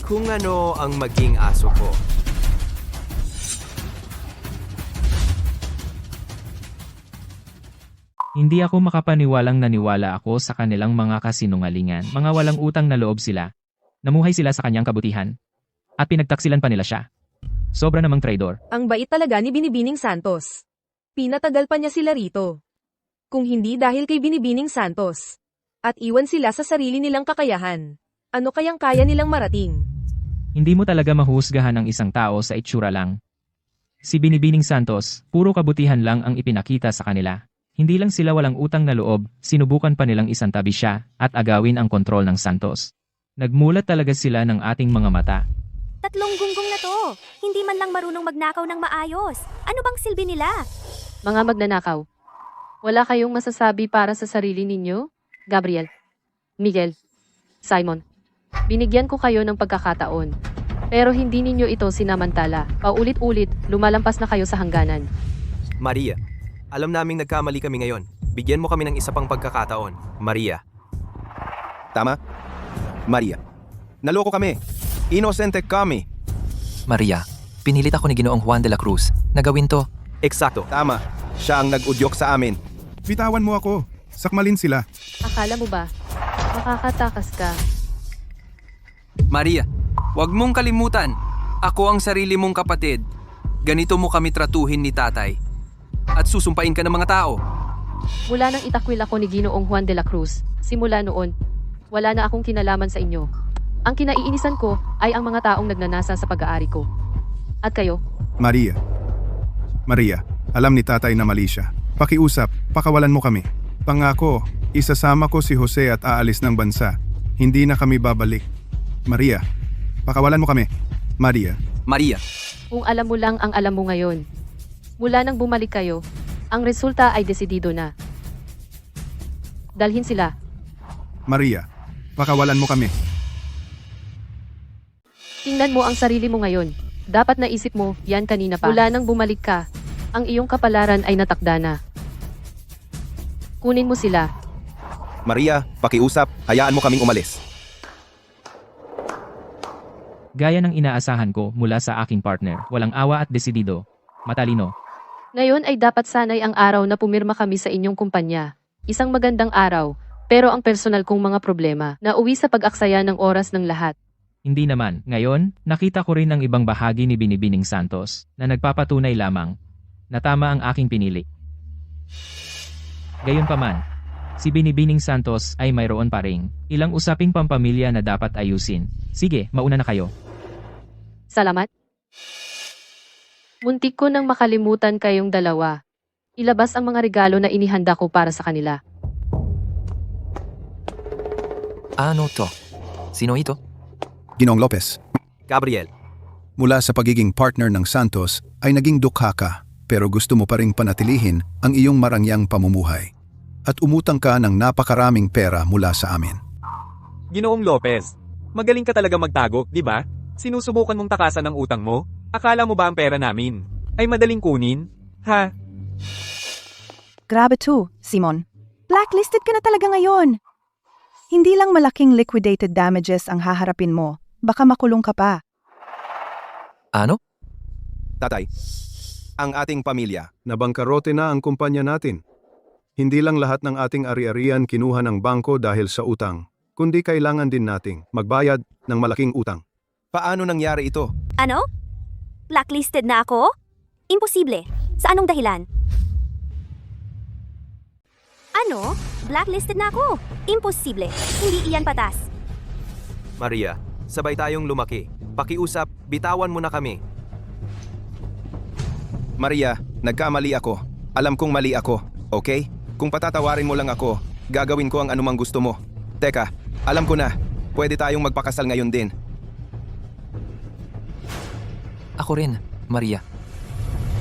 Kung ano ang maging aso ko. Hindi ako makapaniwalang naniwala ako sa kanilang mga kasinungalingan. Mga walang utang na loob sila. Namuhay sila sa kanyang kabutihan. At pinagtaksilan pa nila siya. Sobra namang traidor. Ang bait talaga ni Binibining Santos. Pinatagal pa niya sila rito. Kung hindi dahil kay Binibining Santos. At iwan sila sa sarili nilang kakayahan. Ano kayang kaya nilang marating? Hindi mo talaga mahusgahan ang isang tao sa itsura lang. Si Binibining Santos, puro kabutihan lang ang ipinakita sa kanila. Hindi lang sila walang utang na loob, sinubukan pa nilang isantabi siya at agawin ang kontrol ng Santos. Nagmulat talaga sila ng ating mga mata. Tatlong gunggong na to. Hindi man lang marunong magnakaw ng maayos. Ano bang silbi nila? Mga magnanakaw. Wala kayong masasabi para sa sarili ninyo? Gabriel, Miguel, Simon. Binigyan ko kayo ng pagkakataon. Pero hindi ninyo ito sinamantala. Paulit-ulit, lumalampas na kayo sa hangganan. Maria, alam naming nagkamali kami ngayon. Bigyan mo kami ng isa pang pagkakataon. Maria. Tama? Maria. Naloko kami. Inosente kami. Maria, pinilit ako ni Ginoong Juan de la Cruz na gawin to. Eksakto. Tama. Siya ang nag-udyok sa amin. Bitawan mo ako. Sakmalin sila. Akala mo ba? Makakatakas ka. Maria, huwag mong kalimutan. Ako ang sarili mong kapatid. Ganito mo kami tratuhin ni tatay. At susumpain ka ng mga tao. Mula nang itakwil ako ni Ginoong Juan de la Cruz, simula noon, wala na akong kinalaman sa inyo. Ang kinaiinisan ko ay ang mga taong nagnanasa sa pag-aari ko. At kayo? Maria. Maria, alam ni tatay na mali siya. Pakiusap, pakawalan mo kami. Pangako, isasama ko si Jose at aalis ng bansa. Hindi na kami babalik. Maria, pakawalan mo kami. Maria. Maria. Kung alam mo lang ang alam mo ngayon. Mula nang bumalik kayo, ang resulta ay desidido na. Dalhin sila. Maria, pakawalan mo kami. Tingnan mo ang sarili mo ngayon. Dapat naisip mo, yan kanina pa. Mula nang bumalik ka, ang iyong kapalaran ay natakda na. Kunin mo sila. Maria, pakiusap. Hayaan mo kaming umalis. Gaya ng inaasahan ko mula sa aking partner, walang awa at desidido. Matalino. Ngayon ay dapat sanay ang araw na pumirma kami sa inyong kumpanya. Isang magandang araw, pero ang personal kong mga problema na uwi sa pag-aksaya ng oras ng lahat. Hindi naman. Ngayon, nakita ko rin ang ibang bahagi ni Binibining Santos na nagpapatunay lamang na tama ang aking pinili. Gayunpaman, si Binibining Santos ay mayroon pa ring ilang usaping pampamilya na dapat ayusin. Sige, mauna na kayo. Salamat. Muntik ko nang makalimutan kayong dalawa. Ilabas ang mga regalo na inihanda ko para sa kanila. Ano to? Sino ito? Ginoong Lopez, Gabriel. mula sa pagiging partner ng Santos ay naging dukha ka pero gusto mo pa ring panatilihin ang iyong marangyang pamumuhay. At umutang ka ng napakaraming pera mula sa amin. Ginoong Lopez, magaling ka talaga magtago, di ba? Sinusubukan mong takasan ang utang mo? Akala mo ba ang pera namin ay madaling kunin? Ha? Grabe to, Simon. Blacklisted ka na talaga ngayon. Hindi lang malaking liquidated damages ang haharapin mo. Baka makulong ka pa. Ano? Tatay, ang ating pamilya. Nabangkarote na ang kumpanya natin. Hindi lang lahat ng ating ari-arian kinuha ng bangko dahil sa utang, kundi kailangan din nating magbayad ng malaking utang. Paano nangyari ito? Ano? Blacklisted na ako? Imposible. Sa anong dahilan? Ano? Blacklisted na ako? Imposible. Hindi iyan patas. Maria, sabay tayong lumaki. Pakiusap, bitawan mo na kami. Maria, nagkamali ako. Alam kong mali ako, okay? Kung patatawarin mo lang ako, gagawin ko ang anumang gusto mo. Teka, alam ko na. Pwede tayong magpakasal ngayon din. Ako rin, Maria.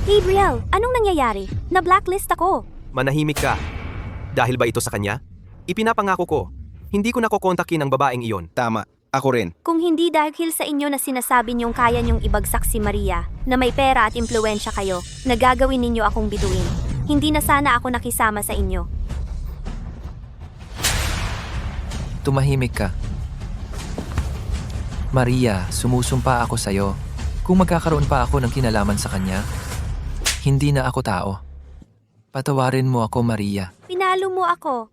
Gabriel, anong nangyayari? Na-blacklist ako. Manahimik ka. Dahil ba ito sa kanya? Ipinapangako ko, hindi ko nakokontakin ang babaeng iyon. Tama, ako rin. Kung hindi dahil sa inyo na sinasabi niyong kaya niyong ibagsak si Maria, na may pera at impluensya kayo, nagagawin ninyo akong bituin. Hindi na sana ako nakisama sa inyo. tumahimik ka. Maria, sumusumpa ako sa'yo. Kung magkakaroon pa ako ng kinalaman sa kanya, hindi na ako tao. Patawarin mo ako, Maria. Pinalo mo ako.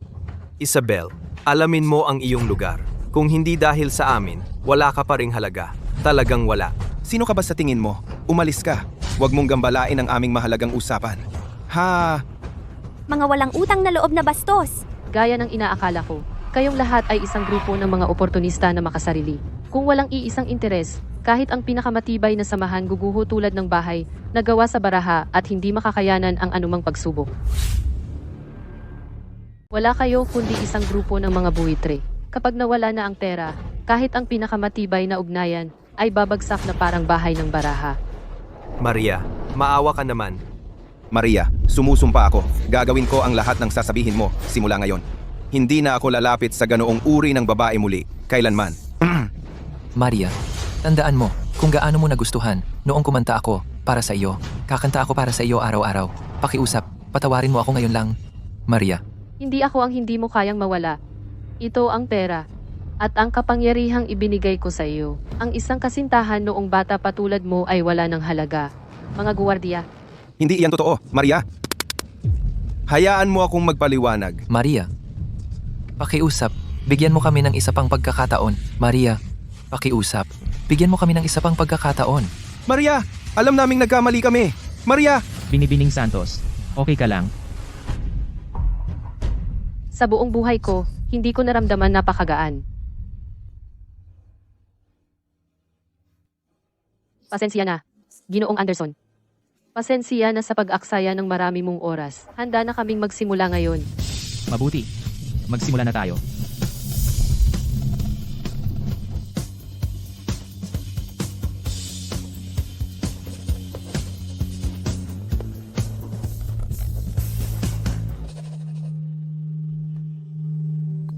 Isabel, alamin mo ang iyong lugar. Kung hindi dahil sa amin, wala ka pa ring halaga. Talagang wala. Sino ka ba sa tingin mo? Umalis ka. Huwag mong gambalain ang aming mahalagang usapan. Ha? Mga walang utang na loob na bastos. Gaya ng inaakala ko, kayong lahat ay isang grupo ng mga oportunista na makasarili. Kung walang iisang interes, kahit ang pinakamatibay na samahan guguho tulad ng bahay na gawa sa baraha at hindi makakayanan ang anumang pagsubok. Wala kayo kundi isang grupo ng mga buwitre. Kapag nawala na ang pera, kahit ang pinakamatibay na ugnayan ay babagsak na parang bahay ng baraha. Maria, maawa ka naman. Maria, sumusumpa ako. Gagawin ko ang lahat ng sasabihin mo simula ngayon. Hindi na ako lalapit sa ganoong uri ng babae muli, kailanman. Maria, tandaan mo kung gaano mo nagustuhan noong kumanta ako para sa iyo. Kakanta ako para sa iyo araw-araw. Pakiusap, patawarin mo ako ngayon lang. Maria. Hindi ako ang hindi mo kayang mawala. Ito ang pera. At ang kapangyarihang ibinigay ko sa iyo. Ang isang kasintahan noong bata patulad mo ay wala ng halaga. Mga guwardiya. Hindi iyan totoo, Maria. Hayaan mo akong magpaliwanag. Maria. Pakiusap, bigyan mo kami ng isa pang pagkakataon. Maria. Pakiusap, bigyan mo kami ng isa pang pagkakataon. Maria, alam naming nagkamali kami. Maria! Binibining Santos, okay ka lang? Sa buong buhay ko, hindi ko naramdaman napakagaan. Pasensya na, Ginoong Anderson. Pasensya na sa pag-aksaya ng marami mong oras. Handa na kaming magsimula ngayon. Mabuti. Magsimula na tayo.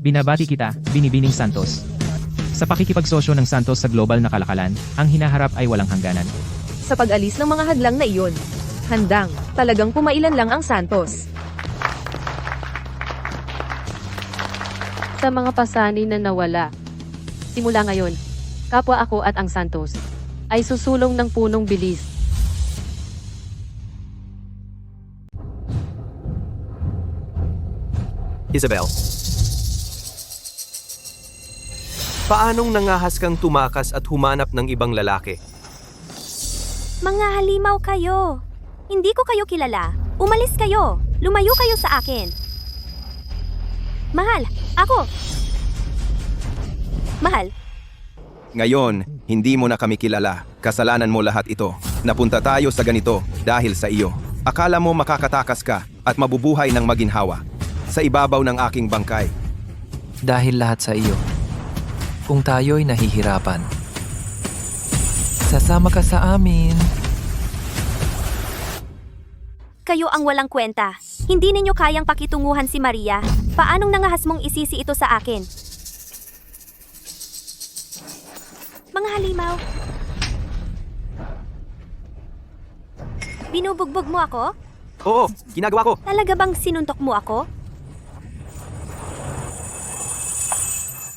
Binabati kita, Binibining Santos. Sa pakikipagsosyo ng Santos sa global na kalakalan, ang hinaharap ay walang hangganan. Sa pag-alis ng mga hadlang na iyon, handang, talagang pumailan lang ang Santos. Sa mga pasanin na nawala. Simula ngayon, kapwa ako at ang Santos ay susulong ng punong bilis. Isabel. Paanong nangahas kang tumakas at humanap ng ibang lalaki? Mga halimaw kayo. Hindi ko kayo kilala. Umalis kayo. Lumayo kayo sa akin. Mahal, ako. Mahal. Ngayon, hindi mo na kami kilala. Kasalanan mo lahat ito. Napunta tayo sa ganito dahil sa iyo. Akala mo makakatakas ka at mabubuhay ng maginhawa sa ibabaw ng aking bangkay. Dahil lahat sa iyo. Kung tayo'y nahihirapan, sasama ka sa amin. Kayo ang walang kwenta. Hindi ninyo kayang pakitunguhan si Maria. Paanong nangahas mong isisi ito sa akin? Mga halimaw. Binubugbog mo ako? Oo, ginagawa ko. Talaga bang sinuntok mo ako?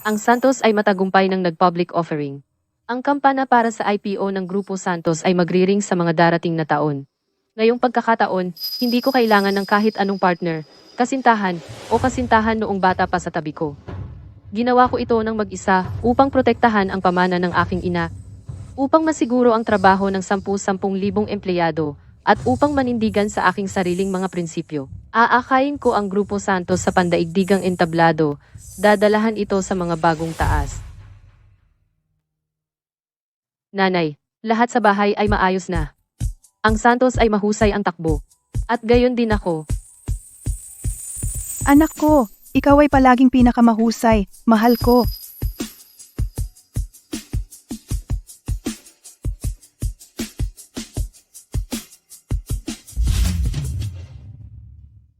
Ang Santos ay matagumpay ng nag-public offering. Ang kampanya para sa IPO ng Grupo Santos ay magriring sa mga darating na taon. Ngayong pagkakataon, hindi ko kailangan ng kahit anong partner, kasintahan, o kasintahan noong bata pa sa tabi ko. Ginawa ko ito ng mag-isa upang protektahan ang pamana ng aking ina, upang masiguro ang trabaho ng 10,000 empleyado, at upang manindigan sa aking sariling mga prinsipyo. Aakayin ko ang Grupo Santos sa pandaigdigang entablado, dadalahan ito sa mga bagong taas. Nanay, lahat sa bahay ay maayos na. Ang Santos ay mahusay ang takbo. At gayon din ako. Anak ko, ikaw ay palaging pinakamahusay. Mahal ko.